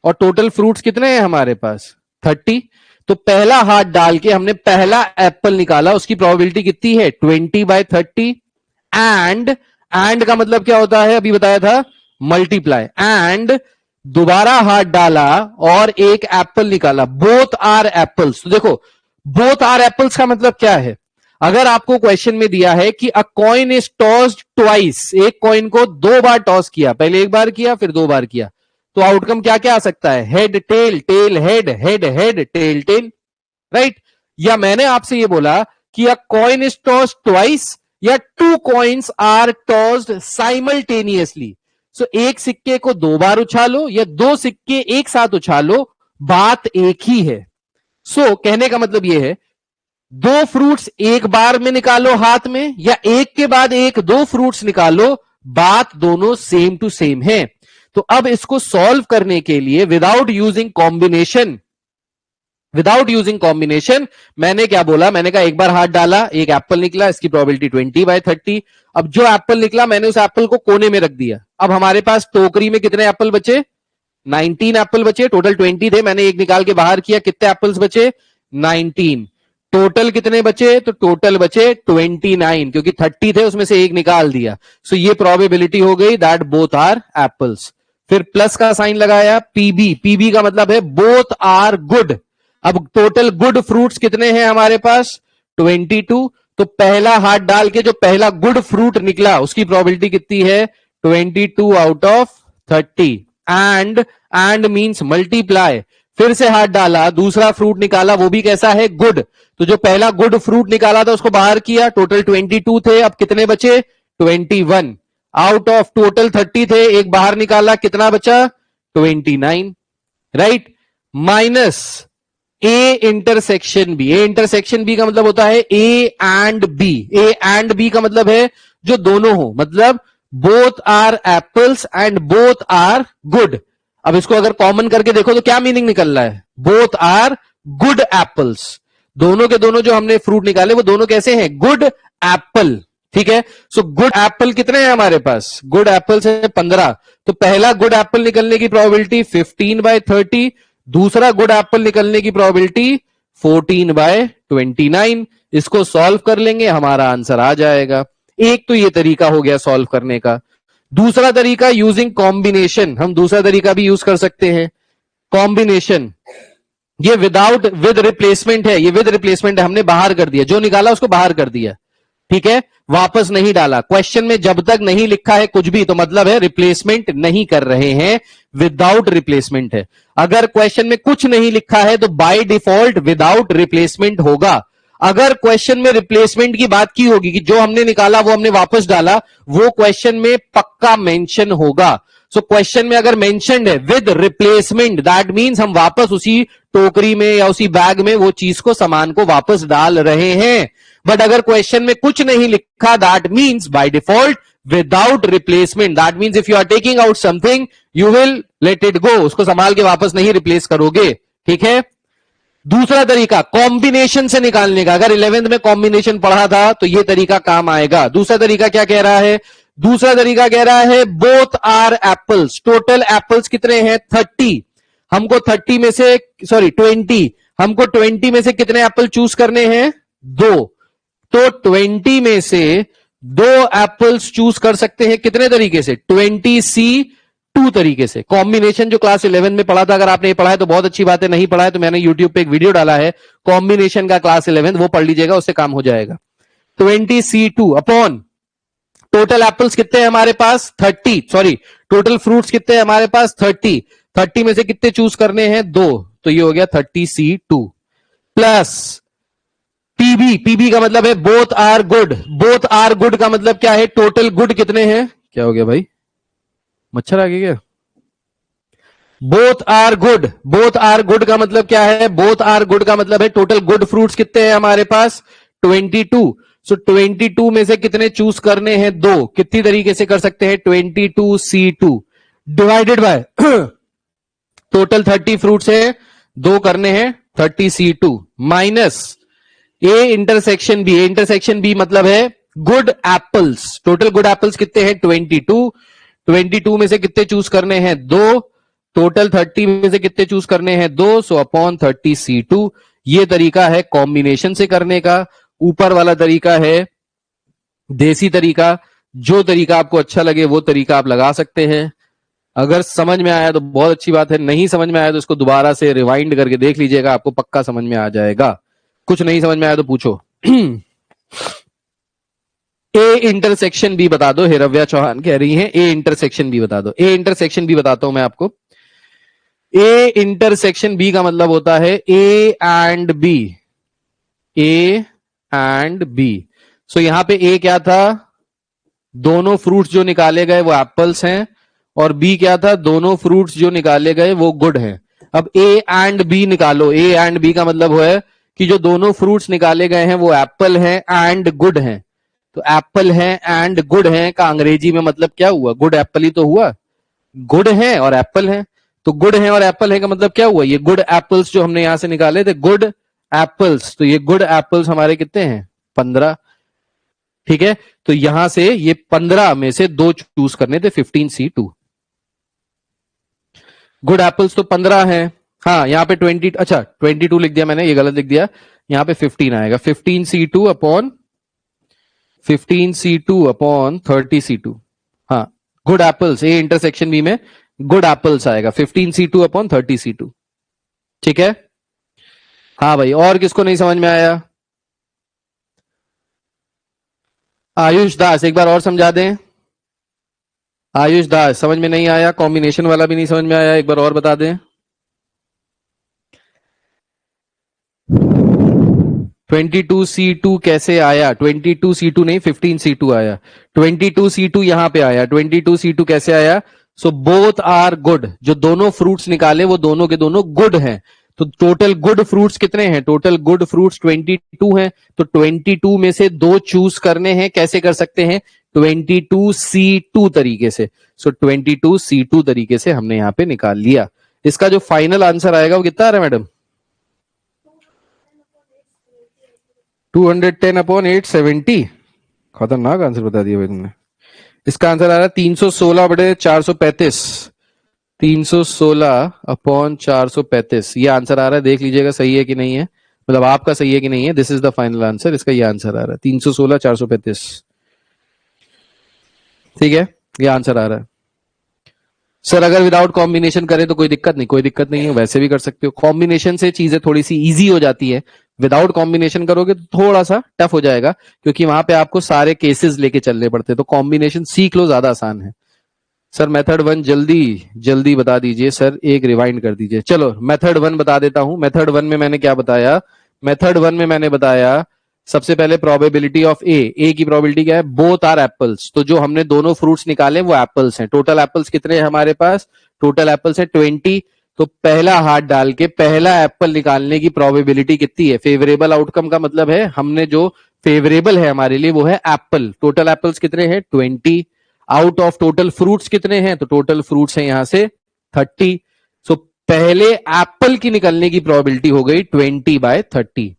और टोटल फ्रूट्स कितने हैं हमारे पास? 30। तो पहला हाथ डाल के हमने पहला एप्पल निकाला, उसकी प्रोबेबिलिटी कितनी है? 20/30। एंड का मतलब क्या होता है? अभी बताया था, मल्टीप्लाई। एंड दोबारा हाथ डाला और एक एप्पल निकाला, बोथ आर एप्पल्स। तो देखो, बोथ आर एप्पल्स का मतलब क्या है? अगर आपको क्वेश्चन में दिया है कि a coin is tossed twice, एक कॉइन को 2 बार टॉस किया, पहले 1 बार किया फिर 2 बार किया, तो आउटकम क्या क्या आ सकता है? Head tail, tail head, head head, tail tail, right? या मैंने आपसे ये बोला कि a coin is tossed twice या 2 coins are tossed simultaneously. So एक सिक्के को 2 बार उछालो या 2 सिक्के एक साथ उछालो, बात एक ही है। सो कहने का मतलब यह है, 2 फ्रूट्स एक बार में निकालो हाथ में, या एक के बाद एक 2 फ्रूट्स निकालो, बात दोनों सेम टू सेम है। तो अब इसको सॉल्व करने के लिए विदाउट यूजिंग कॉम्बिनेशन मैंने क्या बोला? मैंने कहा एक बार हाथ डाला, एक एप्पल निकला, इसकी प्रोबेबिलिटी 20/30। अब जो एप्पल निकला मैंने उस एप्पल को कोने में रख दिया। अब हमारे पास टोकरी में कितने एप्पल बचे? 19 एप्पल बचे। टोटल 20 थे, मैंने एक निकाल के बाहर किया, कितने एप्पल्स बचे? 19। टोटल कितने बचे? तो टोटल बचे 29, क्योंकि 30 थे उसमें से एक निकाल दिया। सो ये प्रोबेबिलिटी हो गई दैट बोथ आर एप्पल्स। फिर प्लस का साइन लगाया, पीबी का मतलब है बोथ आर गुड। अब टोटल गुड फ्रूट्स कितने हैं हमारे पास? 22। तो पहला हाथ डाल के जो पहला गुड फ्रूट निकला उसकी प्रोबेबिलिटी कितनी है? 22/30। And means multiply. फिर से हाथ डाला, दूसरा फ्रूट निकाला, वो भी कैसा है? गुड। तो जो पहला गुड फ्रूट निकाला था उसको बाहर किया, टोटल 22 थे, अब कितने बचे? 21। आउट ऑफ टोटल 30 थे, एक बाहर निकाला, कितना बचा? 29, right? Minus A intersection B. A intersection B का मतलब होता है A and B. A and B का मतलब है जो दोनों हो, मतलब both are apples and both are good. अब इसको अगर कॉमन करके देखो तो क्या मीनिंग निकल रहा है? Both are good apples. दोनों के दोनों जो हमने फ्रूट निकाले वो दोनों कैसे हैं? गुड एप्पल, ठीक है? सो गुड एप्पल कितने हैं हमारे पास? गुड एप्पल्स है 15। तो पहला गुड एप्पल निकलने की प्रोबेबिलिटी 15/30, दूसरा गुड एप्पल निकलने की प्रोबेबिलिटी 14/29। इसको सॉल्व कर लेंगे, हमारा आंसर आ जाएगा। एक तो ये तरीका हो गया सॉल्व करने का। दूसरा तरीका यूजिंग कॉम्बिनेशन, हम दूसरा तरीका भी यूज कर सकते हैं। कॉम्बिनेशन, ये विद रिप्लेसमेंट है, ये विद रिप्लेसमेंट है, हमने बाहर कर दिया, जो निकाला उसको बाहर कर दिया, ठीक है? वापस नहीं डाला। क्वेश्चन में जब तक नहीं लिखा है कुछ भी तो मतलब है रिप्लेसमेंट नहीं कर रहे हैं, विदाउट रिप्लेसमेंट है। अगर क्वेश्चन में कुछ नहीं लिखा है तो बाय डिफॉल्ट विदाउट रिप्लेसमेंट होगा। अगर क्वेश्चन में रिप्लेसमेंट की बात की होगी कि जो हमने निकाला वो हमने वापस डाला, वो क्वेश्चन में पक्का मेंशन होगा। सो क्वेश्चन में अगर मेंशन्ड है विद रिप्लेसमेंट, दैट मींस हम वापस उसी टोकरी में या उसी बैग में वो चीज को, सामान को वापस डाल रहे हैं। बट अगर क्वेश्चन में कुछ नहीं लिखा, that means by default without replacement. That means if you are taking out something you will let it go, उसको संभाल के वापस नहीं रिप्लेस करोगे, ठीक है? दूसरा तरीका कॉम्बिनेशन से निकालने का, अगर 11th में कॉम्बिनेशन पढ़ा था तो यह तरीका काम आएगा। दूसरा तरीका क्या कह रहा है? दूसरा तरीका कह रहा है both are apples. Total apples कितने हैं? 30। हमको 30 में से, सॉरी 20, हमको 20 में से कितने एप्पल चूज करने हैं? 2। तो 20 में से 2 एप्पल्स चूज कर सकते हैं कितने तरीके से? 20C2 तरीके से। कॉम्बिनेशन जो क्लास 11 में पढ़ा था, अगर आपने पढ़ा है तो बहुत अच्छी बात है, नहीं पढ़ा है तो मैंने यूट्यूब पे एक वीडियो डाला है कॉम्बिनेशन का क्लास 11, वो पढ़ लीजिएगा, उससे काम हो जाएगा। 20C2 अपॉन टोटल एप्पल्स कितने हैं हमारे पास? 30, सॉरी टोटल फ्रूट्स कितने हैं हमारे पास? 30। 30 में से कितने चूज करने हैं? 2, तो ये हो गया 30C2 प्लस पीबी का मतलब है both are good. Both are good का मतलब क्या है? टोटल गुड कितने हैं? क्या हो गया भाई, मच्छर आ गया क्या? Both are good, both are good का मतलब क्या है? बोथ आर गुड का मतलब है टोटल गुड फ्रूट्स कितने हैं हमारे पास? 22। सो 22 में से कितने चूज करने हैं? 2। कितनी तरीके से कर सकते हैं? 22C2 divided by total 30 fruits है, 2 करने हैं 30C2 minus A intersection B. A intersection B मतलब है good apples. Total good apples कितने हैं? 22। 22 में से कितने चूज करने हैं? 2। टोटल 30 में से कितने चूज करने हैं? 2। So upon 30C2। ये तरीका है कॉम्बिनेशन से करने का। ऊपर वाला तरीका है देसी तरीका। जो तरीका आपको अच्छा लगे वो तरीका आप लगा सकते हैं। अगर समझ में आया तो बहुत अच्छी बात है, नहीं समझ में आया तो इसको दोबारा से रिवाइंड करके देख लीजिएगा, आपको पक्का समझ में आ जाएगा। कुछ नहीं समझ में आया तो पूछो। ए इंटरसेक्शन बी बता दो, हिरव्या चौहान कह रही हैं ए इंटरसेक्शन बी बता दो। ए इंटरसेक्शन बी बताता हूं मैं आपको। ए इंटरसेक्शन बी का मतलब होता है A and B. A and B. So यहां पे ए क्या था? दोनों फ्रूट्स जो निकाले गए वो एप्पल्स हैं, और बी क्या था? दोनों फ्रूट्स जो निकाले गए वो गुड हैं। अब ए एंड बी निकालो। ए एंड बी का मतलब है कि जो दोनों फ्रूट्स निकाले गए हैं वो एप्पल हैं एंड गुड हैं। तो एप्पल है एंड गुड है का अंग्रेजी में मतलब क्या हुआ? गुड एप्पल ही तो हुआ। गुड है और एप्पल है, तो गुड है और एप्पल है का मतलब क्या हुआ? ये गुड एप्पल्स जो हमने यहां से निकाले थे गुड एप्पल्स, तो ये गुड एप्पल्स हमारे कितने हैं? 15। ठीक है, तो यहां से ये 15 में से 2 चूज करने थे, 15C2। गुड एप्पल्स तो 15 है। हाँ, यहां पे 20, अच्छा 22 लिख दिया मैंने, ये गलत लिख दिया। यहां पे 15 आएगा, 15C2 upon 15C2 upon 30C2। हाँ, good apples A intersection B में गुड एप्पल्स आएगा 15C2 अपॉन 30C2। ठीक है, हाँ भाई, और किसको नहीं समझ में आया? आयुष दास एक बार और समझा दें। आयुष दास समझ में नहीं आया? कॉम्बिनेशन वाला भी नहीं समझ में आया? एक बार और बता दें। 22C2 कैसे आया? 22C2 नहीं, 15C2 आया। 22C2 यहां पे आया। 22C2 कैसे आया? So both are good. जो दोनों फ्रूट्स निकाले वो दोनों के दोनों गुड हैं। तो टोटल गुड फ्रूट्स कितने हैं? टोटल गुड फ्रूट्स 22 हैं। तो 22 में से 2 चूज करने हैं। कैसे कर सकते हैं? 22C2 तरीके से। सो 22C2 तरीके से हमने यहां पे निकाल लिया। इसका जो फाइनल आंसर आएगा वो कितना आ रहा है मैडम? 210 अपॉन 870। खतरनाक आंसर बता दिया भाई तुमने। इसका आंसर आ रहा है 316 बटे 435। 316 अपॉन 435 ये आंसर आ रहा है। देख लीजिएगा सही है कि नहीं है, मतलब आपका सही है कि नहीं है। This is the final answer. इसका ये आंसर आ रहा है 316 435। ठीक है, ये आंसर आ रहा है। सर अगर विदाउट कॉम्बिनेशन करें तो कोई दिक्कत नहीं, कोई दिक्कत नहीं है, वैसे भी कर सकते हो। कॉम्बिनेशन से चीजें थोड़ी सी इजी हो जाती है। विदाउट कॉम्बिनेशन करोगे तो थोड़ा सा टफ हो जाएगा, क्योंकि वहां पे आपको सारे केसेस लेके चलने पड़ते हैं। तो कॉम्बिनेशन सीख लो, ज्यादा आसान है। सर मेथड 1 जल्दी जल्दी बता दीजिए सर, एक रिवाइंड कर दीजिए। चलो मेथड 1 बता देता हूं। मेथड 1 में मैंने क्या बताया? मेथड 1 में मैंने बताया सबसे पहले प्रोबेबिलिटी ऑफ ए की प्रोबेबिलिटी क्या है? Both are apples. तो जो हमने दोनों फ्रूट्स निकाले वो एप्पल्स हैं। टोटल एप्पल्स कितने हैं हमारे पास? टोटल एप्पल्स है 20। तो पहला हाथ डाल के पहला एप्पल निकालने की प्रोबेबिलिटी कितनी है? फेवरेबल आउटकम का मतलब है हमने जो फेवरेबल है हमारे लिए वो है एप्पल। टोटल एप्पल्स कितने हैं? 20। आउट ऑफ टोटल फ्रूट्स कितने हैं? तो टोटल फ्रूट्स हैं यहां से 30। सो पहले एप्पल की निकलने की प्रोबेबिलिटी हो गई 20/30।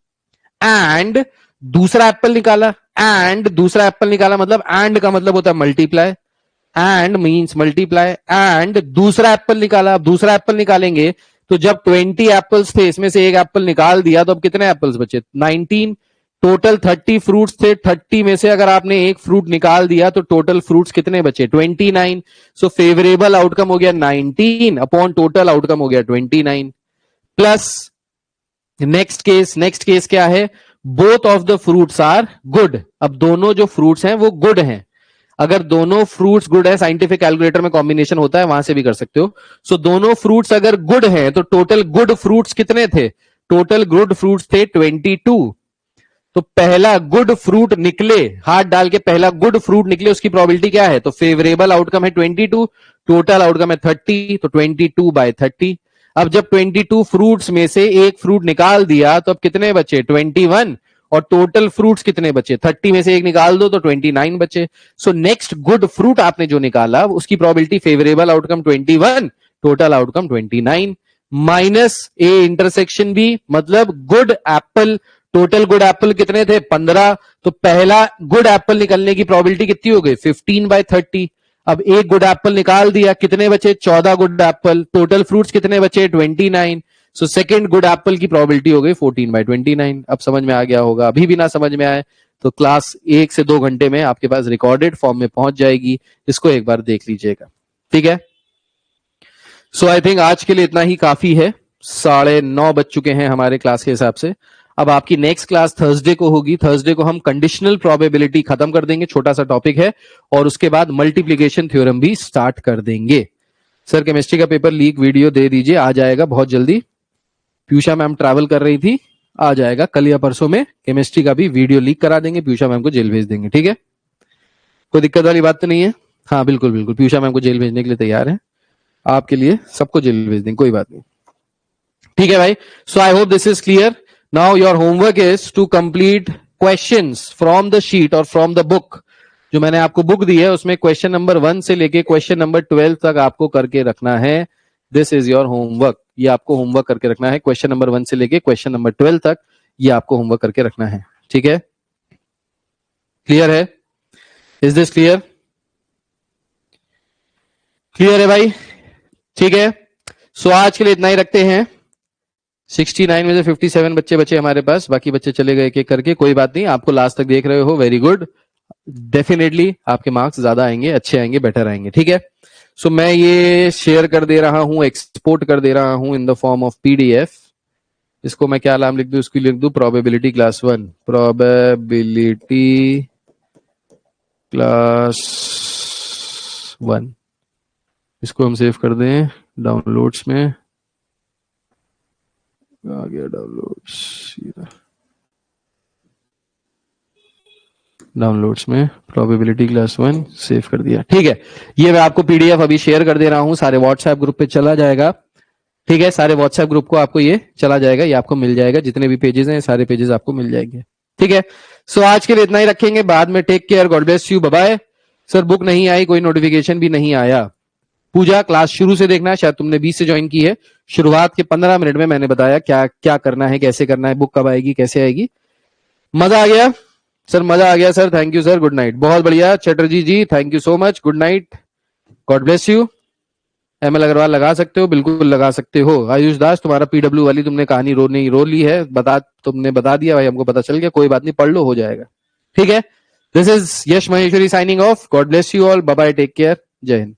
एंड दूसरा एप्पल निकाला, एंड दूसरा एप्पल निकाला मतलब एंड का मतलब होता है multiply. And means multiply. And दूसरा एप्पल निकाला। अब दूसरा एप्पल निकालेंगे तो जब 20 एप्पल्स थे, इसमें से एक एप्पल निकाल दिया तो अब कितने एप्पल्स बचे? 19। टोटल 30 फ्रूट्स थे, 30 में से अगर आपने एक फ्रूट निकाल दिया तो टोटल फ्रूट्स कितने बचे? 29। सो फेवरेबल आउटकम हो गया 19 अपॉन टोटल आउटकम हो गया 29 प्लस नेक्स्ट केस क्या है? Both of the fruits are good. अब दोनों जो फ्रूट्स हैं वो गुड हैं। अगर दोनों फ्रूट्स गुड है, साइंटिफिक कैलकुलेटर में कॉम्बिनेशन होता है, वहां से भी कर सकते हो। सो दोनों फ्रूट्स अगर गुड हैं तो टोटल गुड फ्रूट्स कितने थे? टोटल गुड फ्रूट्स थे 22। तो पहला गुड फ्रूट निकले, हाथ डाल के पहला गुड फ्रूट निकले, उसकी प्रोबेबिलिटी क्या है? तो फेवरेबल आउटकम है 22, टोटल आउटकम है 30, तो 22/30। अब जब 22 फ्रूट्स में से एक फ्रूट निकाल दिया तो अब कितने बचे? 21। और टोटल फ्रूट्स कितने बचे? 30 में से एक निकाल दो तो 29 बचे। सो नेक्स्ट गुड फ्रूट आपने जो निकाला उसकी probability favourable outcome 21, total outcome 29 minus A intersection B, मतलब good apple. Total good apple कितने थे? 15। तो पहला गुड एप्पल निकलने की प्रोबेबिलिटी कितनी हो गई? 15/30। अब एक गुड एप्पल निकाल दिया, कितने बचे? 14 गुड एप्पल। टोटल फ्रूट्स कितने बचे? 29। सो सेकंड गुड एप्पल की प्रोबेबिलिटी हो गई 14/29। अब समझ में आ गया होगा। अभी भी ना समझ में आए तो क्लास 1 से 2 घंटे में आपके पास रिकॉर्डेड फॉर्म में पहुंच जाएगी, इसको एक बार देख लीजिएगा, ठीक है। सो आई थिंक आज के लिए इतना ही काफी है। 9:30 बज चुके हैं हमारे क्लास के हिसाब से। अब आपकी नेक्स्ट क्लास थर्सडे को होगी। थर्सडे को हम कंडीशनल प्रोबेबिलिटी खत्म कर देंगे, छोटा सा टॉपिक है, और उसके बाद मल्टीप्लीकेशन थ्योरम भी स्टार्ट कर देंगे। सर केमिस्ट्री का पेपर लीक वीडियो दे दीजिए, आ जाएगा बहुत जल्दी। पीयूषा मैम ट्रैवल कर रही थी, आ जाएगा कल या परसों में। केमिस्ट्री का भी वीडियो लीक करा देंगे, पीयूषा मैम को जेल भेज देंगे, ठीक है। कोई दिक्कत वाली बात तो नहीं है? हाँ बिल्कुल बिल्कुल, पीयूषा मैम को जेल भेजने के लिए तैयार है, आपके लिए सबको जेल भेज देंगे, कोई बात नहीं, ठीक है भाई। So I hope this is clear. Now your homework is to complete questions from the sheet और फ्रॉम द बुक। जो मैंने आपको बुक दी है उसमें क्वेश्चन नंबर 1 से लेके क्वेश्चन नंबर 12 तक आपको करके रखना है। दिस इज योर होमवर्क, ये आपको होमवर्क करके रखना है। क्वेश्चन नंबर 1 से लेके क्वेश्चन नंबर 12 तक ये आपको होमवर्क करके रखना है, ठीक है। क्लियर है? Is this clear? क्लियर है भाई, ठीक है। सो आज के लिए इतना ही रखते हैं। 69 में से 57 बच्चे बचे हमारे पास, बाकी बच्चे चले गए एक एक करके, कोई बात नहीं। आपको लास्ट तक देख रहे हो, वेरी गुड। डेफिनेटली आपके मार्क्स ज्यादा आएंगे, अच्छे आएंगे, बेटर आएंगे, ठीक है। सो मैं ये शेयर कर दे रहा हूं, एक्सपोर्ट कर दे रहा हूं in the form of PDF. इसको मैं क्या नाम लिख दूं? इसको लिख दूं प्रोबेबिलिटी क्लास 1, प्रोबेबिलिटी क्लास 1। इसको हम सेव कर दें डाउनलोड्स में, आ गया डाउनलोड्स, डाउनलोड्स में प्रोबेबिलिटी क्लास 1 सेव कर दिया, ठीक है। ये मैं आपको पीडीएफ अभी शेयर कर दे रहा हूं, सारे व्हाट्सएप ग्रुप पे चला जाएगा, ठीक है। सारे व्हाट्सएप ग्रुप को आपको ये चला जाएगा, ये आपको मिल जाएगा, जितने भी पेजेस हैं सारे पेजेस आपको मिल जाएंगे, ठीक है। सो आज के लिए इतना ही रखेंगे, बाद में take care, God bless you, bye bye. Sir book नहीं आई, कोई नोटिफिकेशन भी नहीं आया। पूजा क्लास शुरू से देखना है, शायद तुमने 20 से ज्वाइन की है। शुरुआत के 15 मिनट में मैंने बताया क्या क्या करना है, कैसे करना है, बुक कब आएगी, कैसे आएगी। मजा आ गया सर? मजा आ गया sir, thank you sir, good night. बहुत बढ़िया Chatterjee ji, thank you so much, good night, God bless you. ML Agarwal लगा सकते हो, बिल्कुल लगा सकते हो। आयुष दास, तुम्हारा पीडब्ल्यू वाली तुमने कहानी रो ली है, तुमने बता दिया भाई, हमको पता चल गया, कोई बात नहीं, पढ़ लो, हो जाएगा, ठीक है। This is Yash Maheshwari signing off, God bless you all, bye bye, take care, जय हिंद।